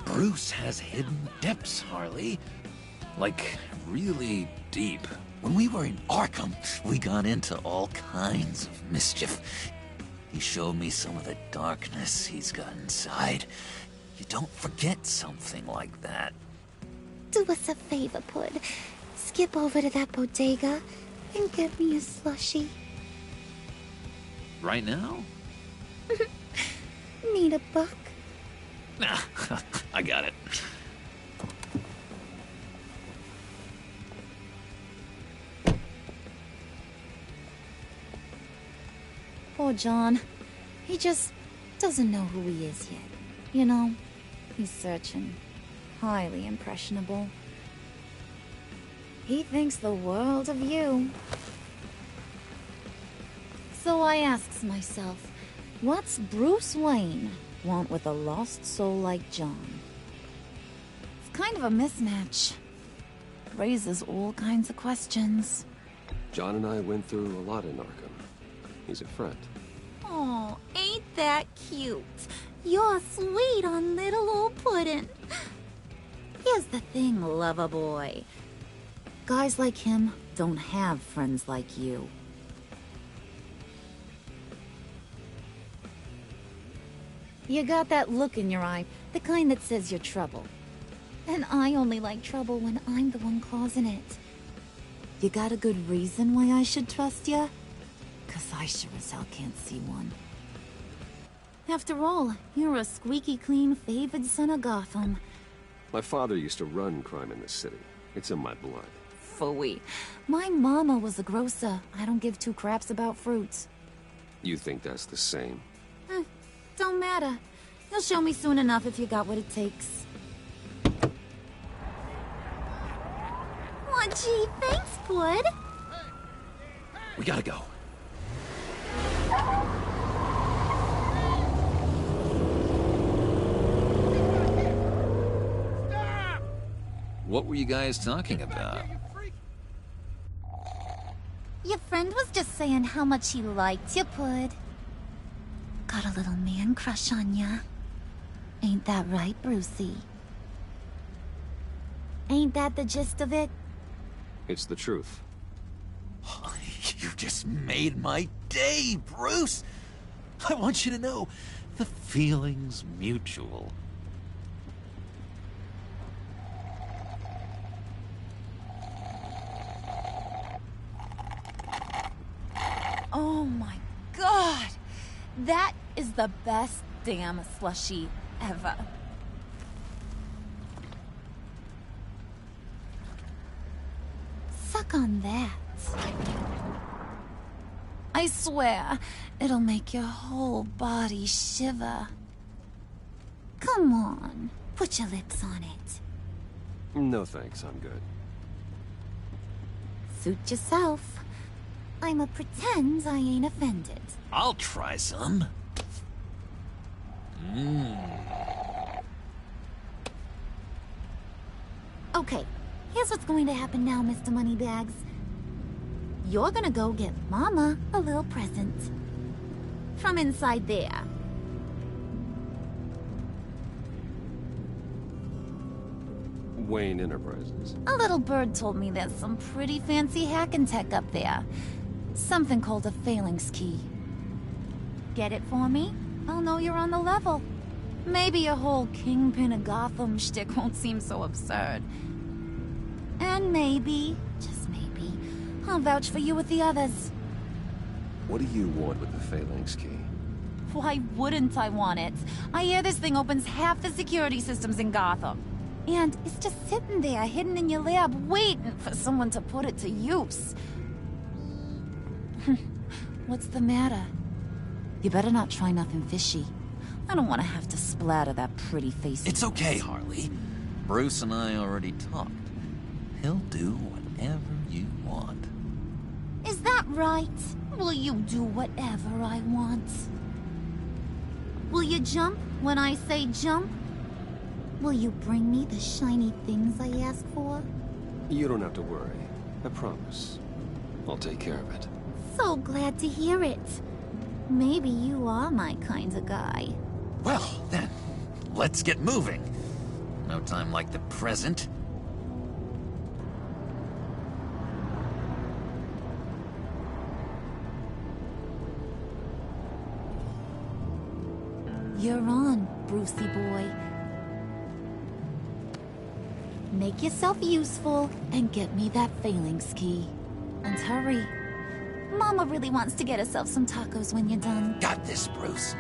U: Bruce has hidden depths, Harley. Like, really deep. When we were in Arkham, we got into all kinds of mischief. He showed me some of the darkness he's got inside. You don't forget something like that.
B: Do us a favor, Pud. Skip over to that bodega and get me a slushie.
U: Right now?
B: Need a buck?
U: Nah, I got it.
B: Poor John. He just doesn't know who he is yet. You know, he's searching. Highly impressionable. He thinks the world of you. So I asks myself, what's Bruce Wayne want with a lost soul like John? It's kind of a mismatch. Raises all kinds of questions.
G: John and I went through a lot in Arkham. He's a friend.
B: Oh, ain't that cute? You're sweet on little old Puddin'. Here's the thing, lover boy. Guys like him don't have friends like you. You got that look in your eye, the kind that says you're trouble. And I only like trouble when I'm the one causing it. You got a good reason why I should trust you? 'Cause I sure as hell can't see one. After all, you're a squeaky clean favored son of Gotham.
G: My father used to run crime in this city. It's in my blood.
B: Phooey. My mama was a grocer. I don't give two craps about fruits.
G: You think that's the same?
B: Don't matter. You'll show me soon enough if you got what it takes. Aw, gee, thanks, Bud.
U: We gotta go. What were you guys talking about?
B: Your friend was just saying how much he liked you, Pud. Got a little man crush on ya. Ain't that right, Brucey? Ain't that the gist of it?
G: It's the truth.
U: You just made my day, Bruce! I want you to know, the feeling's mutual.
B: Oh my god! That is the best damn slushie ever. Suck on that. I swear, it'll make your whole body shiver. Come on, put your lips on it.
G: No thanks, I'm good.
B: Suit yourself. I'ma pretend I ain't offended.
U: I'll try some.
B: Okay, here's what's going to happen now, Mr. Moneybags. You're gonna go get Mama a little present. From inside there.
G: Wayne Enterprises.
B: A little bird told me there's some pretty fancy hacking tech up there. Something called a phalanx key. Get it for me? I'll know you're on the level. Maybe your whole Kingpin of Gotham shtick won't seem so absurd. And maybe, just maybe, I'll vouch for you with the others.
G: What do you want with the phalanx key?
B: Why wouldn't I want it? I hear this thing opens half the security systems in Gotham. And it's just sitting there, hidden in your lab, waiting for someone to put it to use. What's the matter? You better not try nothing fishy. I don't want to have to splatter that pretty face.
U: It's okay, Harley. Bruce and I already talked. He'll do whatever you want.
B: Is that right? Will you do whatever I want? Will you jump when I say jump? Will you bring me the shiny things I ask for?
G: You don't have to worry. I promise. I'll take care of it.
B: So glad to hear it. Maybe you are my kind of guy.
U: Well, then, let's get moving. No time like the present.
B: You're on, Brucey boy. Make yourself useful and get me that phalanx key. And hurry. Mama really wants to get herself some tacos when you're done.
U: Got this, Bruce.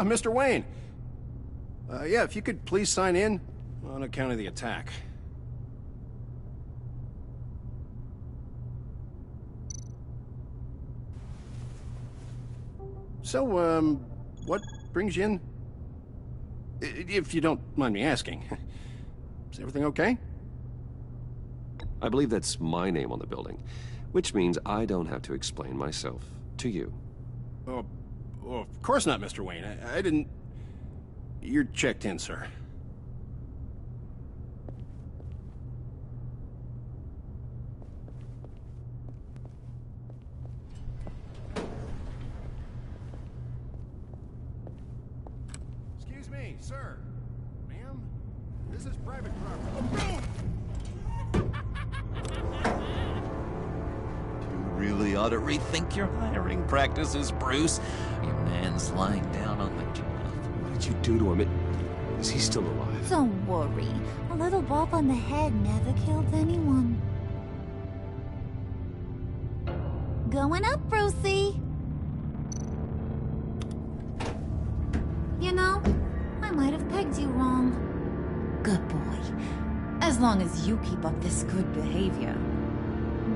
C: Mr. Wayne. Yeah, if you could please sign in on account of the attack. So, what brings you in? If you don't mind me asking. Is everything okay?
G: I believe that's my name on the building, which means I don't have to explain myself to you.
C: Oh, of course not, Mr. Wayne. I didn't... You're checked in, sir. Excuse me, sir. Ma'am? This is private property.
U: Really ought to rethink your hiring practices, Bruce. Your man's lying down on the job.
G: What did you do to him? Is he still alive?
B: Don't worry. A little bump on the head never killed anyone. Going up, Brucey. You know, I might have pegged you wrong. Good boy. As long as you keep up this good behavior.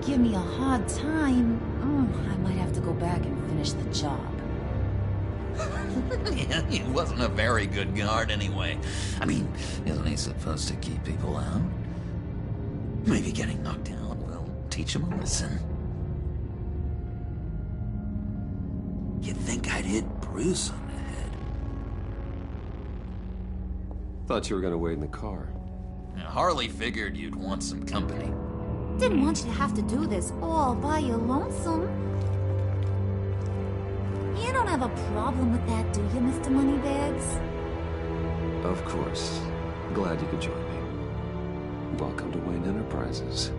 B: Give me a hard time, I might have to go back and finish the job.
U: Yeah, he wasn't a very good guard anyway. I mean, isn't he supposed to keep people out? Maybe getting knocked out will teach him a lesson. You'd think I'd hit Bruce on the head.
G: Thought you were gonna wait in the car.
U: Now, Harley figured you'd want some company.
B: Didn't want you to have to do this all by your lonesome. You don't have a problem with that, do you, Mr. Moneybags?
G: Of course. Glad you could join me. Welcome to Wayne Enterprises.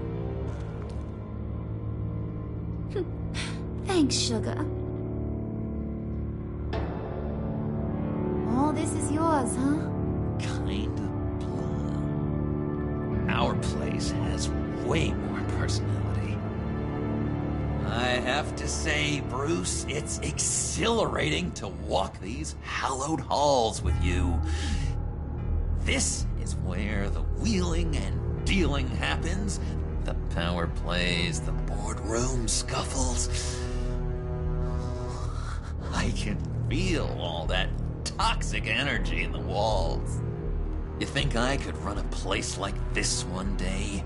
B: Thanks, sugar. All this is yours, huh?
U: Kind of blah. Our place has way more personality. I have to say, Bruce, it's exhilarating to walk these hallowed halls with you. This is where the wheeling and dealing happens, the power plays, the boardroom scuffles. I can feel all that toxic energy in the walls. You think I could run a place like this one day?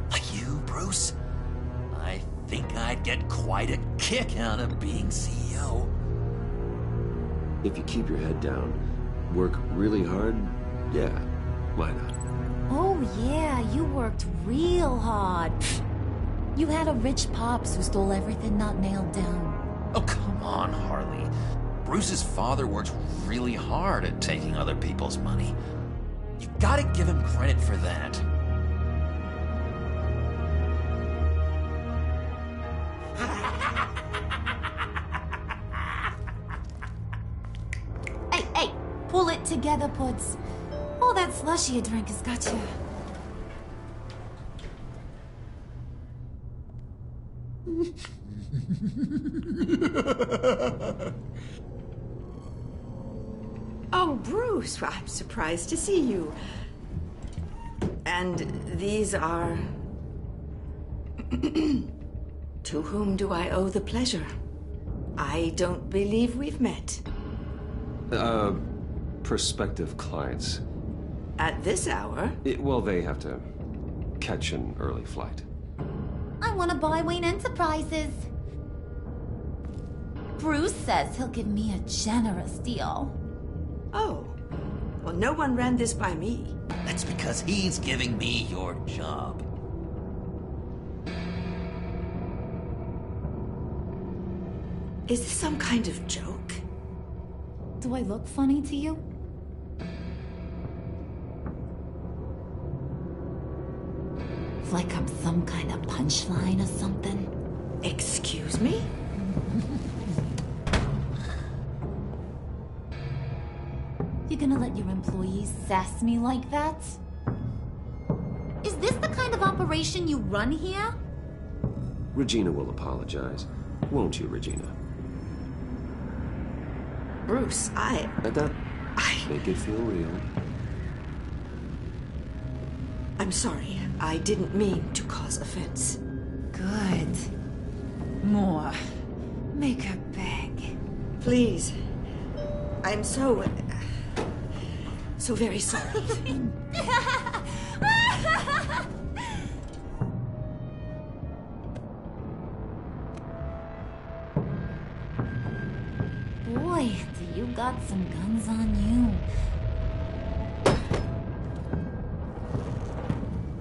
U: Like you, Bruce? I think I'd get quite a kick out of being CEO.
G: If you keep your head down, work really hard, yeah, why not?
B: Oh yeah, you worked real hard. You had a rich pops who stole everything not nailed down.
U: Oh, come on, Harley. Bruce's father worked really hard at taking other people's money. You gotta give him credit for that.
B: Hey, pull it together, Puds. All that slushy you drank has got you.
V: Oh, Bruce, I'm surprised to see you. And these are... To whom do I owe the pleasure? I don't believe we've met.
G: Prospective clients.
V: At this hour?
G: Well, they have to catch an early flight.
B: I want to buy Wayne Enterprises. Bruce says he'll give me a generous deal.
V: Oh. Well, no one ran this by me.
U: That's because he's giving me your job.
V: Is this some kind of joke?
B: Do I look funny to you? Like I'm some kind of punchline or something?
V: Excuse me?
B: You gonna let your employees sass me like that? Is this the kind of operation you run here?
G: Regina will apologize. Won't you, Regina?
V: Bruce,
G: That make it feel real.
V: I'm sorry. I didn't mean to cause offense.
B: Good. More. Make her beg.
V: Please. I'm so very sorry.
B: Boy, do you got some guns on you.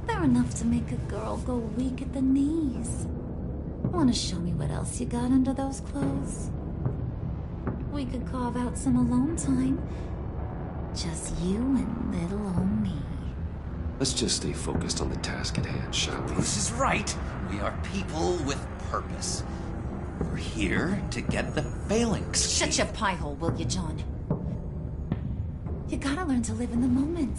B: They're enough to make a girl go weak at the knees. Wanna show me what else you got under those clothes? We could carve out some alone time. Just you and little old me.
G: Let's just stay focused on the task at hand, shall we?
U: Bruce is right. We are people with purpose. We're here to get the phalanx.
B: Shut your pie hole, will you, John? You gotta learn to live in the moment.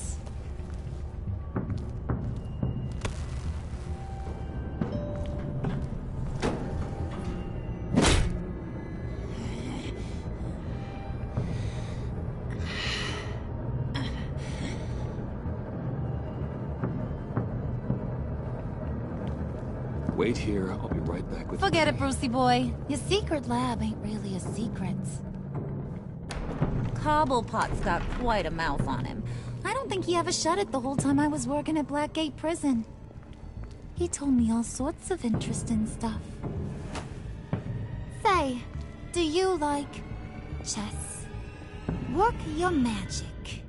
G: Wait here. I'll be right back with
B: Forget it, Brucey boy. Your secret lab ain't really a secret. Cobblepot's got quite a mouth on him. I don't think he ever shut it the whole time I was working at Blackgate Prison. He told me all sorts of interesting stuff. Say, do you like chess? Work your magic.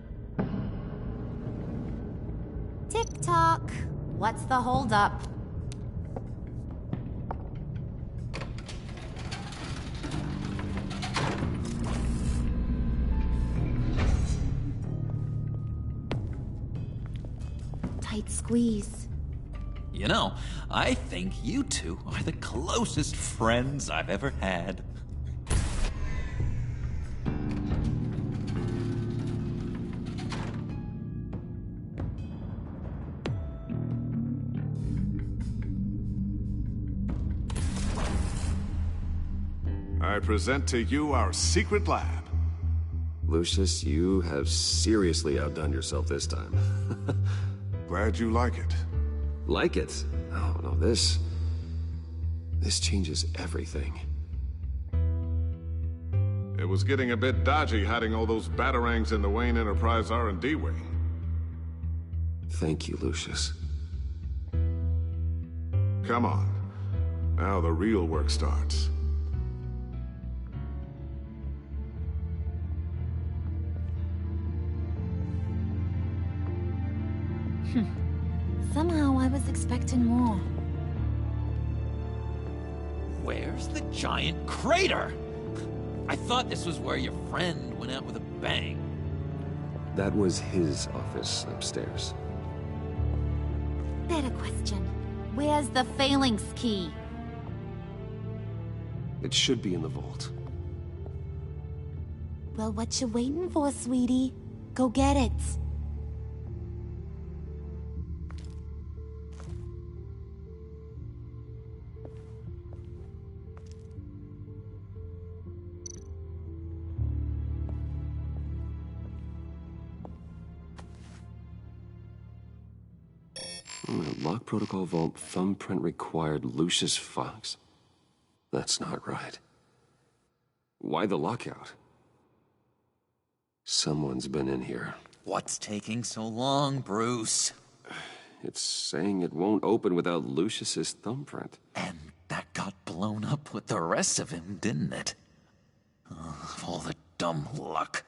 B: Tick-tock. What's the holdup? Tight squeeze.
U: You know, I think you two are the closest friends I've ever had.
H: I present to you our secret lab.
G: Lucius, you have seriously outdone yourself this time.
H: Glad you like it.
G: Like it? Oh, no, this changes everything.
H: It was getting a bit dodgy hiding all those batarangs in the Wayne Enterprise R&D wing.
G: Thank you, Lucius.
H: Come on. Now the real work starts.
B: Somehow I was expecting more.
U: Where's the giant crater? I thought this was where your friend went out with a bang.
G: That was his office upstairs.
B: Better question. Where's the phalanx key?
G: It should be in the vault.
B: Well, what you waiting for, sweetie? Go get it.
G: Lock protocol vault thumbprint required Lucius Fox. That's not right. Why the lockout? Someone's been in here.
U: What's taking so long, Bruce?
G: It's saying it won't open without Lucius's thumbprint.
U: And that got blown up with the rest of him, didn't it? Of all the dumb luck.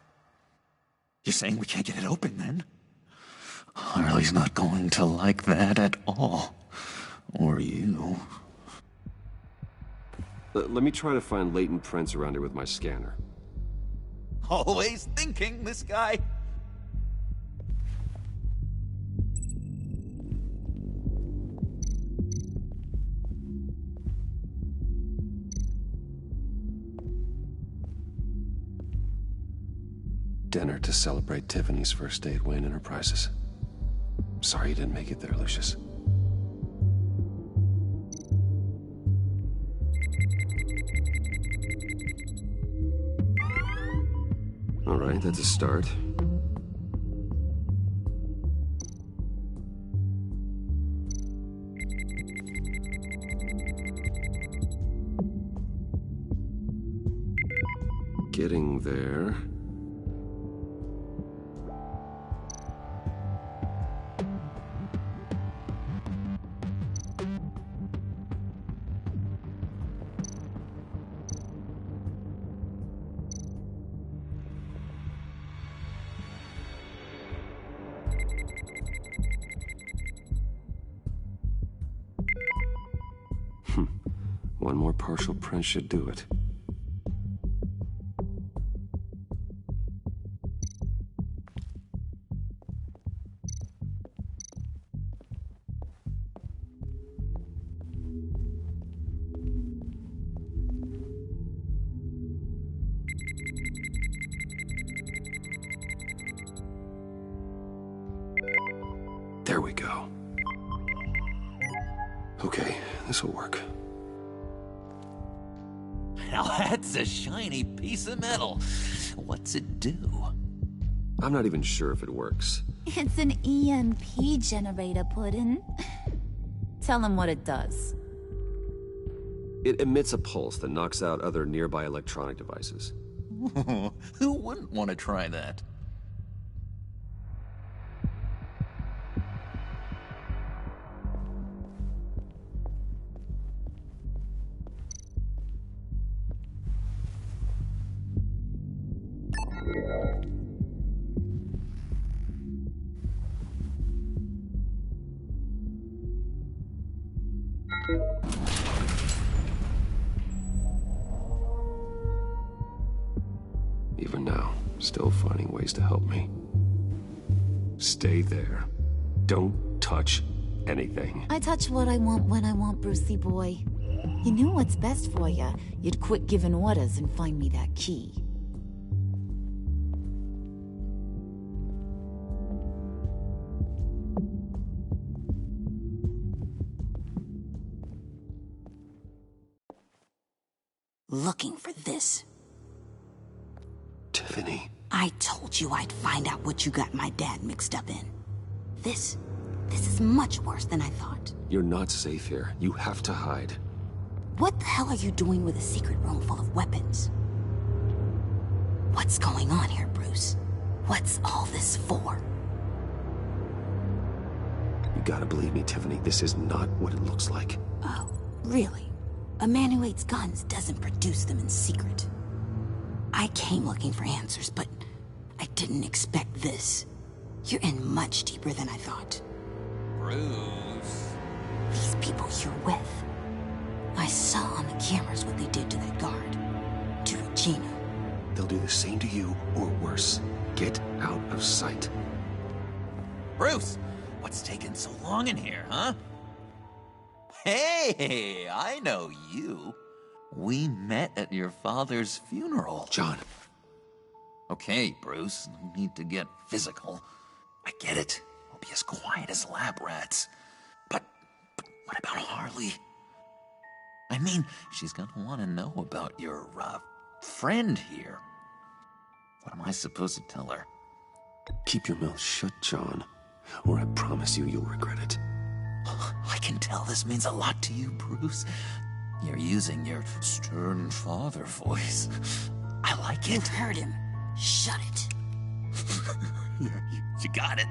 U: You're saying we can't get it open, then? Harley's not going to like that at all. Or you.
G: Let me try to find latent prints around here with my scanner.
U: Always thinking, this guy.
G: Dinner to celebrate Tiffany's first day at Wayne Enterprises. Sorry you didn't make it there, Lucius. All right, that's a start. Getting there. One more partial print should do it. There we go. Okay, this will work.
U: Now that's a shiny piece of metal. What's it do?
G: I'm not even sure if it works.
B: It's an EMP generator, Puddin'. Tell him what it does.
G: It emits a pulse that knocks out other nearby electronic devices.
U: Who wouldn't want to try that?
G: Even now, still finding ways to help me. Stay there. Don't touch anything.
B: I touch what I want when I want, Brucey boy. You knew what's best for you. You'd quit giving orders and find me that key.
M: Looking for this.
G: Tiffany.
M: I told you I'd find out what you got my dad mixed up in. This is much worse than I thought.
G: You're not safe here. You have to hide.
M: What the hell are you doing with a secret room full of weapons? What's going on here, Bruce? What's all this for?
G: You gotta believe me, Tiffany. This is not what it looks like.
M: Oh, really? A man who hates guns doesn't produce them in secret. I came looking for answers, but I didn't expect this. You're in much deeper than I thought.
U: Bruce.
M: These people you're with. I saw on the cameras what they did to that guard. To Regina.
G: They'll do the same to you, or worse. Get out of sight.
U: Bruce, what's taking so long in here, huh? Hey, I know you. We met at your father's funeral.
G: John.
U: Okay, Bruce, no need to get physical. I get it. We'll be as quiet as lab rats. But what about Harley? I mean, she's gonna want to know about your, friend here. What am I supposed to tell her?
G: Keep your mouth shut, John, or I promise you you'll regret it.
U: I can tell this means a lot to you, Bruce. You're using your stern father voice. I like it.
M: You heard him. Shut it.
U: You got it.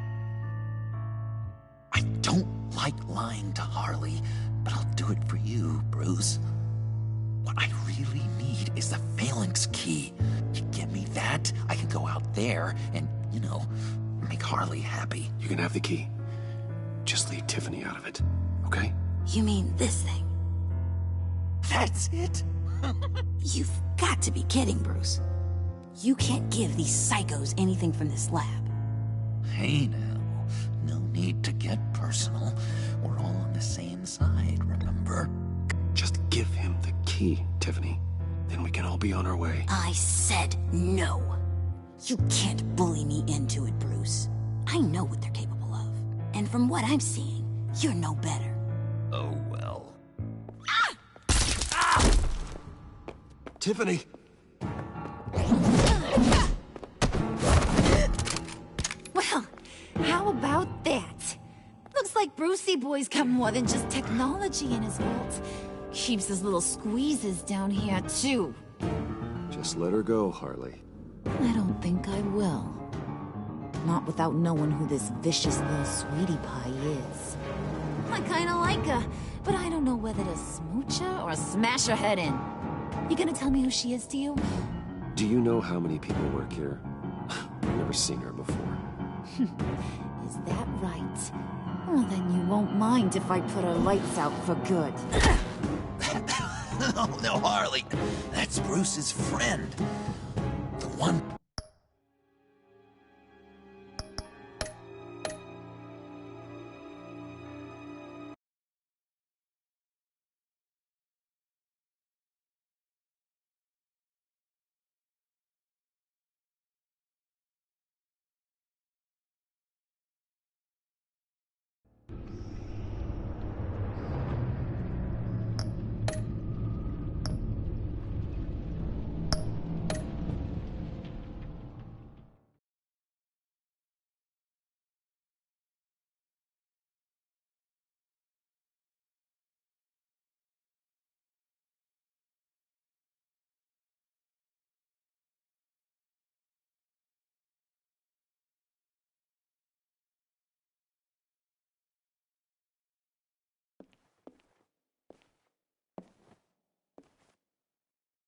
U: I don't like lying to Harley, but I'll do it for you, Bruce. What I really need is the phalanx key. You give me that, I can go out there and, you know, make Harley happy.
C: You can have the key. Just leave Tiffany out of it, okay?
M: You mean this thing?
U: That's it?
M: You've got to be kidding, Bruce. You can't give these psychos anything from this lab.
U: Hey now, no need to get personal. We're all on the same side, remember?
C: Just give him the key, Tiffany. Then we can all be on our way.
M: I said no. You can't bully me into it, Bruce. I know what they're capable of. And from what I'm seeing, you're no better.
U: Oh well.
C: Tiffany!
B: Well, how about that? Looks like Brucey Boy's got more than just technology in his vault. Keeps his little squeezes down here, too.
C: Just let her go, Harley.
B: I don't think I will. Not without knowing who this vicious little sweetie pie is. I kinda like her, but I don't know whether to smooch her or smash her head in. You gonna tell me who she is to you?
C: Do you know how many people work here? I've never seen her before.
B: Is that right? Well, then you won't mind if I put her lights out for good.
U: Oh no, Harley. That's Bruce's friend. The one...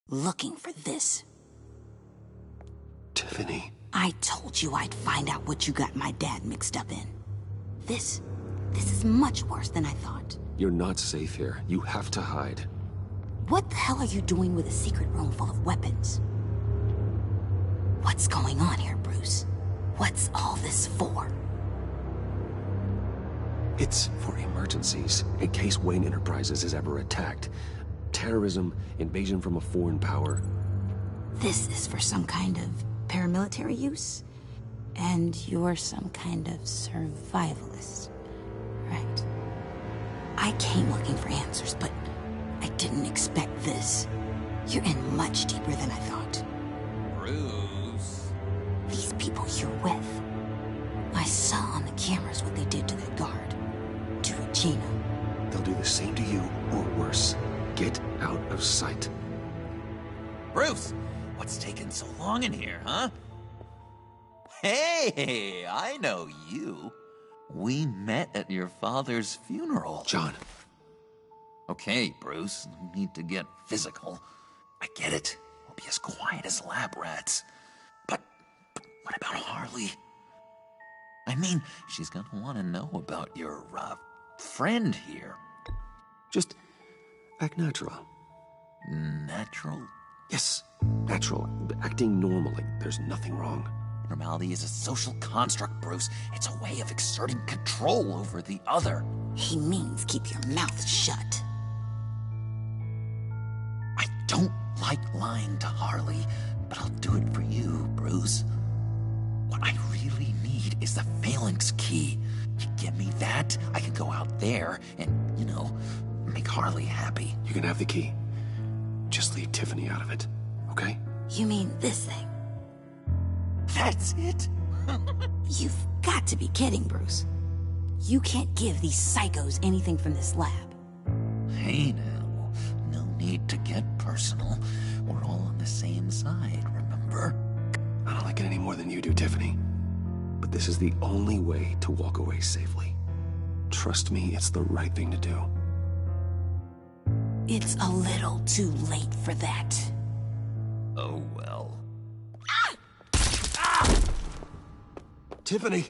M: Looking for this.
C: Tiffany.
M: I told you I'd find out what you got my dad mixed up in. This is much worse than I thought.
C: You're not safe here. You have to hide.
M: What the hell are you doing with a secret room full of weapons? What's going on here, Bruce? What's all this for?
C: It's for emergencies, in case Wayne Enterprises is ever attacked. Terrorism, invasion from a foreign power.
M: This is for some kind of paramilitary use? And you're some kind of survivalist, right? I came looking for answers, but I didn't expect this. You're in much deeper than I thought.
U: Bruce.
M: These people you're with. I saw on the cameras what they did to that guard. To Regina.
C: They'll do the same to you, or worse. Get out of sight.
U: Bruce, what's taking so long in here, huh? Hey, I know you. We met at your father's funeral.
C: John.
U: Okay, Bruce, no need to get physical. I get it. We'll be as quiet as lab rats. But what about Harley? I mean, she's gonna want to know about your, friend here.
C: Just act natural.
U: Natural?
C: Yes, natural. Acting normally. There's nothing wrong.
U: Normality is a social construct, Bruce. It's a way of exerting control over the other.
M: He means keep your mouth shut.
U: I don't like lying to Harley, but I'll do it for you, Bruce. What I really need is the phalanx key. You give me that, I can go out there and, you know, make Harley happy.
C: You can have the key. Just leave Tiffany out of it, okay?
M: You mean this thing?
U: That's it?
M: You've got to be kidding, Bruce. You can't give these psychos anything from this lab.
U: Hey now, no need to get personal. We're all on the same side, remember?
C: I don't like it any more than you do, Tiffany. But this is the only way to walk away safely. Trust me, it's the right thing to do.
M: It's a little too late for that.
U: Oh well.
G: Tiffany!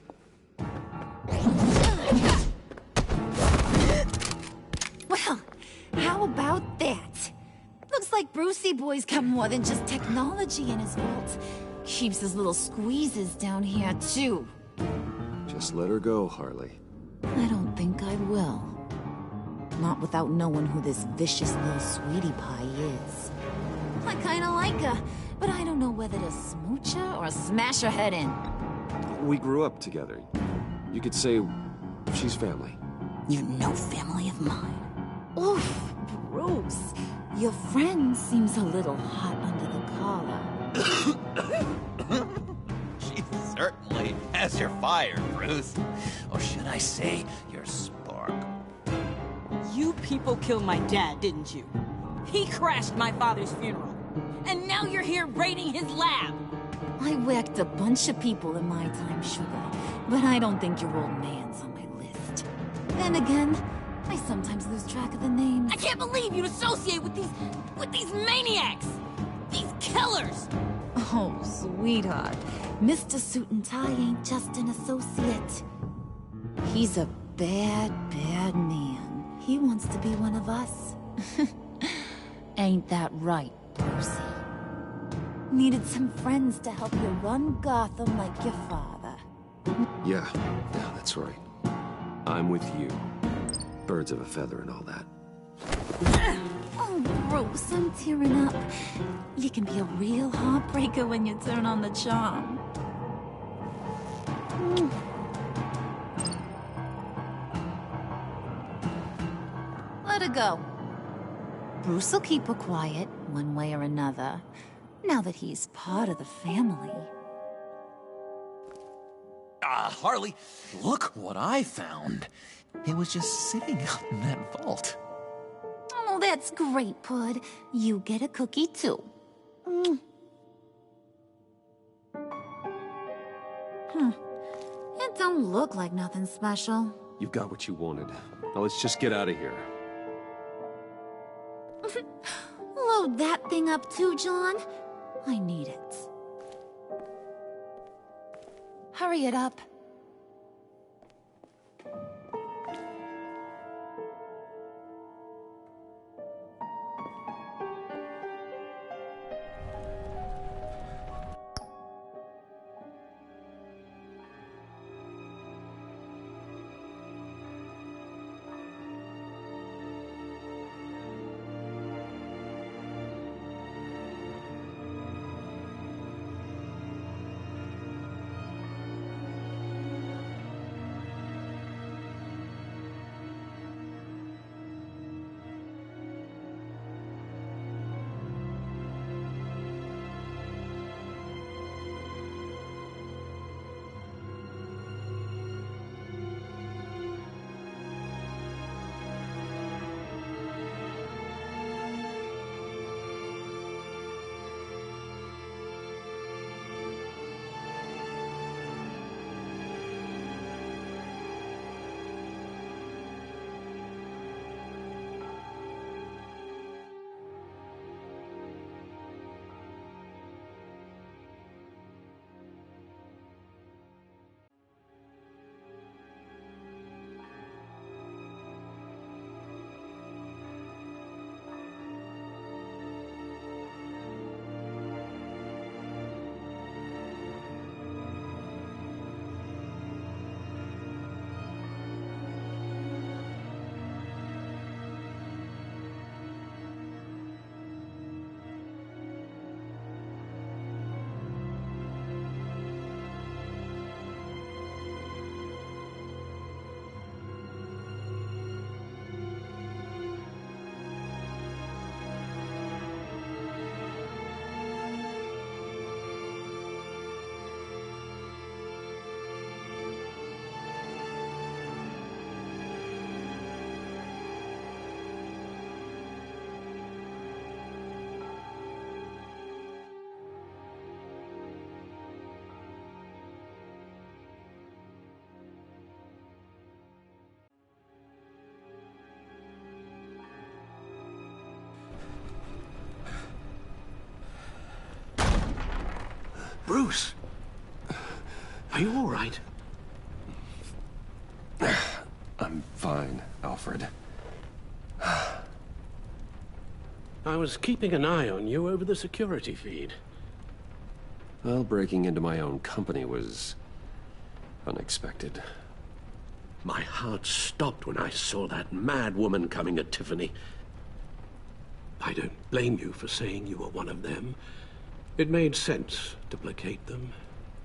B: Well, how about that? Looks like Brucey Boy's got more than just technology in his vault. Keeps his little squeezes down here, too.
G: Just let her go, Harley.
B: I don't think I will. Not without knowing who this vicious little sweetie pie is. I kinda like her, but I don't know whether to smooch her or smash her head in.
G: We grew up together. You could say she's family.
M: You're no family of mine.
B: Oof, Bruce. Your friend seems a little hot under the collar.
U: She certainly has your fire, Bruce. Or should I say, your spark.
E: You people killed my dad, didn't you? He crashed my father's funeral. And now you're here raiding his lab.
B: I whacked a bunch of people in my time, Sugar, but I don't think your old man's on my list. Then again, I sometimes lose track of the names.
E: I can't believe you'd associate with these maniacs! These killers!
B: Oh, sweetheart. Mr. Suit and Tie ain't just an associate. He's a bad, bad man. He wants to be one of us. Ain't that right, Brucey? Needed some friends to help you run Gotham like your father.
G: Yeah, that's right. I'm with you. Birds of a feather and all that.
B: Oh, Bruce, I'm tearing up. You can be a real heartbreaker when you turn on the charm. Let her go. Bruce will keep her quiet, one way or another, now that he's part of the family.
U: Harley, look what I found. It was just sitting out in that vault.
B: Oh, that's great, Pud. You get a cookie, too. It don't look like nothing special.
G: You've got what you wanted. Now let's just get out of here.
B: Load that thing up too, John. I need it. Hurry it up.
F: Bruce! Are you all right?
G: I'm fine, Alfred.
F: I was keeping an eye on you over the security feed.
G: Well, breaking into my own company was unexpected.
F: My heart stopped when I saw that mad woman coming at Tiffany. I don't blame you for saying you were one of them. It made sense to placate them,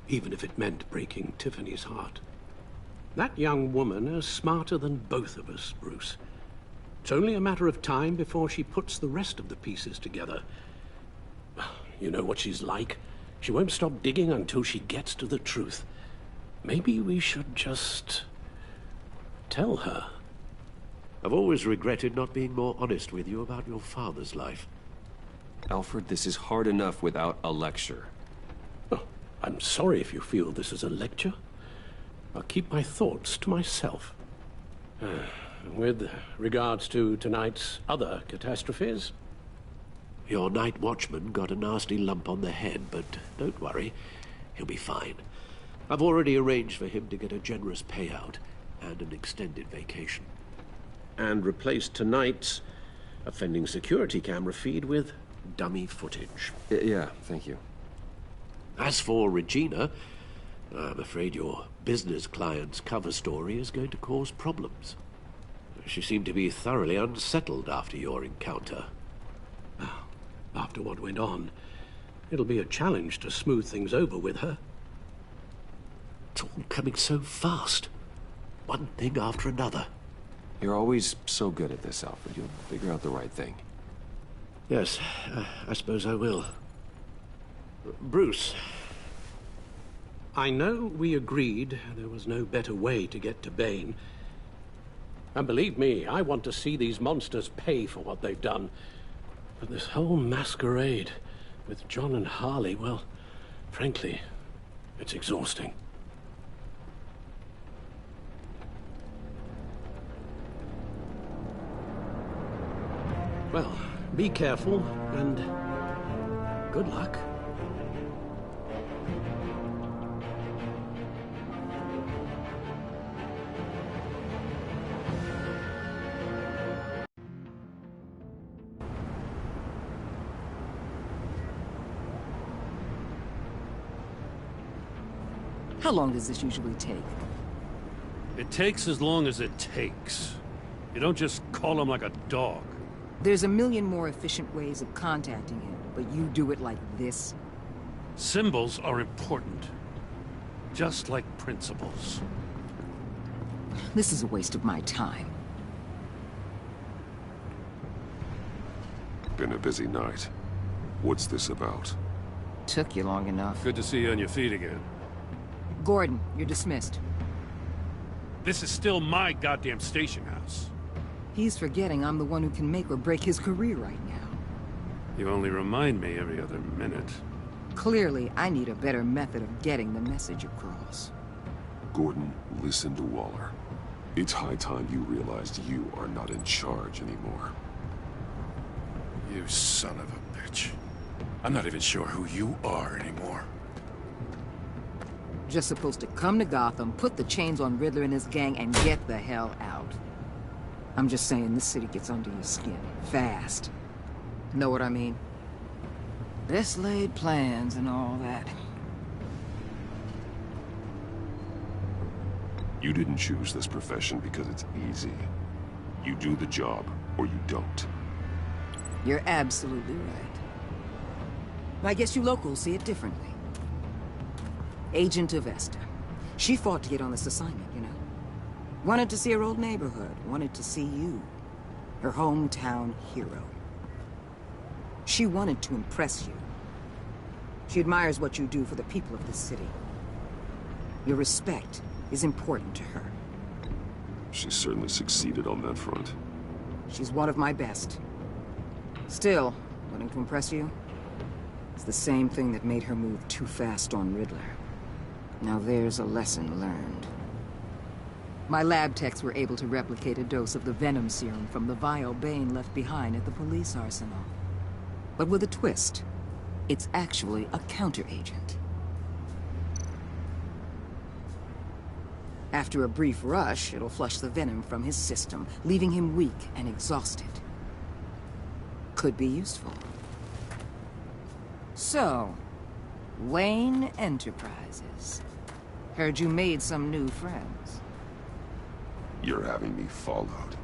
F: even if it meant breaking Tiffany's heart. That young woman is smarter than both of us, Bruce. It's only a matter of time before she puts the rest of the pieces together. You know what she's like. She won't stop digging until she gets to the truth. Maybe we should just tell her. I've always regretted not being more honest with you about your father's life.
G: Alfred, this is hard enough without a lecture.
F: Oh, I'm sorry if you feel this is a lecture. I'll keep my thoughts to myself. With regards to tonight's other catastrophes, your night watchman got a nasty lump on the head, but don't worry, he'll be fine. I've already arranged for him to get a generous payout and an extended vacation. And replaced tonight's offending security camera feed with dummy footage.
G: Yeah, thank you.
F: As for Regina, I'm afraid your business client's cover story is going to cause problems. She seemed to be thoroughly unsettled after your encounter. After what went on, it'll be a challenge to smooth things over with her. It's all coming so fast. One thing after another.
G: You're always so good at this, Alfred. You'll figure out the right thing.
F: Yes, I suppose I will. Bruce, I know we agreed there was no better way to get to Bane. And believe me, I want to see these monsters pay for what they've done. But this whole masquerade with John and Harley, well, frankly, it's exhausting. Well, be careful, and good luck.
J: How long does this usually take?
R: It takes as long as it takes. You don't just call him like a dog.
J: There's a million more efficient ways of contacting him, but you do it like this?
R: Symbols are important. Just like principles.
J: This is a waste of my time.
A: Been a busy night. What's this about?
J: Took you long enough.
R: Good to see you on your feet again.
J: Gordon, you're dismissed.
R: This is still my goddamn station house.
J: He's forgetting I'm the one who can make or break his career right now.
R: You only remind me every other minute.
J: Clearly, I need a better method of getting the message across.
A: Gordon, listen to Waller. It's high time you realized you are not in charge anymore.
I: You son of a bitch. I'm not even sure who you are anymore.
J: Just supposed to come to Gotham, put the chains on Riddler and his gang, and get the hell out. I'm just saying, this city gets under your skin. Fast. Know what I mean? Best laid plans and all that.
A: You didn't choose this profession because it's easy. You do the job, or you don't.
J: You're absolutely right. I guess you locals see it differently. Agent Avesta. She fought to get on this assignment, you know. Wanted to see her old neighborhood. Wanted to see you. Her hometown hero. She wanted to impress you. She admires what you do for the people of this city. Your respect is important to her.
A: She certainly succeeded on that front.
J: She's one of my best. Still, wanting to impress you is the same thing that made her move too fast on Riddler. Now there's a lesson learned. My lab techs were able to replicate a dose of the venom serum from the vial Bane left behind at the police arsenal. But with a twist. It's actually a counteragent. After a brief rush, it'll flush the venom from his system, leaving him weak and exhausted. Could be useful. So, Wayne Enterprises. Heard you made some new friends.
A: You're having me followed.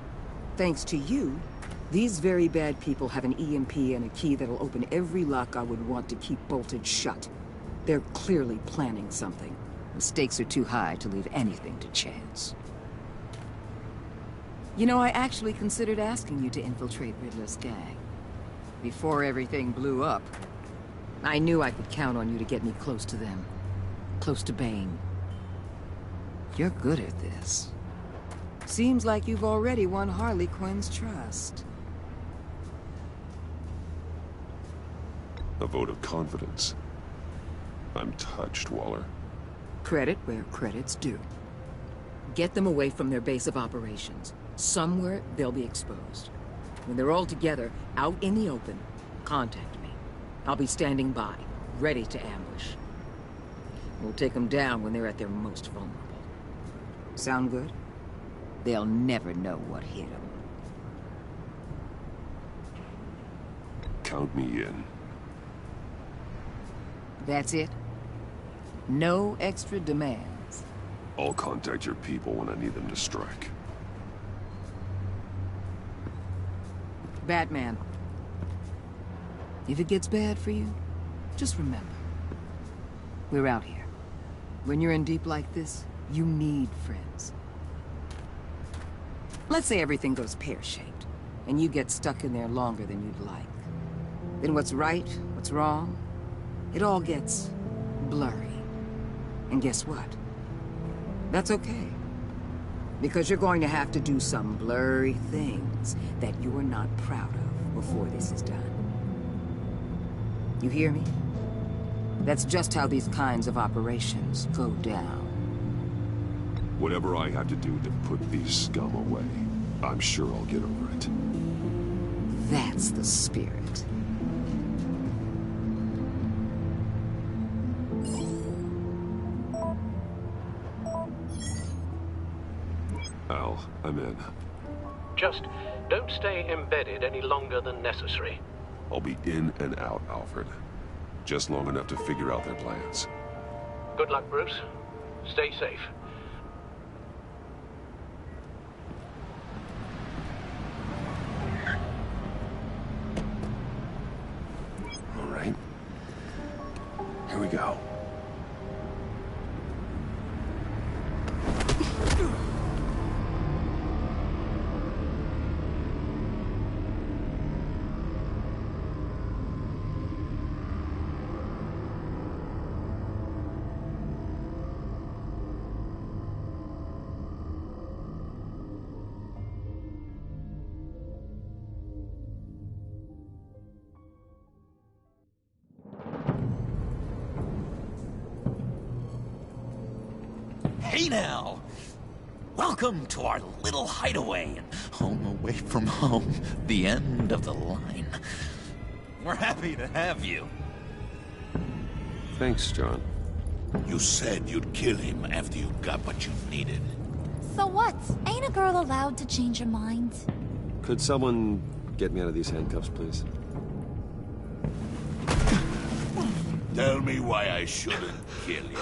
J: Thanks to you, these very bad people have an EMP and a key that'll open every lock I would want to keep bolted shut. They're clearly planning something. The stakes are too high to leave anything to chance. You know, I actually considered asking you to infiltrate Riddler's gang. Before everything blew up, I knew I could count on you to get me close to them. Close to Bane. You're good at this. Seems like you've already won Harley Quinn's trust.
A: A vote of confidence. I'm touched, Waller.
J: Credit where credit's due. Get them away from their base of operations. Somewhere they'll be exposed. When they're all together, out in the open, contact me. I'll be standing by, ready to ambush. We'll take them down when they're at their most vulnerable. Sound good? They'll never know what hit them.
A: Count me in.
J: That's it? No extra demands?
A: I'll contact your people when I need them to strike.
J: Batman. If it gets bad for you, just remember. We're out here. When you're in deep like this, you need friends. Let's say everything goes pear-shaped, and you get stuck in there longer than you'd like. Then what's right, what's wrong, it all gets blurry. And guess what? That's okay. Because you're going to have to do some blurry things that you're not proud of before this is done. You hear me? That's just how these kinds of operations go down.
A: Whatever I have to do to put these scum away, I'm sure I'll get over it.
J: That's the spirit.
A: Al, I'm in.
N: Just don't stay embedded any longer than necessary.
A: I'll be in and out, Alfred. Just long enough to figure out their plans.
N: Good luck, Bruce. Stay safe.
A: All right. Here we go.
U: Hey now! Welcome to our little hideaway and home away from home, the end of the line. We're happy to have you.
A: Thanks, John.
S: You said you'd kill him after you got what you needed.
B: So what? Ain't a girl allowed to change her mind?
G: Could someone get me out of these handcuffs, please?
S: Tell me why I shouldn't kill you.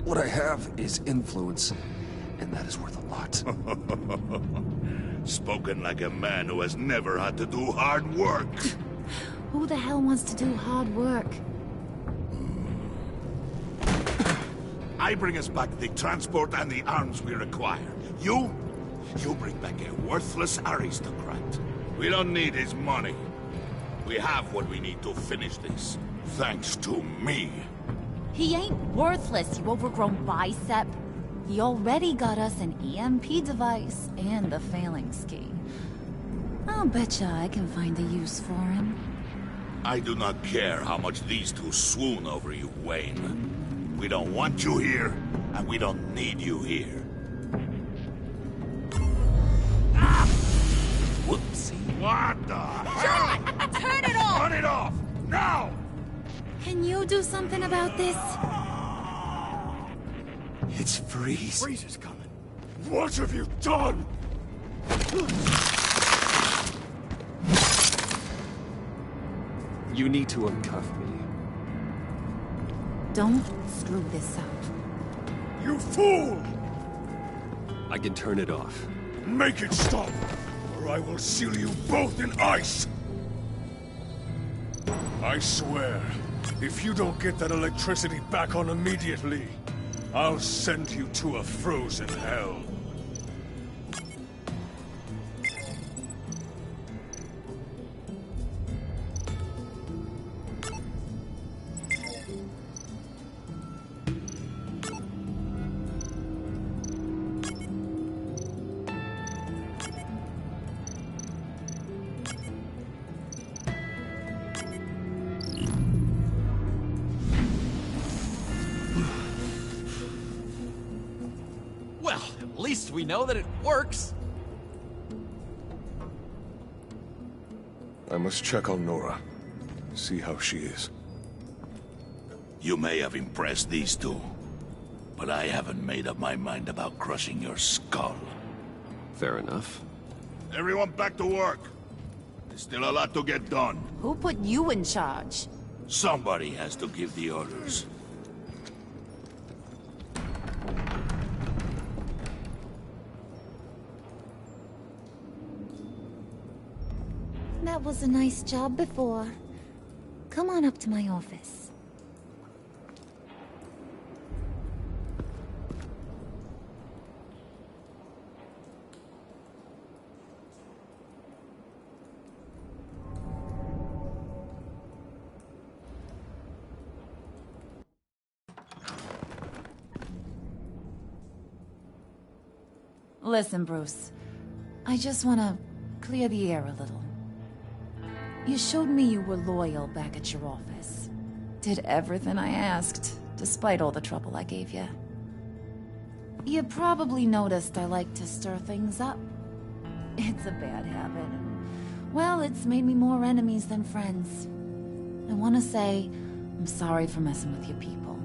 G: What I have is influence, and that is worth a lot.
S: Spoken like a man who has never had to do hard work.
B: Who the hell wants to do hard work?
S: I bring us back the transport and the arms we require. You bring back a worthless aristocrat. We don't need his money. We have what we need to finish this. Thanks to me.
B: He ain't worthless, you overgrown bicep. He already got us an EMP device and the phalanx key. I'll betcha I can find a use for him.
S: I do not care how much these two swoon over you, Wayne. We don't want you here, and we don't need you here.
U: Ah! Whoopsie.
S: What the hell?
E: Turn it off!
S: Turn it off! Now!
B: Can you do something about this?
I: It's Freeze.
K: Freeze is coming.
H: What have you done?
G: You need to uncuff me.
B: Don't screw this up.
H: You fool!
G: I can turn it off.
H: Make it stop, or I will seal you both in ice! I swear, if you don't get that electricity back on immediately, I'll send you to a frozen hell.
Q: Well, at least we know that it works.
H: I must check on Nora. See how she is.
S: You may have impressed these two, but I haven't made up my mind about crushing your skull.
G: Fair enough.
S: Everyone back to work. There's still a lot to get done.
B: Who put you in charge?
S: Somebody has to give the orders.
B: That was a nice job before. Come on up to my office. Listen, Bruce. I just want to clear the air a little. You showed me you were loyal back at your office. Did everything I asked, despite all the trouble I gave you. You probably noticed I like to stir things up. It's a bad habit, and, well, it's made me more enemies than friends. I want to say I'm sorry for messing with your people.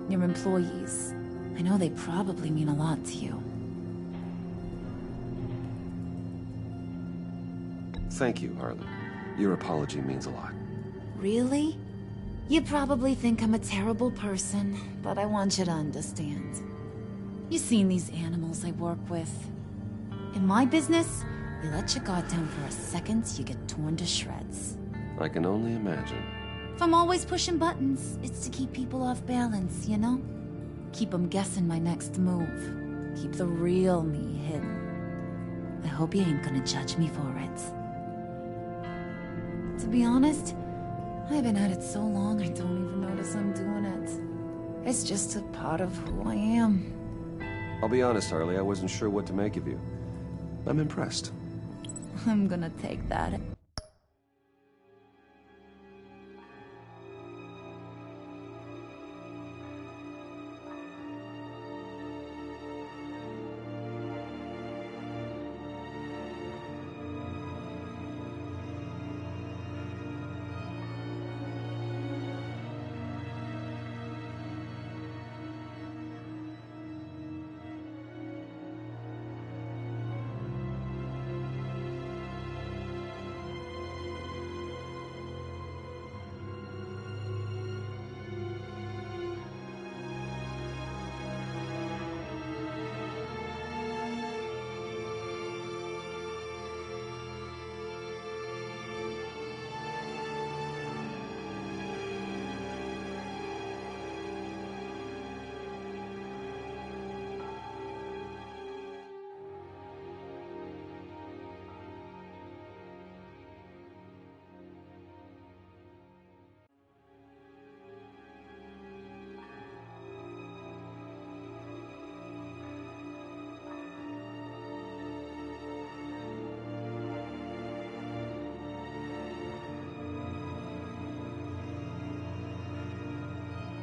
B: Your employees. I know they probably mean a lot to you.
G: Thank you, Harlan. Your apology means a lot.
B: Really? You probably think I'm a terrible person, but I want you to understand. You've seen these animals I work with. In my business, you let your guard down for a second, you get torn to shreds.
G: I can only imagine.
B: If I'm always pushing buttons, it's to keep people off balance, you know? Keep them guessing my next move. Keep the real me hidden. I hope you ain't gonna judge me for it. To be honest, I've been at it so long I don't even notice I'm doing it. It's just a part of who I am.
G: I'll be honest, Harley, I wasn't sure what to make of you. I'm impressed.
B: I'm gonna take that.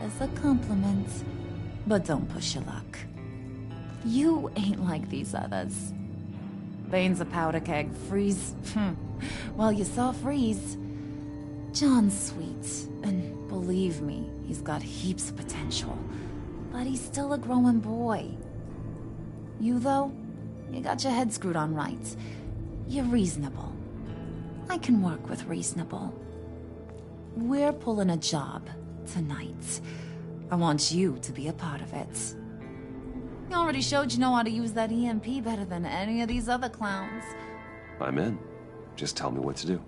B: As a compliment, but don't push your luck. You ain't like these others. Bane's a powder keg, Freeze. Well, you saw Freeze. John's sweet, and believe me, he's got heaps of potential. But he's still a growing boy. You, though, you got your head screwed on right. You're reasonable. I can work with reasonable. We're pulling a job tonight. I want you to be a part of it. You already showed you know how to use that EMP better than any of these other clowns.
G: I'm in. Just tell me what to do.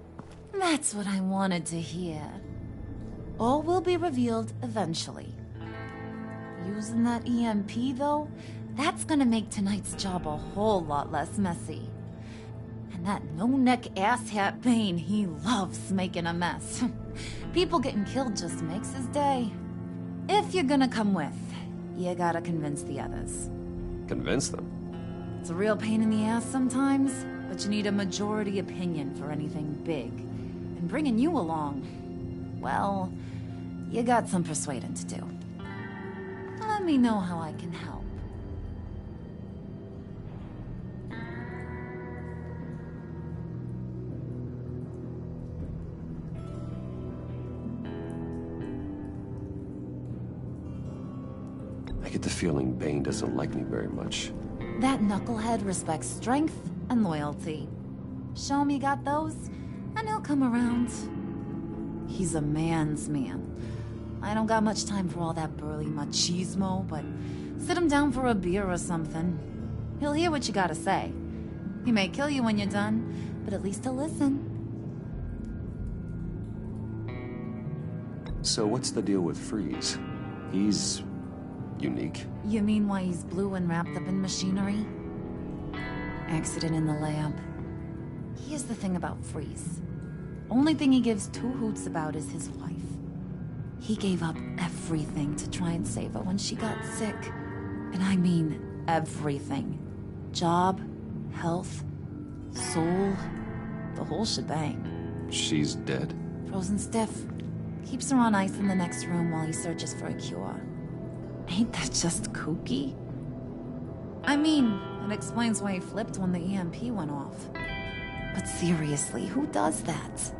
B: That's what I wanted to hear. All will be revealed eventually. Using that EMP, though, that's gonna make tonight's job a whole lot less messy. And that no-neck asshat Bane, he loves making a mess. People getting killed just makes his day. If you're gonna come with, you gotta convince the others.
G: Convince them?
B: It's a real pain in the ass sometimes, but you need a majority opinion for anything big. And bringing you along, well, you got some persuading to do. Let me know how I can help.
G: I get the feeling Bane doesn't like me very much.
B: That knucklehead respects strength and loyalty. Show him you got those, and he'll come around. He's a man's man. I don't got much time for all that burly machismo, but sit him down for a beer or something. He'll hear what you gotta say. He may kill you when you're done, but at least he'll listen.
G: So what's the deal with Freeze? He's unique.
B: You mean why he's blue and wrapped up in machinery? Accident in the lab. Here's the thing about Freeze. Only thing he gives two hoots about is his wife. He gave up everything to try and save her when she got sick. And I mean everything. Job, health, soul, the whole shebang.
G: She's dead?
B: Frozen stiff. Keeps her on ice in the next room while he searches for a cure. Ain't that just kooky? I mean, it explains why he flipped when the EMP went off. But seriously, who does that?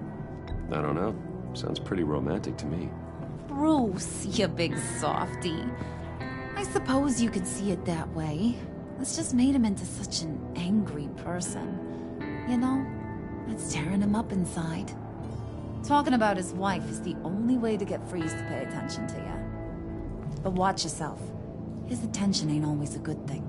G: I don't know. Sounds pretty romantic to me.
B: Bruce, you big softy. I suppose you could see it that way. It's just made him into such an angry person. You know, it's tearing him up inside. Talking about his wife is the only way to get Freeze to pay attention to you. But watch yourself. His attention ain't always a good thing.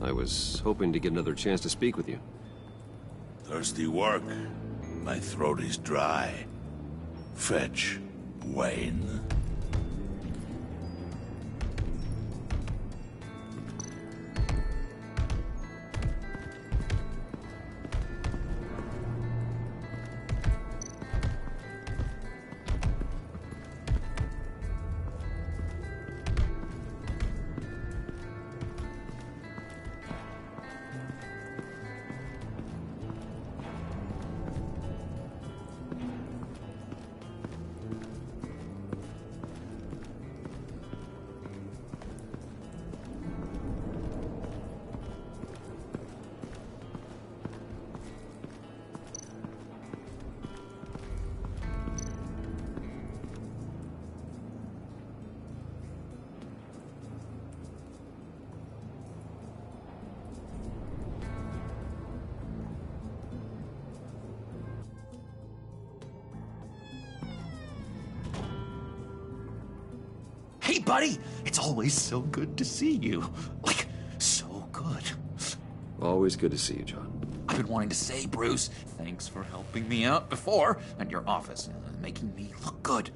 G: I was hoping to get another chance to speak with you.
S: Thirsty work. My throat is dry. Fetch, Wayne.
U: Hey, buddy! It's always so good to see you. Like, so good.
G: Always good to see you, John.
U: I've been wanting to say, Bruce, thanks for helping me out before at your office, making me look good.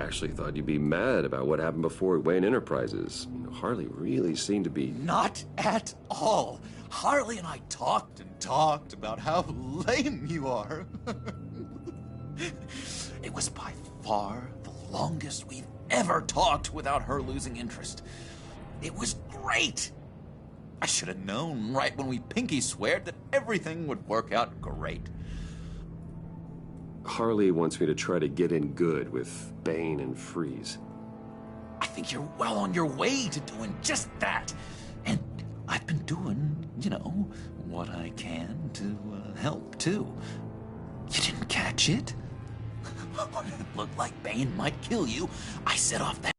G: Actually thought you'd be mad about what happened before at Wayne Enterprises. You know, Harley really seemed to be...
U: Not at all. Harley and I talked and talked about how lame you are. It was by far the longest we've ever talked without her losing interest. It was great. I should have known right when we pinky sweared that everything would work out great.
G: Harley wants me to try to get in good with Bane and Freeze.
U: I think you're well on your way to doing just that. And I've been doing, you know, what I can to help, too. You didn't catch it? When it looked like Bane might kill you, I set off that